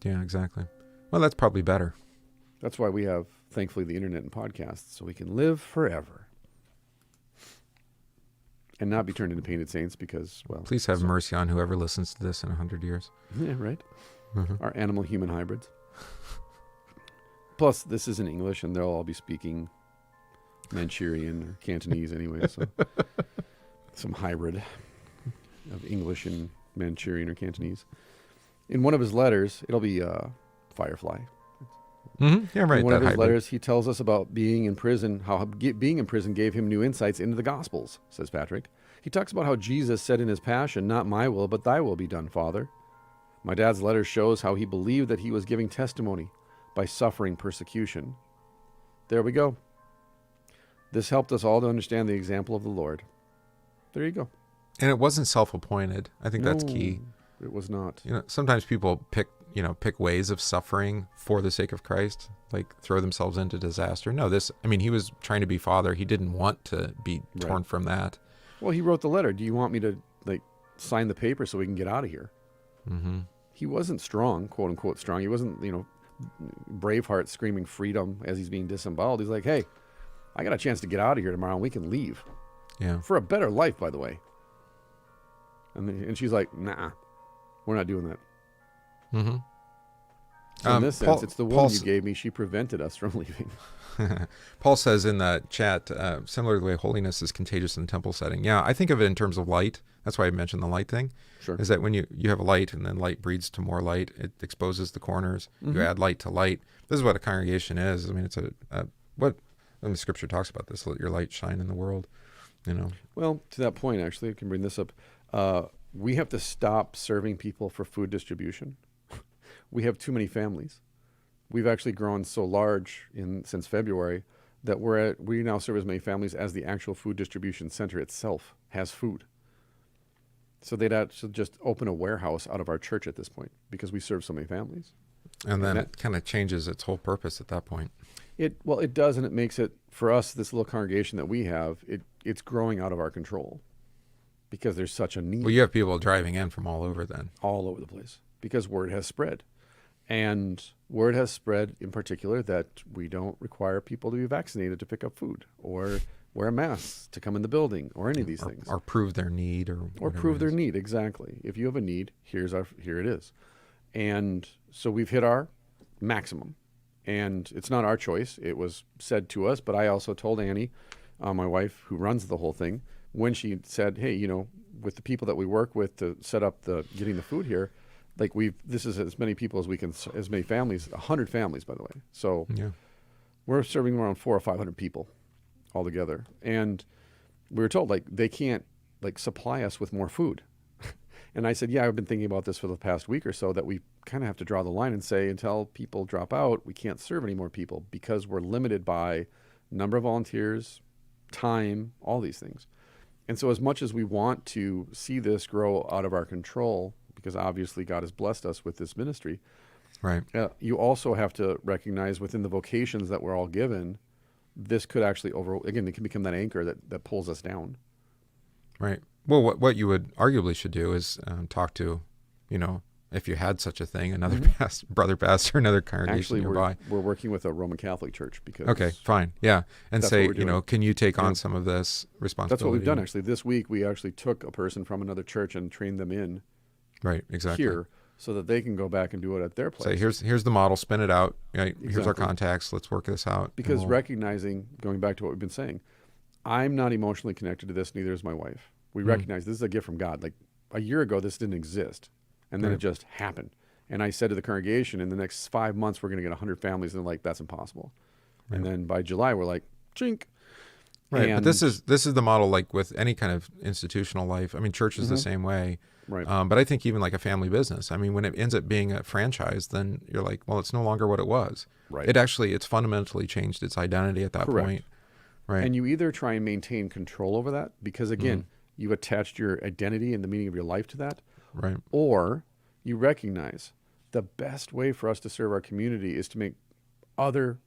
Yeah, exactly. Well, that's probably better. That's why we have, thankfully, the internet and podcasts, so we can live forever. And not be turned into painted saints because, well... Please have mercy on whoever listens to this in 100 years. Yeah, right? Our animal-human hybrids. Plus, this is in English, and they'll all be speaking Manchurian or Cantonese anyway, so... some hybrid of English and Manchurian or Cantonese. In one of his letters, it'll be Firefly. Yeah, right. In one of his letters, he tells us about being in prison, how being in prison gave him new insights into the Gospels, says Patrick. He talks about how Jesus said in his passion, "Not my will, but thy will be done, Father." My dad's letter shows how he believed that he was giving testimony by suffering persecution. There we go. This helped us all to understand the example of the Lord. There you go. And it wasn't self-appointed. I think that's key. It was not. Sometimes people pick ways of suffering for the sake of Christ, like throw themselves into disaster. No, he was trying to be Father. He didn't want to be torn from that. Well, he wrote the letter. Do you want me to sign the paper so we can get out of here? He wasn't strong, quote unquote strong. He wasn't, Braveheart screaming freedom as he's being disemboweled. He's like, hey, I got a chance to get out of here tomorrow and we can leave. Yeah. For a better life, by the way. And she's like, nah, we're not doing that. So in this sense, it's the woman you gave me. She prevented us from leaving. Paul says in the chat, similar to the way holiness is contagious in the temple setting. Yeah, I think of it in terms of light. That's why I mentioned the light thing. Sure. Is that when you have a light and then light breeds to more light, it exposes the corners. Mm-hmm. You add light to light. This is what a congregation is. I mean, it's what the Scripture talks about this. Let your light shine in the world. You know. Well, to that point, actually, I can bring this up. We have to stop serving people for food distribution. We have too many families. We've actually grown so large since February that we now serve as many families as the actual food distribution center itself has food. So they'd actually just open a warehouse out of our church at this point because we serve so many families. And then it kind of changes its whole purpose at that point. It does, and it makes it, for us, this little congregation that we have, it's growing out of our control because there's such a need. Well, you have people driving in from all over then. All over the place because word has spread. And word has spread in particular that we don't require people to be vaccinated to pick up food or wear masks to come in the building or any of these things. Or prove their need or prove their need, exactly. If you have a need, here it is. And so we've hit our maximum. And it's not our choice. It was said to us, but I also told Annie, my wife, who runs the whole thing, when she said, hey, with the people that we work with to set up getting the food here, this is as many people as we can, as many families, 100 families, by the way. So we're serving around 400 or 500 people altogether. And we were told, they can't, supply us with more food. And I said, yeah, I've been thinking about this for the past week or so, that we kind of have to draw the line and say, until people drop out, we can't serve any more people because we're limited by number of volunteers, time, all these things. And so as much as we want to see this grow out of our control, because obviously God has blessed us with this ministry, right? You also have to recognize within the vocations that we're all given, this could actually it can become that anchor that pulls us down. Right. Well, what you would arguably should do is talk to, if you had such a thing, another brother pastor, another congregation nearby. We're working with a Roman Catholic church because. Okay, fine, yeah, and say, can you take on some of this responsibility? That's what we've done actually. This week we actually took a person from another church and trained them in. Right. Exactly. Here, so that they can go back and do it at their place. Say, here's the model. Spin it out. Here's our contacts. Let's work this out. Because recognizing, going back to what we've been saying, I'm not emotionally connected to this. Neither is my wife. We recognize this is a gift from God. Like a year ago, this didn't exist. And then it just happened. And I said to the congregation, in the next 5 months, we're going to get 100 families. And they're like, that's impossible. Right. And then by July, we're like, chink. Right. But this is the model, like with any kind of institutional life. I mean, church is the same way. Right. But I think even like a family business, I mean, when it ends up being a franchise, then you're like, well, it's no longer what it was. Right. It's fundamentally changed its identity at that point. Right. And you either try and maintain control over that because, again, you've attached your identity and the meaning of your life to that. Right. Or you recognize the best way for us to serve our community is to make other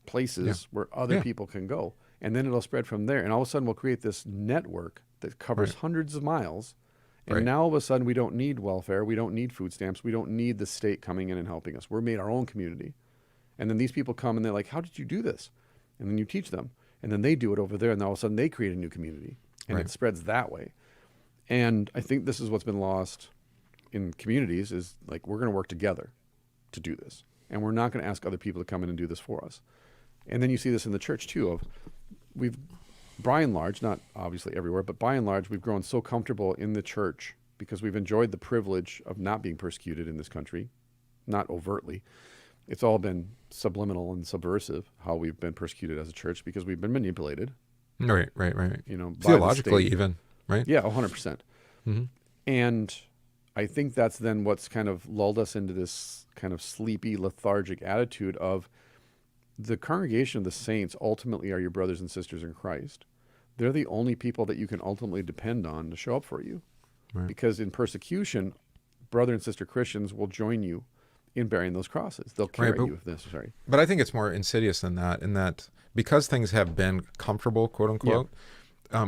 places where other people can go. And then it'll spread from there. And all of a sudden we'll create this network that covers hundreds of miles. And now all of a sudden we don't need welfare. We don't need food stamps. We don't need the state coming in and helping us. We're made our own community. And then these people come and they're like, how did you do this? And then you teach them. And then they do it over there. And all of a sudden they create a new community. And it spreads that way. And I think this is what's been lost in communities is like, we're going to work together to do this. And we're not going to ask other people to come in and do this for us. And then you see this in the church too by and large, not obviously everywhere, but by and large, we've grown so comfortable in the church because we've enjoyed the privilege of not being persecuted in this country, not overtly. It's all been subliminal and subversive how we've been persecuted as a church because we've been manipulated. Right. Theologically even, right? Yeah, 100%. And I think that's then what's kind of lulled us into this kind of sleepy, lethargic attitude of the congregation of the saints ultimately are your brothers and sisters in Christ. They're the only people that you can ultimately depend on to show up for you. Right. Because in persecution, brother and sister Christians will join you in bearing those crosses. They'll carry you if necessary. But I think it's more insidious than that, in that because things have been comfortable, quote unquote,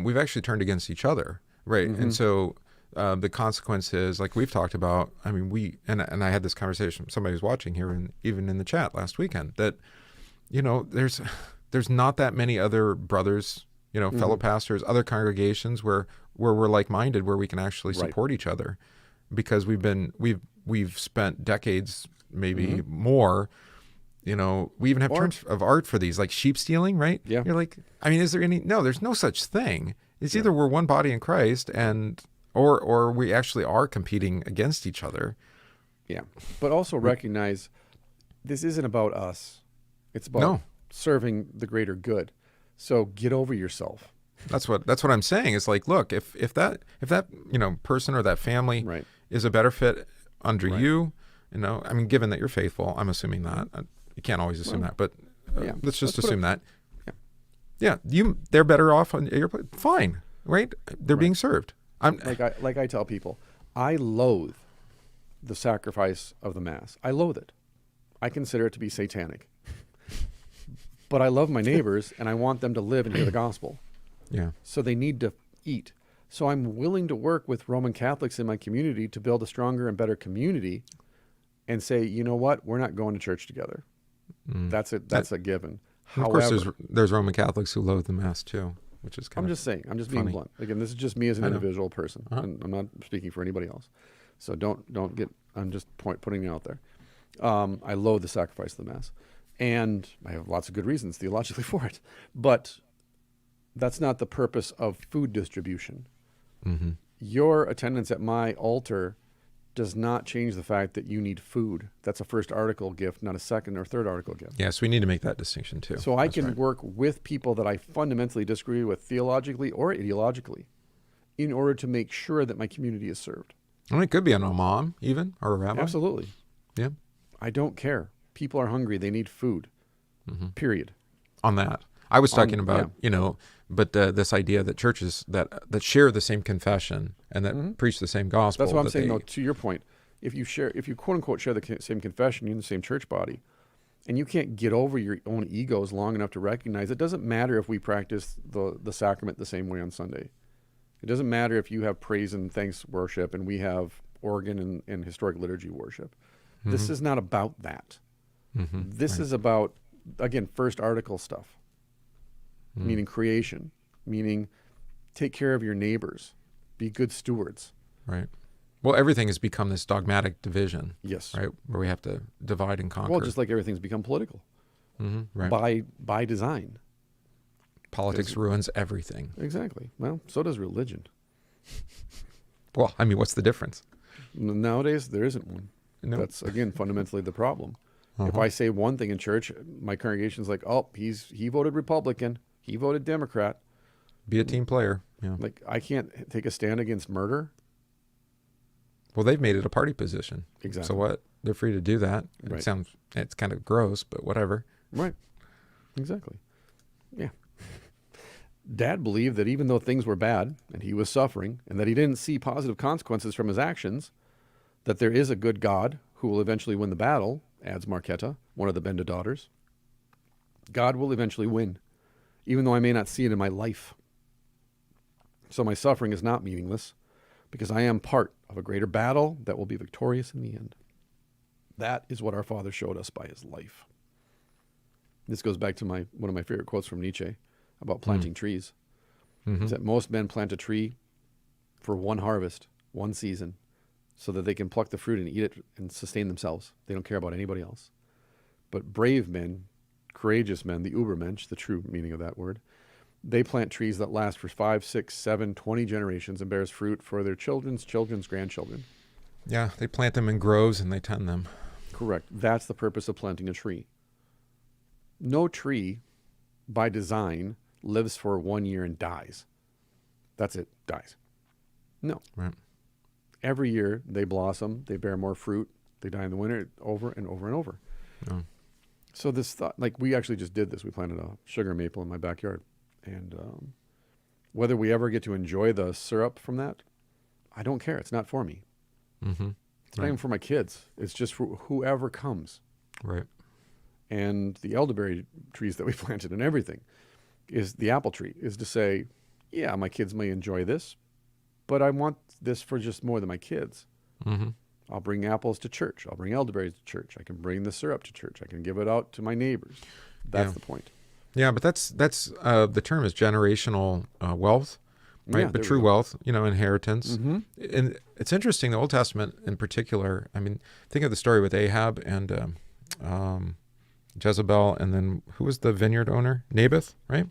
we've actually turned against each other. Right. And so the consequence is, like we've talked about, I mean, and I had this conversation, somebody was watching here and even in the chat last weekend, that there's not that many other brothers, fellow pastors, other congregations where we're like-minded, where we can actually support each other, because we've spent decades maybe more. You know, we even have terms of art for these, like sheep stealing, right? Yeah. You're like, I mean, is there any? No, there's no such thing. It's either we're one body in Christ, or we actually are competing against each other. Yeah, but also recognize this isn't about us. It's about serving the greater good. So get over yourself. That's what I'm saying. It's like, look, if that person or that family is a better fit under you, I mean, given that you're faithful, I'm assuming that. You can't always assume that, but let's just assume that. Yeah, they're better off on your plate. Fine, right? They're being served. Like I tell people, I loathe the sacrifice of the Mass. I loathe it. I consider it to be satanic. But I love my neighbors, and I want them to live and hear the gospel. Yeah. So they need to eat. So I'm willing to work with Roman Catholics in my community to build a stronger and better community, and say, you know what, we're not going to church together. That's it. That's a given. However, of course, there's Roman Catholics who loathe the Mass too, which is kind of. I'm just saying. I'm just being blunt. Again, this is just me as an individual person, and I'm not speaking for anybody else. So don't get. I'm just putting it out there. I loathe the sacrifice of the Mass, and I have lots of good reasons theologically for it. But that's not the purpose of food distribution. Your attendance at my altar does not change the fact that you need food. That's a first article gift, not a second or third article gift. Yes, we need to make that distinction too. So I can work with people that I fundamentally disagree with theologically or ideologically in order to make sure that my community is served. I mean, it could be an imam even, or a rabbi. Absolutely. Yeah. I don't care. People are hungry. They need food. Period. On that. I was talking about, but this idea that churches that share the same confession and that preach the same gospel. That's what I'm saying, though, to your point. If you quote unquote share the same confession, you're in the same church body, and you can't get over your own egos long enough to recognize it doesn't matter if we practice the sacrament the same way on Sunday. It doesn't matter if you have praise and thanks worship and we have organ and historic liturgy worship. This is not about that. This is about, again, first article stuff. Meaning creation, meaning take care of your neighbors, be good stewards. Right. Well, everything has become this dogmatic division. Yes. Right, where we have to divide and conquer. Well, just like everything's become political. Right. By design. Politics ruins everything. Exactly. Well, so does religion. Well, I mean, what's the difference? Nowadays, there isn't one. No. That's, again, fundamentally the problem. If I say one thing in church, my congregation's like, oh, he voted Republican. He voted Democrat. Be a team player. Yeah. Like, I can't take a stand against murder. Well, they've made it a party position. Exactly. So what? They're free to do that. Right. It's kind of gross, but whatever. Right. Exactly. Yeah. Dad believed that even though things were bad and he was suffering and that he didn't see positive consequences from his actions, that there is a good God who will eventually win the battle, adds Marquetta, one of the Benda daughters. God will eventually win, even though I may not see it in my life. So my suffering is not meaningless because I am part of a greater battle that will be victorious in the end. That is what our Father showed us by his life. This goes back to one of my favorite quotes from Nietzsche about planting trees. It's that most men plant a tree for one harvest, one season, so that they can pluck the fruit and eat it and sustain themselves. They don't care about anybody else. But brave men, courageous men, the Übermensch, the true meaning of that word, they plant trees that last for 5, 6, 7, 20 generations and bears fruit for their children's grandchildren. Yeah, they plant them in groves and they tend them. Correct. That's the purpose of planting a tree. No tree, by design, lives for 1 year and dies. That's it, dies. No. Right. Every year they blossom, they bear more fruit, they die in the winter, over and over and over. Oh. So this thought, like we actually just did this. We planted a sugar maple in my backyard. And whether we ever get to enjoy the syrup from that, I don't care. It's not for me. It's not even for my kids. It's just for whoever comes. Right. And the elderberry trees that we planted and everything is the apple tree, is to say, yeah, my kids may enjoy this, but I want this for just more than my kids. I'll bring apples to church. I'll bring elderberries to church. I can bring the syrup to church. I can give it out to my neighbors. That's the point. Yeah, but that's the term is generational wealth. right? Yeah, But there we true go. wealth, inheritance. Mm-hmm. And it's interesting, the Old Testament in particular. I mean, think of the story with Ahab and Jezebel, and then who was the vineyard owner? Naboth, right?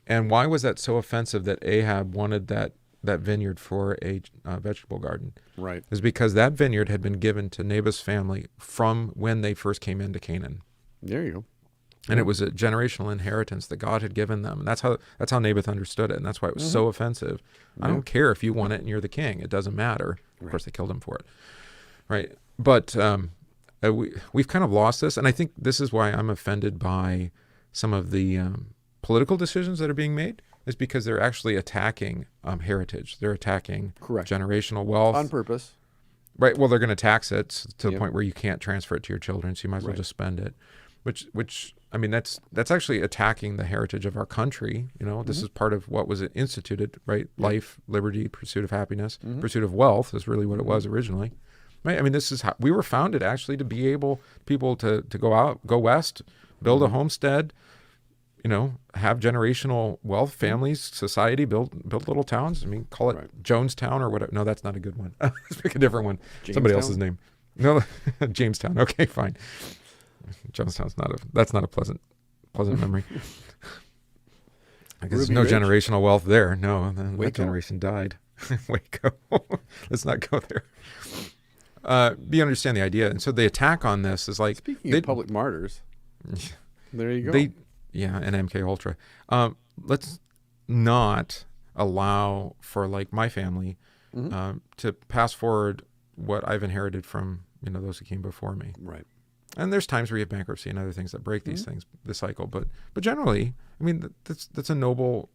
And why was that so offensive that Ahab wanted that vineyard for a vegetable garden? Right. Is because that vineyard had been given to Naboth's family from when they first came into Canaan. There you go. And it was a generational inheritance that God had given them. And that's how Naboth understood it. And that's why it was so offensive. I don't care if you want it and you're the king. It doesn't matter. Of course, they killed him for it. Right. But we've kind of lost this. And I think this is why I'm offended by some of the political decisions that are being made, is because they're actually attacking heritage. They're attacking generational wealth. On purpose. Right. Well, they're going to tax it to the point where you can't transfer it to your children. So you might as well just spend it. Which I mean, that's actually attacking the heritage of our country. This is part of what was instituted, right? Life, liberty, pursuit of happiness, pursuit of wealth is really what it was originally, right? I mean, this is how we were founded, actually, to be people to go west, build a homestead, have generational wealth, families, society, build little towns. I mean, call it Jonestown or whatever. No, that's not a good one. Let's pick a different one. Somebody else's name. No, Jamestown. Okay, fine. Jonestown's that's not a pleasant memory. Because there's no generational wealth there. No, that generation died. Waco. Let's not go there. You understand the idea. And so the attack on this is like... Speaking of public martyrs, there you go. And MK Ultra. Let's not allow for like my family to pass forward what I've inherited from those who came before me. Right. And there's times where you have bankruptcy and other things that break these things, the cycle. But generally, I mean, that's a noble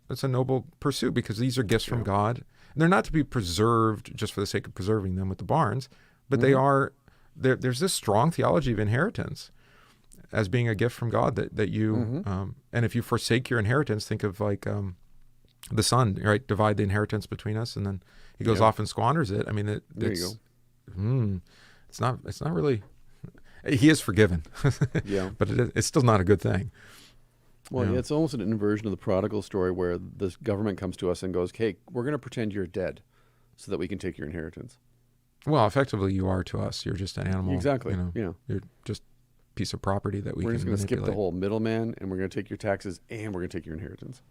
pursuit, because these are gifts from God. And they're not to be preserved just for the sake of preserving them with the barns, but they are. There's this strong theology of inheritance as being a gift from God that you. And if you forsake your inheritance, think of like the son, right? Divide the inheritance between us, and then he goes off and squanders it. I mean, there you go. It's not really. He is forgiven, but it's still not a good thing. Well, it's almost an inversion of the prodigal story, where this government comes to us and goes, "Hey, we're going to pretend you're dead, so that we can take your inheritance." Well, effectively, you are to us. You're just an animal. Exactly. You're just a piece of property that we're just going to skip the whole middleman, and we're going to take your taxes, and we're going to take your inheritance.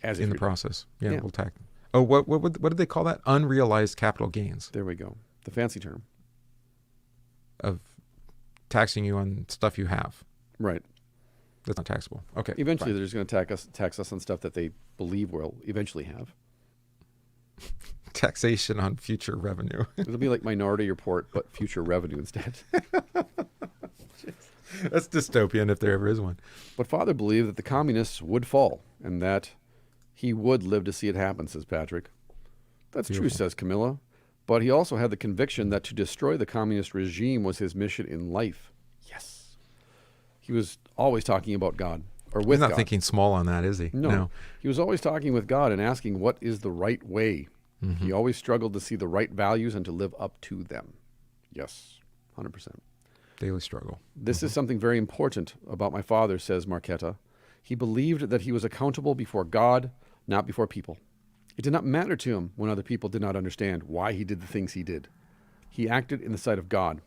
As in the process, we'll tax. Oh, what did they call that? Unrealized capital gains. There we go. The fancy term of taxing you on stuff you have. Right. That's not taxable. Okay. Eventually, they're just going to tax us on stuff that they believe we'll eventually have. Taxation on future revenue. It'll be like Minority Report, but future revenue instead. That's dystopian if there ever is one. But Father believed that the communists would fall, and that he would live to see it happen, says Patrick. That's true, says Camilla. But he also had the conviction that to destroy the communist regime was his mission in life. Yes. He was always talking about God, or with God. He's not thinking small on that, is he? No. He was always talking with God and asking what is the right way. He always struggled to see the right values and to live up to them. Yes, 100%. Daily struggle. This is something very important about my father, says Marquetta. He believed that he was accountable before God, not before people. It did not matter to him when other people did not understand why he did the things he did. He acted in the sight of God.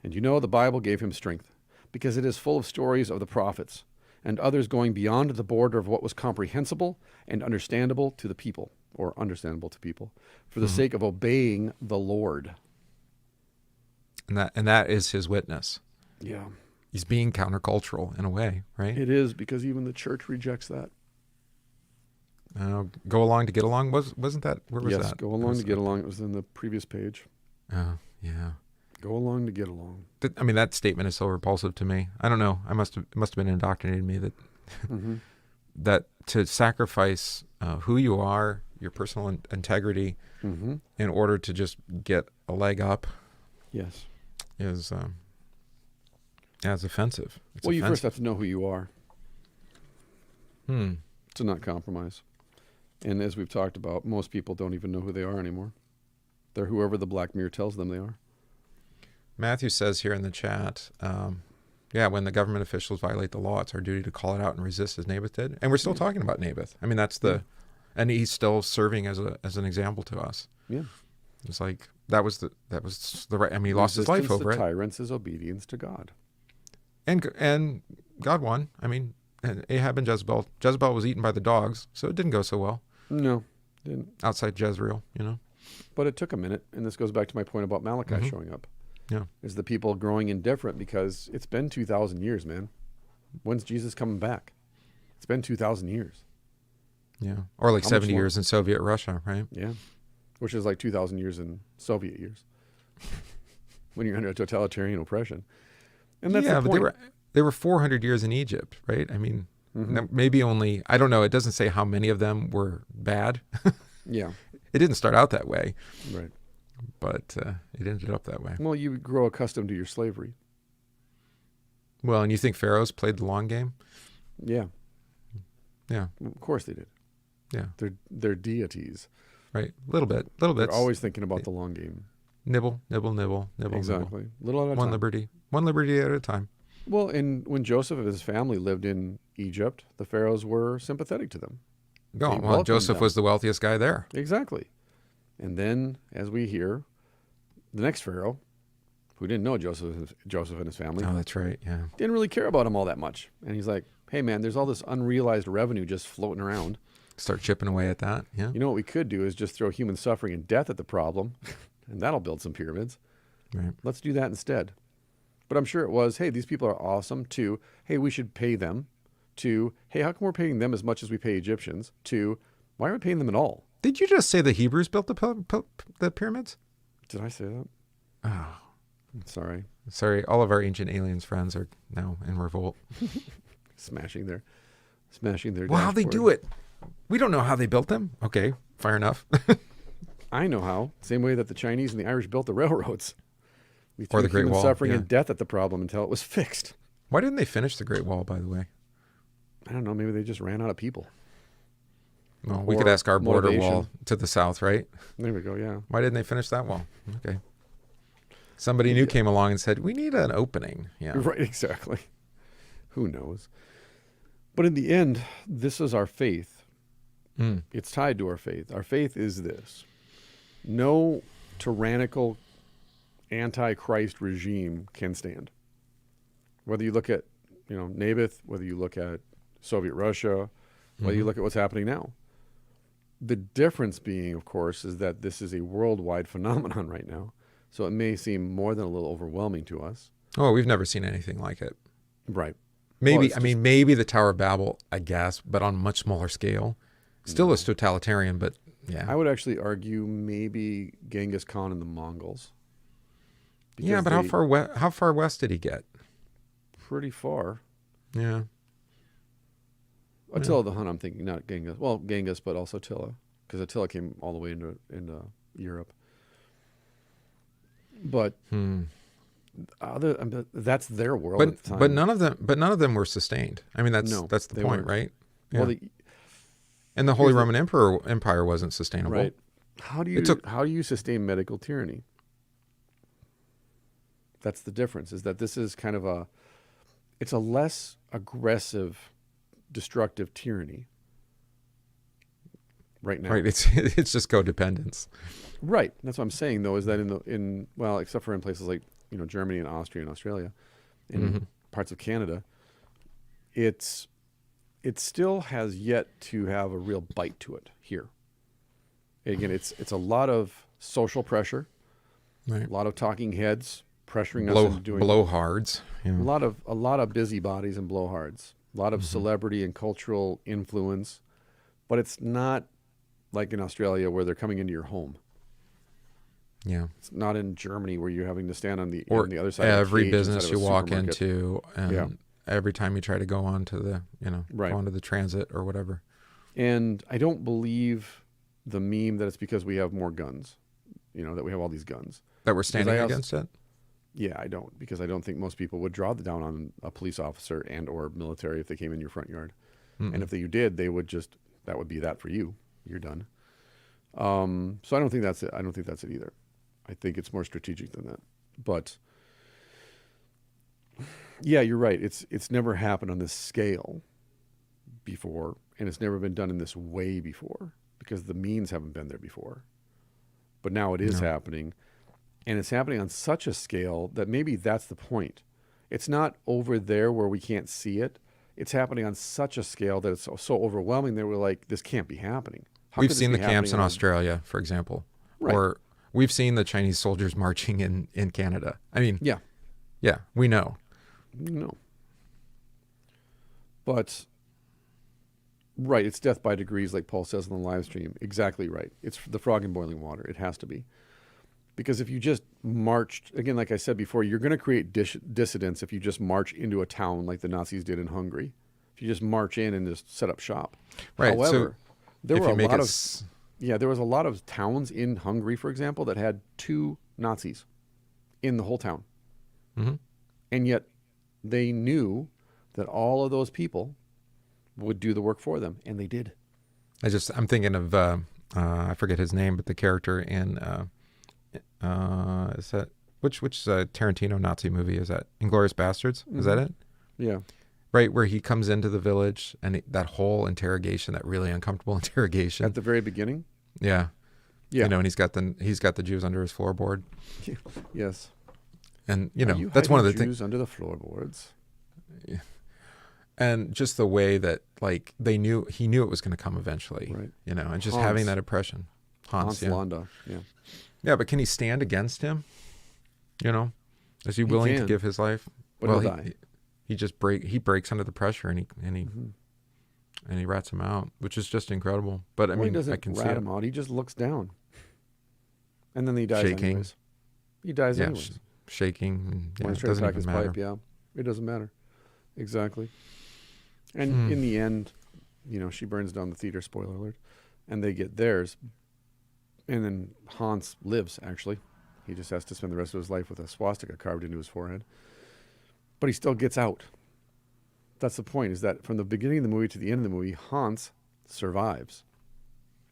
And the Bible gave him strength, because it is full of stories of the prophets, and others going beyond the border of what was comprehensible and understandable to the people, for the sake of obeying the Lord. And that is his witness. Yeah. He's being countercultural in a way, right? It is, because even the church rejects that. Go along to get along. Wasn't that? Where was that? Yes, go along to get along. It was in the previous page. Oh, yeah. Go along to get along. I mean, that statement is so repulsive to me. I don't know. It must have been indoctrinated in me that that to sacrifice who you are, your personal integrity, in order to just get a leg up. Yes. Is it's offensive. It's you first have to know who you are. To not compromise. And as we've talked about, most people don't even know who they are anymore. They're whoever the Black Mirror tells them they are. Matthew says here in the chat, when the government officials violate the law, it's our duty to call it out and resist as Naboth did. And we're still talking about Naboth. I mean, that's the and he's still serving as an example to us. Yeah. It's like that was the right. I mean, he lost his life over it. Tyrants is obedience to God. And God won. I mean, and Ahab and Jezebel. Jezebel was eaten by the dogs, so it didn't go so well. No, didn't. Outside Jezreel, But it took a minute, and this goes back to my point about Malachi showing up. Yeah. Is the people growing indifferent because it's been 2,000 years, man. When's Jesus coming back? It's been 2,000 years. Yeah. Or like 70 years in Soviet Russia, right? Yeah. Which is like 2,000 years in Soviet years. When you're under a totalitarian oppression. And that's the point. But they were 400 years in Egypt, right? I mean, maybe only, I don't know, it doesn't say how many of them were bad. Yeah. It didn't start out that way. Right. But it ended up that way. Well, you grow accustomed to your slavery. Well, and you think pharaohs played the long game? Yeah. Yeah. Of course they did. Yeah. They're deities. Right. A little bit. They're always thinking about the long game. Nibble, nibble, nibble, nibble. Exactly. Nibble. Little at a time. One liberty at a time. Well, and when Joseph and his family lived in Egypt, the pharaohs were sympathetic to them. Oh, well, Joseph was the wealthiest guy there. Exactly. And then, as we hear, the next pharaoh, who didn't know Joseph and his family. Oh, that's right, yeah. Didn't really care about him all that much. And he's like, hey, man, there's all this unrealized revenue just floating around. Start chipping away at that, yeah. You know what we could do is just throw human suffering and death at the problem, and that'll build some pyramids. Right. Let's do that instead. But I'm sure it was, hey, these people are awesome, to, hey, we should pay them, to, hey, how come we're paying them as much as we pay Egyptians, to, why aren't we paying them at all? Did you just say the Hebrews built the pyramids? Did I say that? Oh. Sorry. Sorry, all of our ancient aliens friends are now in revolt. Smashing their Wow, how they do it. We don't know how they built them. Okay, fair enough. I know how. Same way that the Chinese and the Irish built the railroads. We or the Great Wall. Suffering and death at the problem until it was fixed. Why didn't they finish the Great Wall, by the way? I don't know. Maybe they just ran out of people. Well, we could ask our border wall to the south, right? There we go, yeah. Why didn't they finish that wall? Okay. Somebody new came along and said, we need an opening. Yeah. Right, exactly. Who knows? But in the end, this is our faith. It's tied to our faith. Our faith is this. No tyrannical anti-Christ regime can stand. Whether you look at, Naboth, whether you look at Soviet Russia, whether you look at what's happening now. The difference being, of course, is that this is a worldwide phenomenon right now. So it may seem more than a little overwhelming to us. Oh, we've never seen anything like it. Right. Maybe, well, maybe the Tower of Babel, I guess, but on a much smaller scale. Still is totalitarian, but yeah. I would actually argue maybe Genghis Khan and the Mongols. Yeah, but how far west did he get? Pretty far. Yeah. Attila the Hun, I'm thinking, not Genghis. Well, Genghis, but also Attila, because Attila came all the way into Europe. But that's their world at the time. But none of them were sustained. I mean, that's the point, right? Yeah. Well, and the Holy Roman Empire wasn't sustainable. Right. How do you sustain medical tyranny? That's the difference, is that this is kind of it's a less aggressive, destructive tyranny right now. Right. It's just codependence. Right. That's what I'm saying, though, is that except for in places like, Germany and Austria and Australia, and parts of Canada, it still has yet to have a real bite to it here. Again, it's a lot of social pressure, right. A lot of talking heads pressuring us into doing blowhards. Yeah. A lot of busybodies and blowhards, a lot of celebrity and cultural influence, but it's not like in Australia where they're coming into your home. Yeah, it's not in Germany where you're having to stand on the other side. Every business you walk into, and every time you try to go onto the go onto the transit or whatever. And I don't believe the meme that it's because we have more guns, that we have all these guns that we're standing against it. Yeah, I don't, because I don't think most people would draw down on a police officer and or military if they came in your front yard. And if you did, they would that would be that for you. You're done. So I don't think that's it. I don't think that's it either. I think it's more strategic than that. But yeah, you're right. It's never happened on this scale before, and it's never been done in this way before. because the means haven't been there before. But now it is No. happening. And it's happening on such a scale that maybe that's the point. It's not over there where we can't see it. It's happening on such a scale that it's so overwhelming that we're like, this can't be happening. How We've could this seen be the camps in happening on- Australia, for example. Right. Or we've seen the Chinese soldiers marching in Canada. I mean, Yeah. yeah, we know. No. But, right, it's death by degrees, like Paul says in the live stream. Exactly right. It's the frog in boiling water. It has to be. Because if you just marched, again, like I said before, you're going to create dissidents if you just march into a town like the Nazis did in Hungary. If you just march in and just set up shop. Right. However, there if were you a make lot it of there was a lot of towns in Hungary, for example, that had 2 Nazis in the whole town. Mhm. And yet they knew that all of those people would do the work for them, and they did. I'm thinking of I forget his name, but the character in is that which Tarantino Nazi movie is that? Inglourious Bastards? Is that it? Yeah. Right, where he comes into the village and that whole interrogation, that really uncomfortable interrogation. At the very beginning? Yeah. Yeah. You know, and he's got the Jews under his floorboard. Yes. And Are you that's one of the hiding things. Jews under the floorboards. And just the way that like he knew it was going to come eventually. Right. You know, and just Hans. having that impression. Hans, yeah. Landa. Yeah. Yeah, but can he stand against him? You know? Is he willing to can, give his life? but well, he'll die. he just breaks under the pressure and he rats him out, which is just incredible. But I Well, he mean, doesn't I can see rat it. him out. He just looks down. And then he dies Shaking. anyways. He dies Yeah, anyways. shaking. And, yeah, When it he's trying to doesn't pack even his matter. pipe, yeah. It doesn't matter. Exactly. And in the end, she burns down the theater, spoiler alert, and they get theirs. And then Hans lives, actually. He just has to spend the rest of his life with a swastika carved into his forehead. But he still gets out. That's the point, is that from the beginning of the movie to the end of the movie, Hans survives.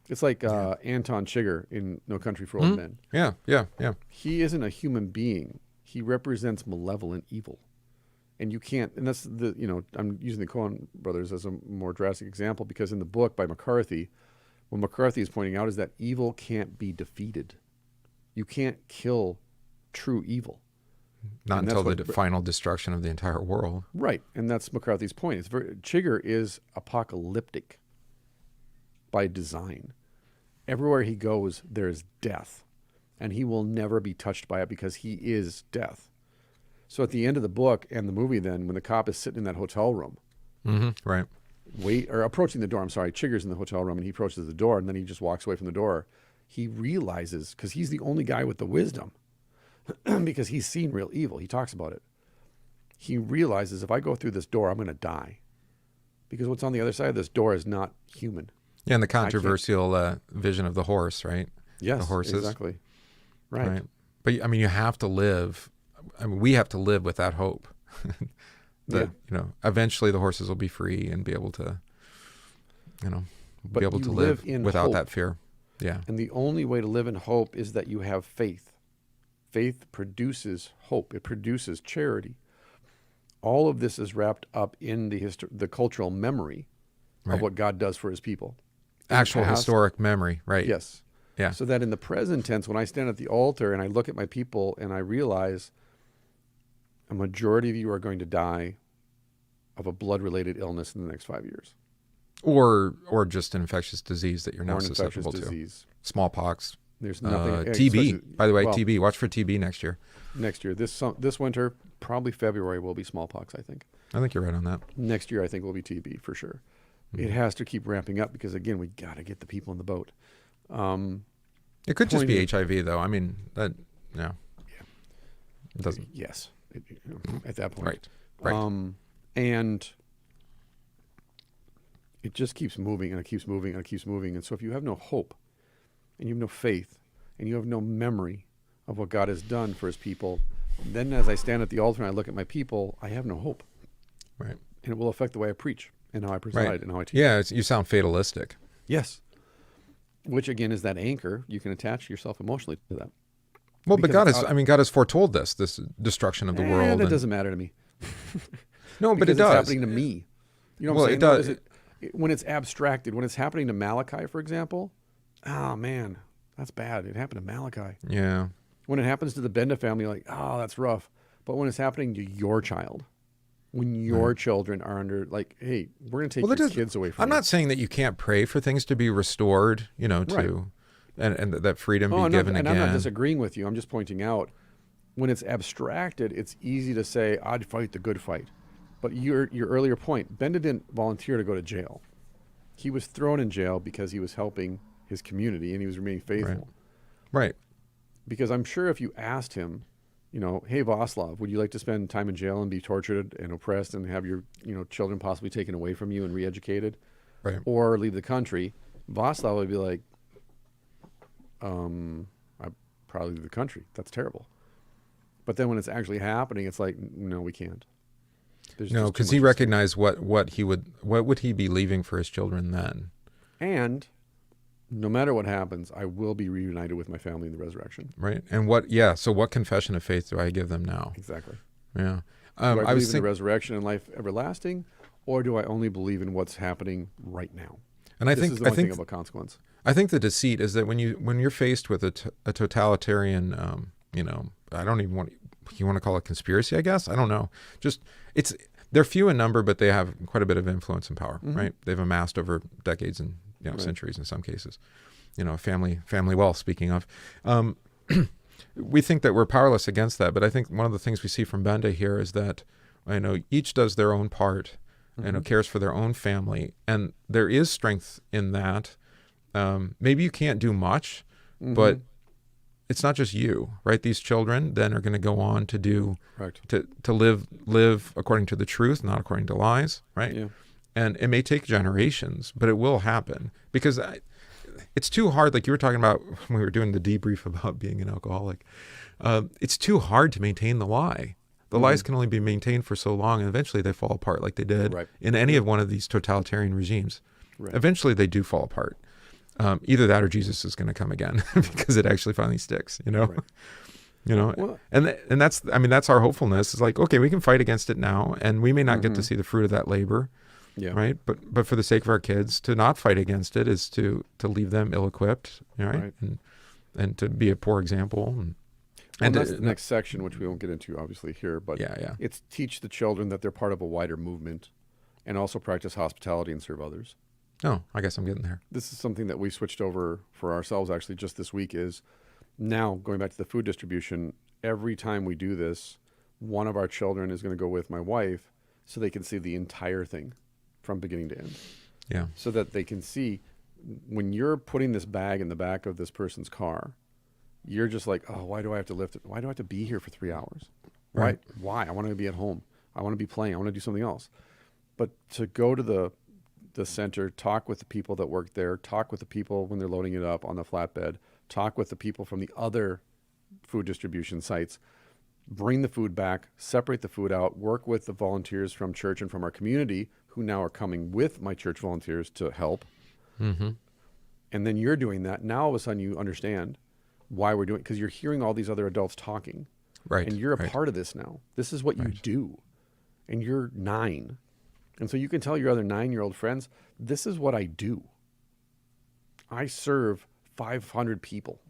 It's like Anton Chigurh in No Country for Old Men. Yeah, yeah, yeah. He isn't a human being. He represents malevolent evil. And you can't, and that's I'm using the Coen brothers as a more drastic example because in the book by McCarthy, what McCarthy is pointing out is that evil can't be defeated. You can't kill true evil. Not And that's until the what- final destruction of the entire world. Right, and that's McCarthy's point. Chigurh is apocalyptic by design. Everywhere he goes, there's death, and he will never be touched by it because he is death. So at the end of the book and the movie, then, when the cop is sitting in that hotel room, Right. approaching the door, Chigurh's in the hotel room, and he approaches the door, and then he just walks away from the door. He realizes, because he's the only guy with the wisdom, because he's seen real evil. He talks about it. He realizes, if I go through this door, I'm going to die. Because what's on the other side of this door is not human. Yeah, and the controversial vision of the horse, right? Yes, the horses. exactly. Right. But I mean, you have to live. I mean, we have to live with that hope that eventually the horses will be free and be able to, But be able you to live live in without hope. that fear. Yeah. And the only way to live in hope is that you have faith. Faith produces hope. It produces charity. All of this is wrapped up in the cultural memory Right. of what God does for his people. In the Actual past- historic memory, right? Yes. Yeah. So that in the present tense, when I stand at the altar and I look at my people and I realize a majority of you are going to die of a blood-related illness in the next 5 years. Or just an infectious disease that you're now Or an infectious susceptible to. disease. Smallpox. There's nothing. TB. especially- By the way, well, TB. Watch for TB next year. Next year. This winter, probably February, will be smallpox, I think. I think you're right on that. Next year, I think, will be TB for sure. It has to keep ramping up because, again, we got to get the people in the boat. It could just be Point- HIV, though. I mean, It doesn't. Yes. At that point. Right. And it just keeps moving and it keeps moving and it keeps moving. And so if you have no hope and you have no faith and you have no memory of what God has done for his people, then as I stand at the altar and I look at my people, I have no hope. Right. And it will affect the way I preach and how I preside Right. and how I teach. Yeah, you sound fatalistic. Yes. Which again is that anchor. You can attach yourself emotionally to that. Well, but Because God has foretold this destruction of the world. That and- doesn't matter to me. No, but Because it does. It's happening to me. You know what Well, I'm saying? it does. When it's abstracted, when it's happening to Malachi, for example, oh man, that's bad. It happened to Malachi. Yeah. When it happens to the Benda family, like, oh, that's rough. But when it's happening to your child, when your children are under, like, hey, we're going to take your kids away from I'm you. not saying that you can't pray for things to be restored, you know, to, and that freedom be given again. And I'm not disagreeing with you. I'm just pointing out, when it's abstracted, it's easy to say, I'd fight the good fight. But your earlier point, Benda didn't volunteer to go to jail. He was thrown in jail because he was helping his community and he was remaining faithful. Right. Because I'm sure if you asked him, you know, hey, Václav, would you like to spend time in jail and be tortured and oppressed and have your, you know, children possibly taken away from you and re-educated, or leave the country? Václav would be like, I'd probably leave the country. That's terrible. But then when it's actually happening, it's like, no, we can't. No, because he recognized what would he be leaving for his children then? And no matter what happens, I will be reunited with my family in the resurrection. Right. And so what confession of faith do I give them now? Exactly. Yeah. Do I believe in the resurrection and life everlasting, or do I only believe in what's happening right now? And I this is the only thing about consequence. I think the deceit is that when you're faced with a totalitarian, you know, I don't even you want to call it conspiracy, I guess? I don't know. They're few in number, but they have quite a bit of influence and power, right? They've amassed over decades and centuries in some cases. You know, family wealth, speaking of. We think that we're powerless against that, but I think one of the things we see from Benda here is that, I know, each does their own part and cares for their own family, and there is strength in that. Maybe you can't do much, but it's not just you, right? These children then are going to go on to do, to live according to the truth, not according to lies, right? Yeah. And it may take generations, but it will happen, because it's too hard. Like you were talking about when we were doing the debrief about being an alcoholic. It's too hard to maintain the lie. The lies can only be maintained for so long, and eventually they fall apart, like they did in any of one of these totalitarian regimes. Eventually they do fall apart. Either that or Jesus is going to come again because it actually finally sticks, you know? You know, well, and that's, I mean, that's our hopefulness. It's like, okay, we can fight against it now, and we may not get to see the fruit of that labor, right? But for the sake of our kids, to not fight against it is to leave them ill-equipped, right? And to be a poor example. And that's the next section, which we won't get into obviously here, but it's teach the children that they're part of a wider movement, and also practice hospitality and serve others. Oh, I guess I'm getting there. This is something that we switched over for ourselves actually just this week. Is now going back to the food distribution, every time we do this, one of our children is going to go with my wife so they can see the entire thing from beginning to end. Yeah. So that they can see when you're putting this bag in the back of this person's car, you're just like, oh, why do I have to lift it? Why do I have to be here for 3 hours? Right. Why? I want to be at home. I want to be playing. I want to do something else. But to go to the center, talk with the people that work there, talk with the people when they're loading it up on the flatbed, talk with the people from the other food distribution sites, bring the food back, separate the food out, work with the volunteers from church and from our community who now are coming with my church volunteers to help. And then you're doing that. Now all of a sudden you understand why we're doing it, because you're hearing all these other adults talking. Right. And you're a part of this now. This is what you do. And you're 9. And so you can tell your other 9-year-old friends, this is what I do. I serve 500 people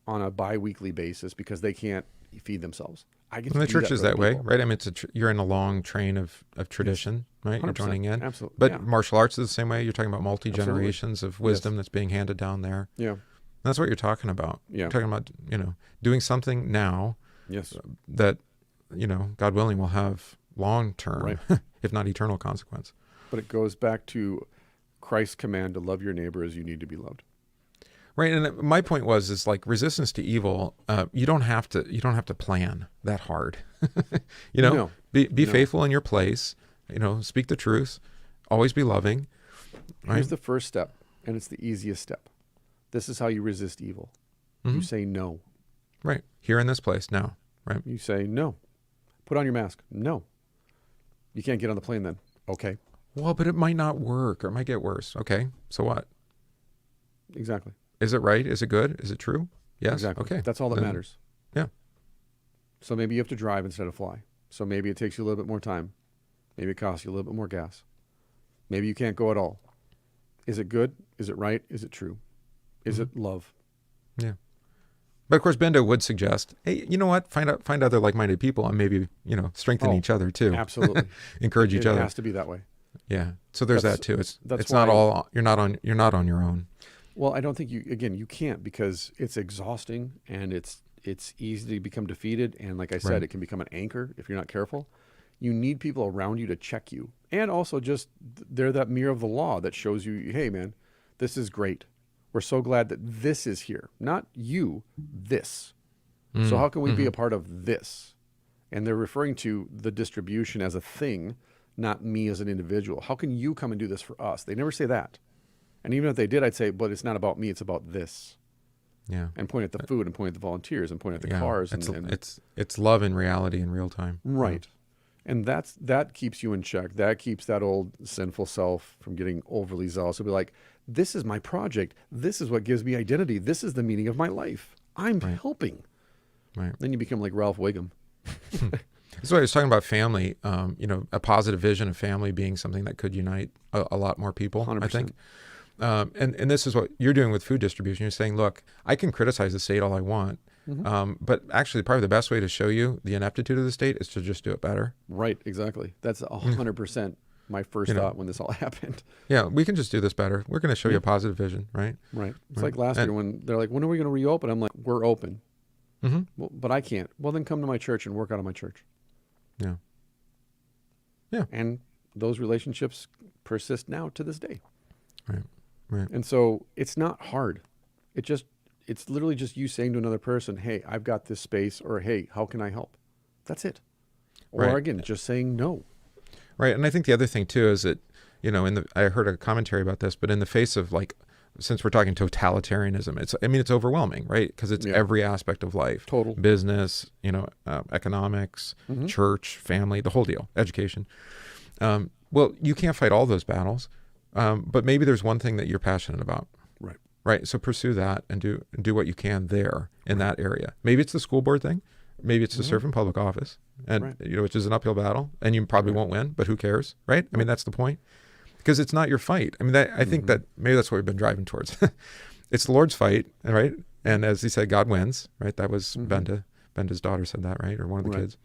on a bi-weekly basis because they can't feed themselves. I get to the church is that way, people. right? I mean, you're in a long train of tradition, right? You're joining in. Absolutely. But martial arts is the same way. You're talking about multi-generations of wisdom that's being handed down there. Yeah. And that's what you're talking about. Yeah. You're talking about, doing something now that, God willing, will have long-term, if not eternal consequence. But it goes back to Christ's command to love your neighbor as you need to be loved. Right. And my point is like resistance to evil. You don't have to plan that hard. No. Be faithful in your place. Speak the truth. Always be loving. Right? Here's the first step, and it's the easiest step. This is how you resist evil. You say no. Right. Here in this place now. Right. You say no. Put on your mask. No. You can't get on the plane then. Okay. Well, but it might not work, or it might get worse. Okay. So what? Exactly. Is it right? Is it good? Is it true? Yes. Exactly. Okay. That's all that matters. Yeah. So maybe you have to drive instead of fly. So maybe it takes you a little bit more time. Maybe it costs you a little bit more gas. Maybe you can't go at all. Is it good? Is it right? Is it true? Is it love? Yeah. But of course, Benda would suggest, hey, you know what? Find other like-minded people and maybe, strengthen each other too. Absolutely. Encourage each other. It has to be that way. Yeah. So there's that too. It's why not all, you're not on your own. Well, I don't think you can't, because it's exhausting and it's easy to become defeated. And like I said, it can become an anchor if you're not careful. You need people around you to check you. And also just, they're that mirror of the law that shows you, hey man, this is great. We're so glad that this is here. Not you, this. So how can we be a part of this? And they're referring to the distribution as a thing, not me as an individual. How can you come and do this for us? They never say that. And even if they did, I'd say, but it's not about me, it's about this. Yeah. And point at the food and point at the volunteers and point at the cars. It's love in reality in real time. Right. And that keeps you in check. That keeps that old sinful self from getting overly zealous. It'll be like, this is my project. This is what gives me identity. This is the meaning of my life. I'm helping. Right. Then you become like Ralph Wiggum. That's why I was talking about family, a positive vision of family being something that could unite a lot more people, 100%. I think. And this is what you're doing with food distribution. You're saying, look, I can criticize the state all I want, but actually probably the best way to show you the ineptitude of the state is to just do it better. Right, exactly. That's 100% my first thought when this all happened. Yeah, we can just do this better. We're going to show you a positive vision, right? Right. It's like last year when they're like, when are we going to reopen? I'm like, we're open. Well, but I can't. Well, then come to my church and work out of my church. Yeah. Yeah. And those relationships persist now to this day. Right. Right. And so it's not hard. It's literally just you saying to another person, hey, I've got this space, or hey, how can I help? That's it. Or again, just saying no. Right. And I think the other thing too is that, I heard a commentary about this, but in the face of since we're talking totalitarianism, it's overwhelming, right? Because it's every aspect of life. Total. Business, economics, church, family, the whole deal, education. Well, you can't fight all those battles, but maybe there's one thing that you're passionate about. Right. Right. So pursue that and do what you can there in that area. Maybe it's the school board thing. Maybe it's to serve in public office, and which is an uphill battle, and you probably won't win, but who cares, right? I mean, that's the point, because it's not your fight. I mean, I think that maybe that's what we've been driving towards. It's the Lord's fight, right? And as he said, God wins, right? That was Benda. Benda's daughter said that, right? Or one of the kids.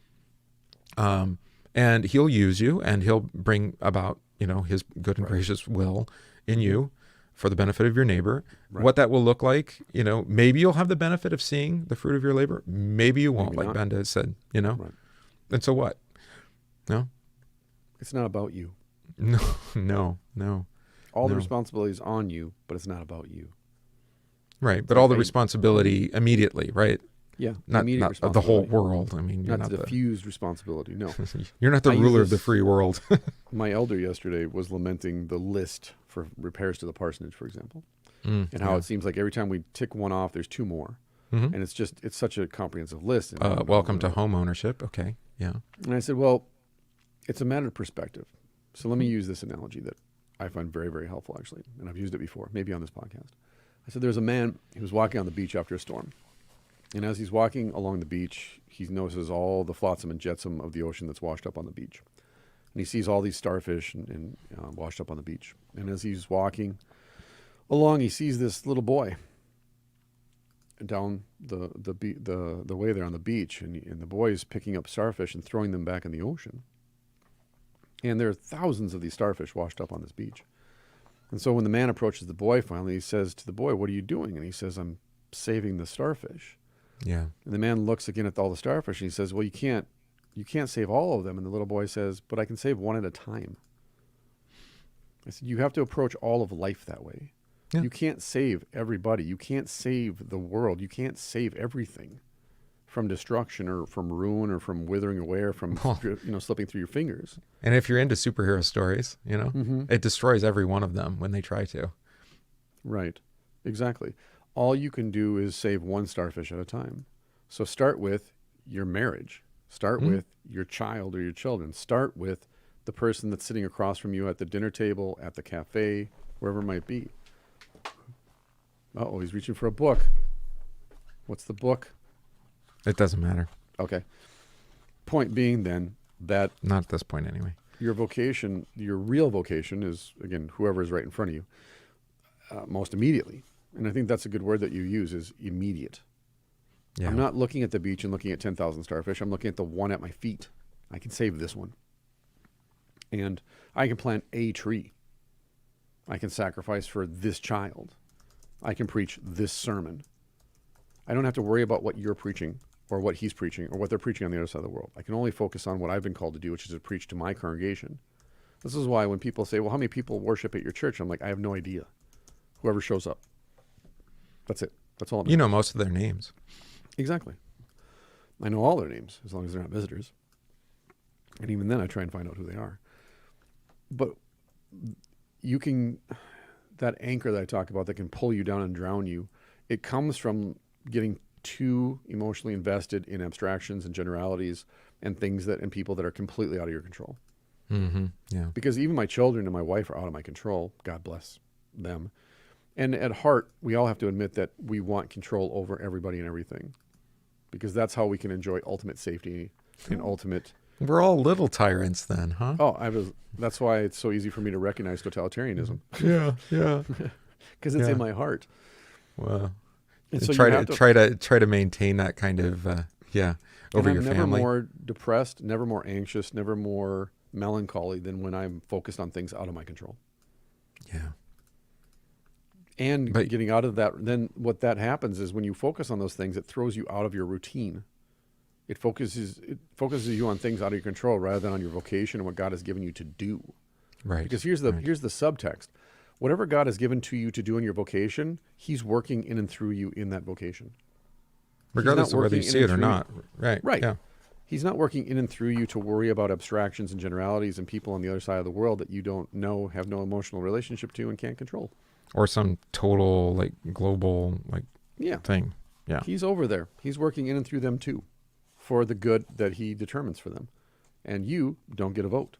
And he'll use you, and he'll bring about, his good and gracious will in you for the benefit of your neighbor. Right. What that will look like, maybe you'll have the benefit of seeing the fruit of your labor. Maybe you won't, like Benda said, Right. And so what? No? It's not about you. No. All the responsibility is on you, but it's not about you. Right. But all the responsibility immediately, right? Yeah. Not of the whole world. I mean, you're not the diffused responsibility. No. You're not the ruler of the free world. My elder yesterday was lamenting the list for repairs to the parsonage, for example, and how it seems like every time we tick one off, there's two more. And it's such a comprehensive list. Welcome to home ownership. Okay. Yeah. And I said, well, it's a matter of perspective. So let me use this analogy that I find very, very helpful, actually. And I've used it before, maybe on this podcast. I said, there's a man who was walking on the beach after a storm. And as he's walking along the beach, he notices all the flotsam and jetsam of the ocean that's washed up on the beach. And he sees all these starfish and washed up on the beach. And as he's walking along, he sees this little boy down the way there on the beach. And the boy is picking up starfish and throwing them back in the ocean. And there are thousands of these starfish washed up on this beach. And so when the man approaches the boy finally, he says to the boy, what are you doing? And he says, I'm saving the starfish. Yeah. And the man looks again at all the starfish and he says, well, you can't save all of them. And the little boy says, but I can save one at a time. I said, you have to approach all of life that way. Yeah. You can't save everybody. You can't save the world. You can't save everything from destruction or from ruin or from withering away or from slipping through your fingers. And if you're into superhero stories, it destroys every one of them when they try to. Right. Exactly. All you can do is save one starfish at a time. So start with your marriage. Start with your child or your children. Start with the person that's sitting across from you at the dinner table, at the cafe, wherever it might be. Uh-oh, he's reaching for a book. What's the book? It doesn't matter. Okay. Point being then that... Not at this point anyway. Your vocation, your real vocation is, again, whoever is right in front of you, most immediately. and I think that's a good word that you use, is immediate. Yeah. I'm not looking at the beach and looking at 10,000 starfish. I'm looking at the one at my feet. I can save this one. And I can plant a tree. I can sacrifice for this child. I can preach this sermon. I don't have to worry about what you're preaching or what he's preaching or what they're preaching on the other side of the world. I can only focus on what I've been called to do, which is to preach to my congregation. This is why when people say, well, how many people worship at your church? I'm like, I have no idea. Whoever shows up. That's it. That's all. You know most of their names. Exactly. I know all their names as long as they're not visitors. And even then I try and find out who they are. But you can, that anchor that I talk about that can pull you down and drown you, it comes from getting too emotionally invested in abstractions and generalities and things that, and people that are completely out of your control. Mm-hmm. Yeah. Because even my children and my wife are out of my control. God bless them. And at heart, we all have to admit that we want control over everybody and everything, because that's how we can enjoy ultimate safety and ultimate. We're all little tyrants then, huh? Oh, that's why it's so easy for me to recognize totalitarianism. Yeah, yeah. Because it's in my heart. Well, and so try to maintain that kind of over your never family. More depressed, never more anxious, never more melancholy than when I'm focused on things out of my control. Yeah. And getting out of that, then what that happens is when you focus on those things, it throws you out of your routine. It focuses you on things out of your control rather than on your vocation and what God has given you to do. Right. Because here's the subtext. Whatever God has given to you to do in your vocation, he's working in and through you in that vocation. Regardless of whether you see it or not. Right. Right. Yeah. He's not working in and through you to worry about abstractions and generalities and people on the other side of the world that you don't know, have no emotional relationship to, and can't control. Or some total global thing. Yeah. He's over there. He's working in and through them too, for the good that he determines for them. And you don't get a vote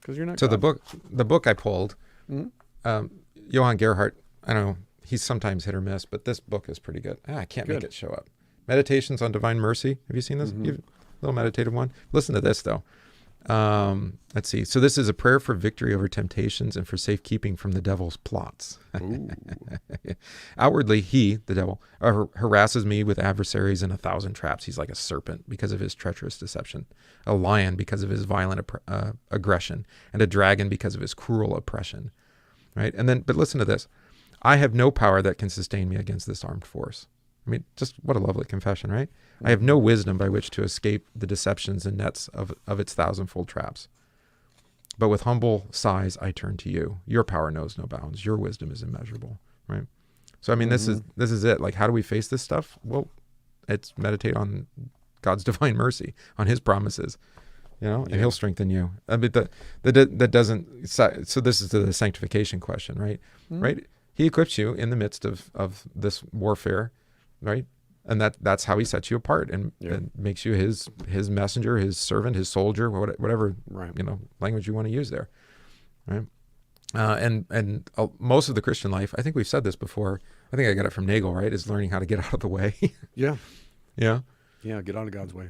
because you're not. So God. the book I pulled, Johann Gerhard, I don't know, he's sometimes hit or miss, but this book is pretty good. I can't make it show up. Meditations on Divine Mercy. Have you seen this? Mm-hmm. Little meditative one. Listen to this though. Let's see. So this is a prayer for victory over temptations and for safekeeping from the devil's plots. Outwardly, he, the devil, harasses me with adversaries and 1,000 traps. He's like a serpent because of his treacherous deception, a lion because of his violent aggression, and a dragon because of his cruel oppression. Right? And then, but listen to this. I have no power that can sustain me against this armed force. I mean, just what a lovely confession, right? I have no wisdom by which to escape the deceptions and nets of its thousandfold traps. But with humble sighs, I turn to you. Your power knows no bounds. Your wisdom is immeasurable, right? So, I mean, this is it. Like, how do we face this stuff? Well, it's meditate on God's divine mercy, on his promises, and he'll strengthen you. I mean, that doesn't, so this is the sanctification question, right? Right? He equips you in the midst of this warfare, right? And that's how he sets you apart and makes you his messenger, his servant, his soldier, whatever language you want to use there, right? And most of the Christian life, I think we've said this before. I think I got it from Nagel, right? Is learning how to get out of the way. Yeah. Yeah. Yeah. Get out of God's way.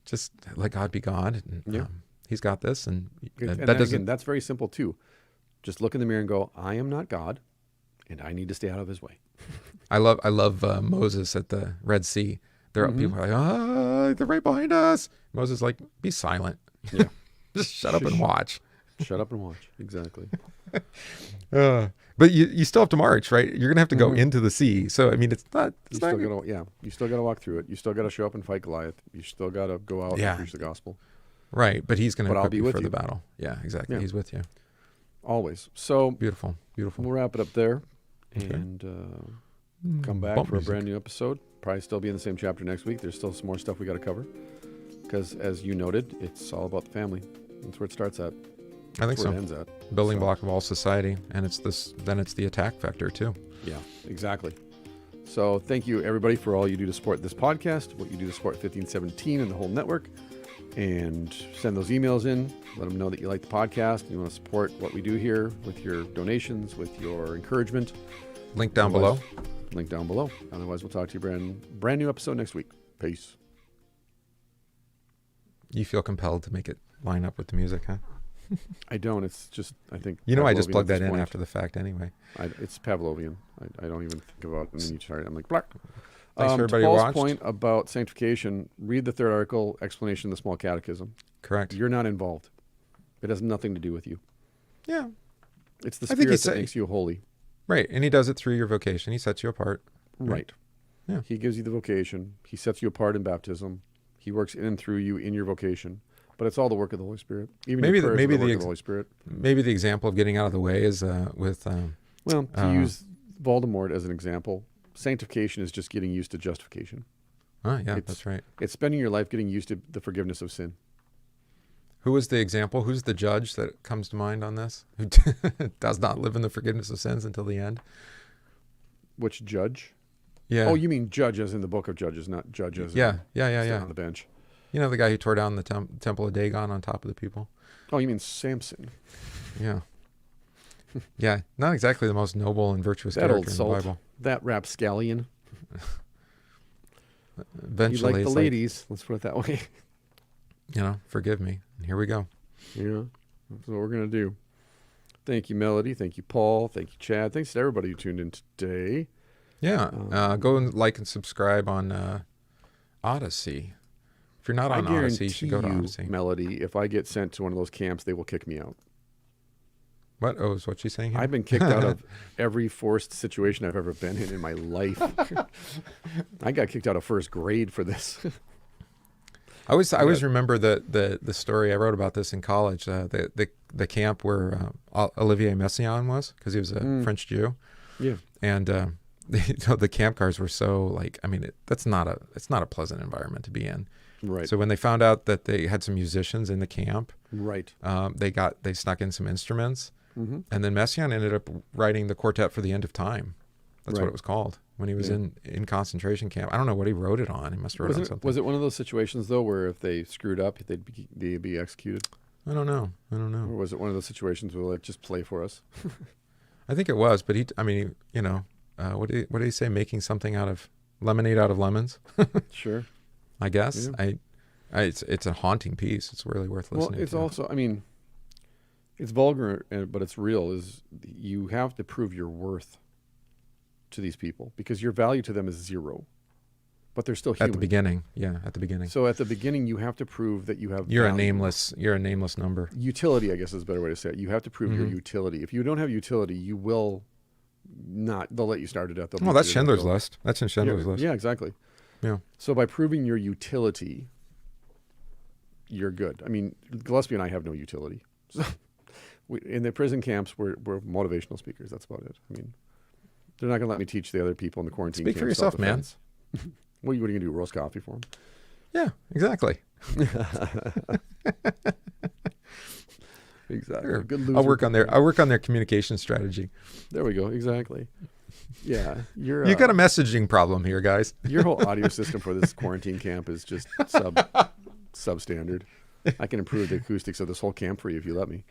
Just let God be God. And, he's got this, and that's very simple too. Just look in the mirror and go, I am not God, and I need to stay out of his way. I love Moses at the Red Sea. People are like, they're right behind us. Moses is like, be silent. Yeah. Just shut up and watch. Shut up and watch. Exactly. But you still have to march, right? You're gonna have to go into the sea. So I mean, you still gotta walk through it. You still gotta show up and fight Goliath. You still gotta go out and preach the gospel. Right, but he's gonna equip you for the you. battle. Yeah, exactly. Yeah. He's with you. Always. So beautiful. We'll wrap it up there. Okay. And come back for a brand new episode. Probably still be in the same chapter next week. There's still some more stuff we got to cover because, as you noted, it's all about the family. That's where it starts at. I think so. It ends at. Building block of all society, and it's the attack vector too. Yeah, exactly. So thank you everybody for all you do to support this podcast, what you do to support 1517 and the whole network, and send those emails in. Let them know that you like the podcast. You want to support what we do here with your donations, with your encouragement. Link down below. Link down below. Otherwise, we'll talk to you brand new episode next week. Peace. You feel compelled to make it line up with the music, huh? I don't. It's just, I think. I just plugged that in after the fact anyway. It's Pavlovian. I don't even think about it. And then you start, I'm like, black. Thanks for everybody to who Paul's watched. point about sanctification, read the third article, explanation of the small catechism. Correct. You're not involved. It has nothing to do with you. Yeah. It's the I think Spirit that makes you holy. Right. And he does it through your vocation. He sets you apart. Right. Yeah. He gives you the vocation. He sets you apart in baptism. He works in and through you in your vocation. But it's all the work of the Holy Spirit. Even Maybe your prayers are the work of the Holy Spirit. Maybe the example of getting out of the way is with... well, to use Voldemort as an example, sanctification is just getting used to justification. Oh, yeah, that's right. It's spending your life getting used to the forgiveness of sin. Who was the example? Who's the judge that comes to mind on this? Who does not live in the forgiveness of sins until the end? Which judge? Yeah. Oh, you mean judge as in the book of Judges, not judge as yeah, on the bench. You know the guy who tore down the temple of Dagon on top of the people? Oh, you mean Samson. Yeah. Yeah, not exactly the most noble and virtuous That old character in salt. the Bible. That rapscallion. Eventually, You like it's the ladies. Let's put it that way. Forgive me. And here we go. Yeah, that's what we're going to do. Thank you, Melody. Thank you, Paul. Thank you, Chad. Thanks to everybody who tuned in today. Yeah. Go and like and subscribe on Odyssey. If you're not on Odyssey, you should go to Odyssey. Melody, if I get sent to one of those camps, they will kick me out. What? Oh, is what she's saying here? I've been kicked out of every forced situation I've ever been in my life. I got kicked out of first grade for this. I always remember the story. I wrote about this in college. The camp where Olivier Messiaen was, because he was a French Jew. Yeah. And the camp cars were so it's not a pleasant environment to be in. Right. So when they found out that they had some musicians in the camp, right, they snuck in some instruments, mm-hmm. and then Messiaen ended up writing the quartet for the End of Time. That's what it was called when he was in concentration camp. I don't know what he wrote it on. He must have wrote it on something. Was it one of those situations though where if they screwed up, they'd be executed? I don't know. Or was it one of those situations where like just play for us? I think it was, but what did he say? Making something out of lemonade out of lemons. Sure. I guess. Yeah. It's a haunting piece. It's really worth listening to. Well, it's also, it's vulgar, but it's real, is you have to prove your worth to these people because your value to them is zero, but they're still human. At the beginning. Yeah, at the beginning. So at the beginning, you have to prove that you have You're value. You're a nameless number. Utility, I guess is a better way to say it. You have to prove your utility. If you don't have utility, you will not, they'll let you start to death. Well, that's Schindler's List. That's in Schindler's List. Yeah, exactly. Yeah. So by proving your utility, you're good. Gillespie and I have no utility. So in the prison camps, we're motivational speakers. That's about it. They're not going to let me teach the other people in the quarantine camps. Speak for yourself, man. What are you going to do? Roast coffee for them? Yeah, exactly. Exactly. Sure. Good loser. I'll work on their communication strategy. There we go. Exactly. Yeah, you got a messaging problem here, guys. Your whole audio system for this quarantine camp is just substandard. I can improve the acoustics of this whole camp for you if you let me.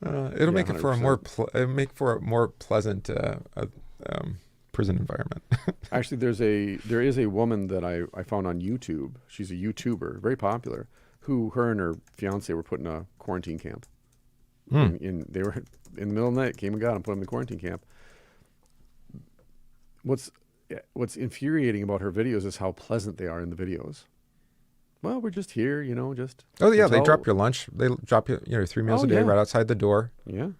It'll make it for a more pleasant prison environment. Actually, there is a woman that I found on YouTube. She's a YouTuber, very popular, who her and her fiance were put in a quarantine camp. They were in the middle of the night, came and got them, put them in the quarantine camp. What's infuriating about her videos is how pleasant they are in the videos. Well, we're just here, just. Oh yeah, they drop your lunch. They drop you, 3 meals a day right outside the door. Yeah.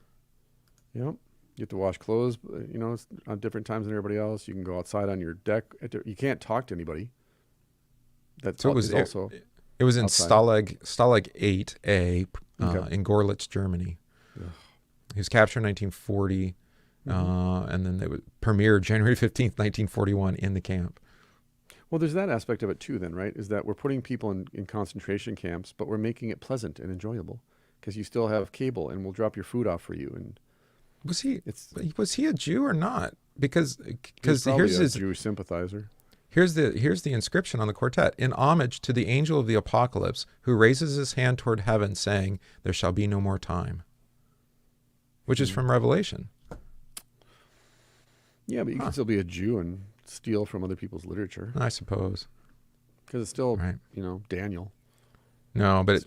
Yep. You have to wash clothes, it's on different times than everybody else. You can go outside on your deck. You can't talk to anybody. It was in Stalag 8A in Gorlitz, Germany. Ugh. He was captured in 1940, and then they would premiere January 15th, 1941 in the camp. Well, there's that aspect of it too then, right? Is that we're putting people in concentration camps, but we're making it pleasant and enjoyable because you still have cable and we'll drop your food off for you. And was he a Jew or not? Because here's his Jewish sympathizer. Here's the inscription on the quartet: in homage to the angel of the apocalypse, who raises his hand toward heaven, saying, "There shall be no more time," which is from Revelation. Yeah, but you can still be a Jew and steal from other people's literature. I suppose. Because it's still, Daniel. No, but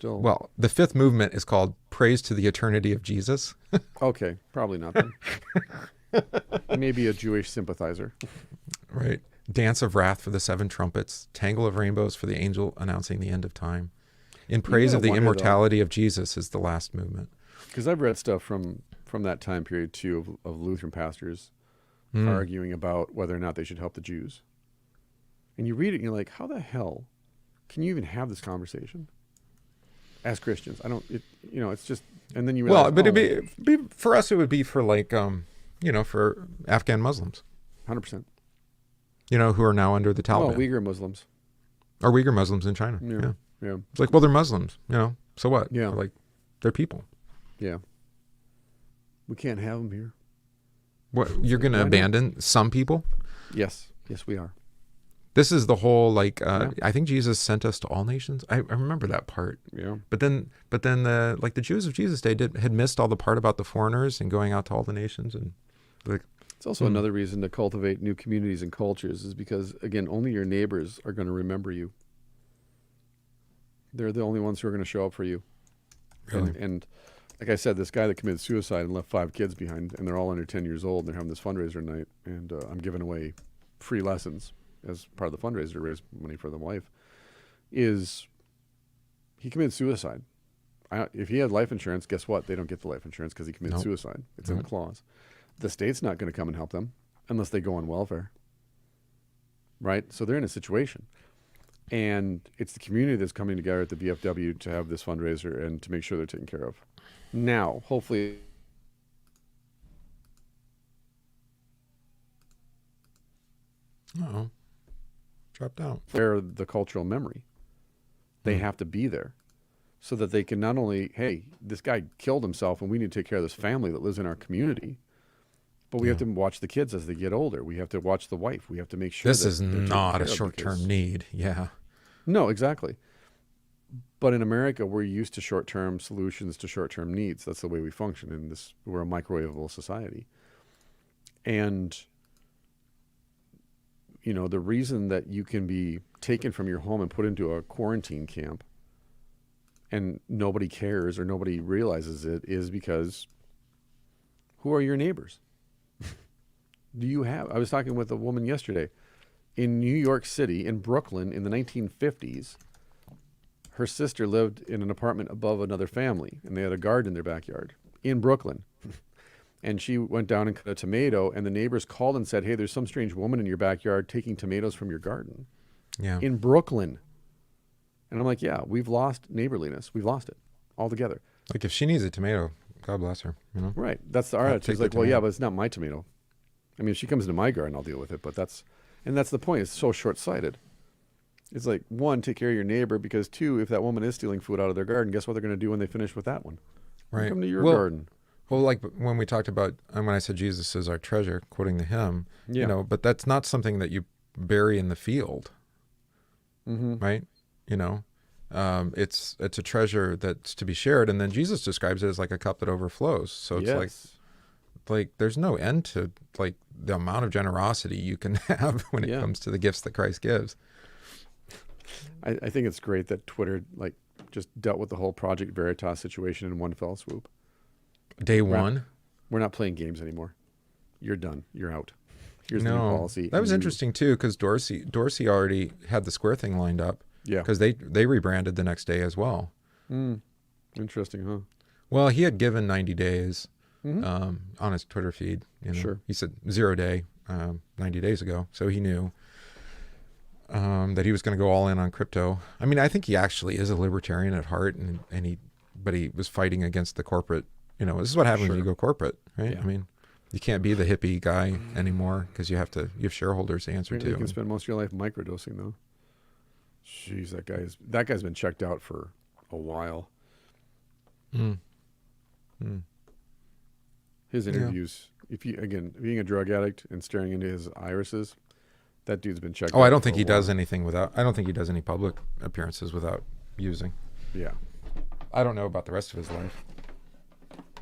the fifth movement is called Praise to the Eternity of Jesus. Okay, probably not then. Maybe a Jewish sympathizer. Right. Dance of wrath for the 7 trumpets. Tangle of rainbows for the angel announcing the end of time. In praise of the immortality of Jesus is the last movement. Because I've read stuff from that time period too of Lutheran pastors arguing about whether or not they should help the Jews. And you read it and you're like, how the hell can you even have this conversation as Christians? It's just, and then you realize, well, but it'd be for us, it would be for like, for Afghan Muslims. 100%. Who are now under the Taliban. Well, Uyghur Muslims. Or Uyghur Muslims in China. Yeah. It's like, well, they're Muslims, so what? Yeah. They're people. Yeah. We can't have them here. What, you're going to abandon some people? Yes, we are. This is the whole, I think Jesus sent us to all nations. I remember that part. Yeah. But then the Jews of Jesus' day had missed all the part about the foreigners and going out to all the nations. And it's also another reason to cultivate new communities and cultures is because, again, only your neighbors are going to remember you. They're the only ones who are going to show up for you. Really? And like I said, this guy that committed suicide and left 5 kids behind, and they're all under 10 years old, and they're having this fundraiser night, and I'm giving away free lessons as part of the fundraiser to raise money for the wife, is he committed suicide. If he had life insurance, guess what? They don't get the life insurance because he committed suicide. It's in the clause. The state's not going to come and help them unless they go on welfare. Right? So they're in a situation. And it's the community that's coming together at the VFW to have this fundraiser and to make sure they're taken care of. Now, hopefully... Uh-oh. Dropped out. For the cultural memory. They have to be there so that they can not only, hey, this guy killed himself and we need to take care of this family that lives in our community, but we have to watch the kids as they get older. We have to watch the wife. We have to make sure this is not a short-term need. Yeah. No, exactly. But in America, we're used to short-term solutions to short-term needs. That's the way we function in this. We're a microwavable society. And, the reason that you can be taken from your home and put into a quarantine camp and nobody cares or nobody realizes it is because who are your neighbors? I was talking with a woman yesterday in New York City, in Brooklyn, in the 1950s. Her sister lived in an apartment above another family, and they had a garden in their backyard in Brooklyn. And she went down and cut a tomato, and the neighbors called and said, hey, there's some strange woman in your backyard taking tomatoes from your garden. Yeah. In Brooklyn. And I'm like, yeah, we've lost neighborliness. We've lost it altogether. Like if she needs a tomato, God bless her. Right. That's our attitude. It's like, well, yeah, but it's not my tomato. I mean, if she comes into my garden, I'll deal with it. But that's the point. It's so short-sighted. It's like, 1, take care of your neighbor, because 2, if that woman is stealing food out of their garden, guess what they're going to do when they finish with that one? Right. Come to your garden. Well, like when we talked about, when I said Jesus is our treasure, quoting the hymn, but that's not something that you bury in the field, right? It's a treasure that's to be shared. And then Jesus describes it as like a cup that overflows. So it's like there's no end to like the amount of generosity you can have when it comes to the gifts that Christ gives. I think it's great that Twitter just dealt with the whole Project Veritas situation in one fell swoop. Day one? We're not playing games anymore. You're done. You're out. Here's the new policy. That was interesting too, because Dorsey already had the Square thing lined up. Yeah. Because they rebranded the next day as well. Interesting, huh? Well, he had given 90 days on his Twitter feed. Sure. He said 0 day 90 days ago, so he knew that he was going to go all in on crypto. I mean, I think he actually is a libertarian at heart, but he was fighting against the corporate. This is what happens when you go corporate, right? Yeah. I mean, you can't be the hippie guy anymore because you have shareholders to answer to. You can spend most of your life microdosing, though. Jeez, that guy's been checked out for a while. His interviews, being a drug addict and staring into his irises, that dude's been checked out. I don't think he does anything without. I don't think he does any public appearances without using. Yeah. I don't know about the rest of his life.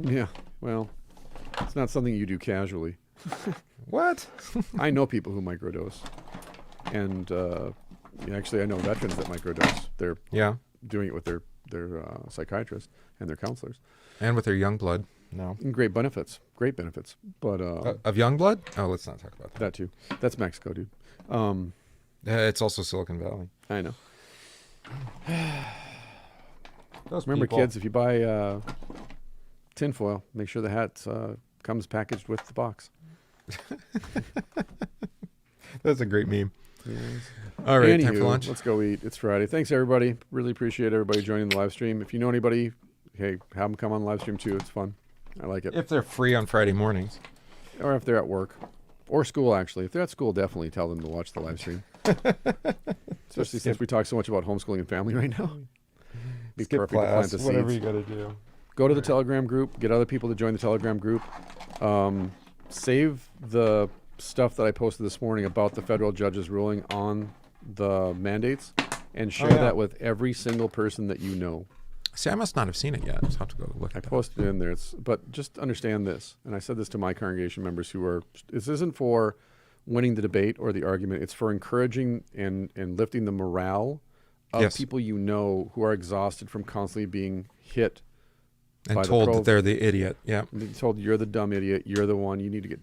Yeah, well, it's not something you do casually. What? I know people who microdose, and actually, I know veterans that microdose. They're doing it with their psychiatrists and their counselors, and with their young blood. No. And great benefits. Great benefits. But Of Youngblood? Oh, let's not talk about that. that too. That's Mexico, dude. It's also Silicon Valley. I know. Those Remember, people. kids, if you buy tinfoil, make sure the hat comes packaged with the box. That's a great meme. Yes. All right, time Anywho, for lunch. let's go eat. It's Friday. Thanks, everybody. Really appreciate everybody joining the live stream. If you know anybody, hey, have them come on live stream too. It's fun. I like it. If they're free on Friday mornings. Or if they're at work or school, actually. If they're at school, definitely tell them to watch the live stream. Especially since we talk so much about homeschooling and family right now. Be Skip perfect to plant class, the whatever seeds. you got to do. Go to the Telegram group. Get other people to join the Telegram group. Save the stuff that I posted this morning about the federal judge's ruling on the mandates and share that with every single person that you know. See, I must not have seen it yet. I just have to go look I at that. posted it in there. But just understand this, and I said this to my congregation members who are, this isn't for winning the debate or the argument. It's for encouraging and lifting the morale of people you know who are exhausted from constantly being hit and told that they're the idiot. Yeah. Told you're the dumb idiot. You're the one. You need to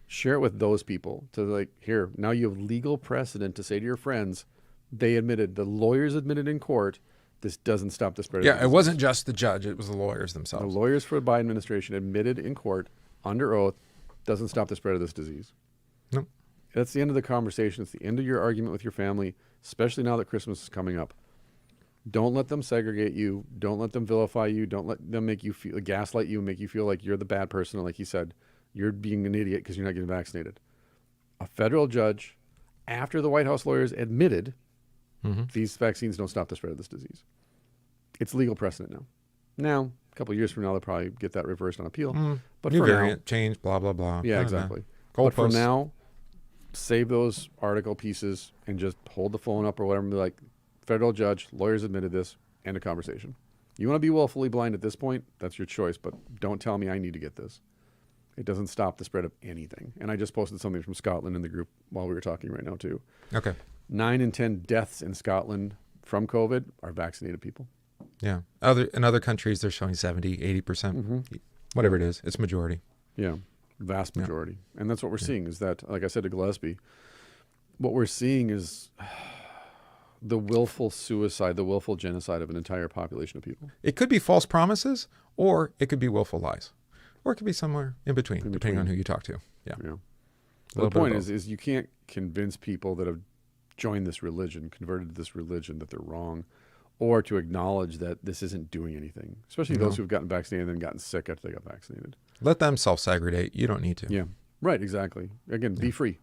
share it with those people to like, here, now you have legal precedent to say to your friends, the lawyers admitted in court, this doesn't stop the spread of disease. It wasn't just the judge. It was the lawyers themselves. The lawyers for the Biden administration admitted in court under oath, doesn't stop the spread of this disease. Nope. That's the end of the conversation. It's the end of your argument with your family, especially now that Christmas is coming up. Don't let them segregate you. Don't let them vilify you. Don't let them make you feel, gaslight you and make you feel like you're the bad person. And like he said, you're being an idiot because you're not getting vaccinated. A federal judge, after the White House lawyers admitted these vaccines don't stop the spread of this disease. It's legal precedent now. Now, a couple of years from now, they'll probably get that reversed on appeal. But New for variant, now, change, blah, blah, blah. yeah, I don't exactly. know. But for Goalposts. now, save those article pieces and just hold the phone up or whatever and be like, federal judge, lawyers admitted this, end of conversation. You want to be willfully blind at this point, that's your choice, but don't tell me I need to get this. It doesn't stop the spread of anything. And I just posted something from Scotland in the group while we were talking right now too. Okay. 9 in 10 deaths in Scotland from COVID are vaccinated people. Yeah. In other countries, they're showing 70, 80%. Whatever it is. It's majority. Yeah. Vast majority. And that's what we're seeing is that, like I said to Gillespie, what we're seeing is the willful suicide, the willful genocide of an entire population of people. It could be false promises, or it could be willful lies, or it could be somewhere in between, depending on who you talk to. Yeah. The point is you can't convince people that have joined this religion, converted to this religion, that they're wrong, or to acknowledge that this isn't doing anything, especially those who've gotten vaccinated and then gotten sick after they got vaccinated. Let them self-segregate. You don't need to. Yeah. Right, exactly. Again, be free.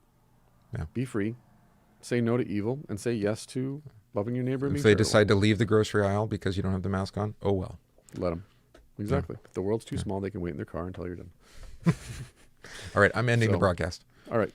Yeah. Be free. Say no to evil and say yes to loving your neighbor. And If being they charitable. decide to leave the grocery aisle because you don't have the mask on, oh well. Let them. Exactly. If the world's too small, they can wait in their car until you're done. All right, I'm ending the broadcast. All right.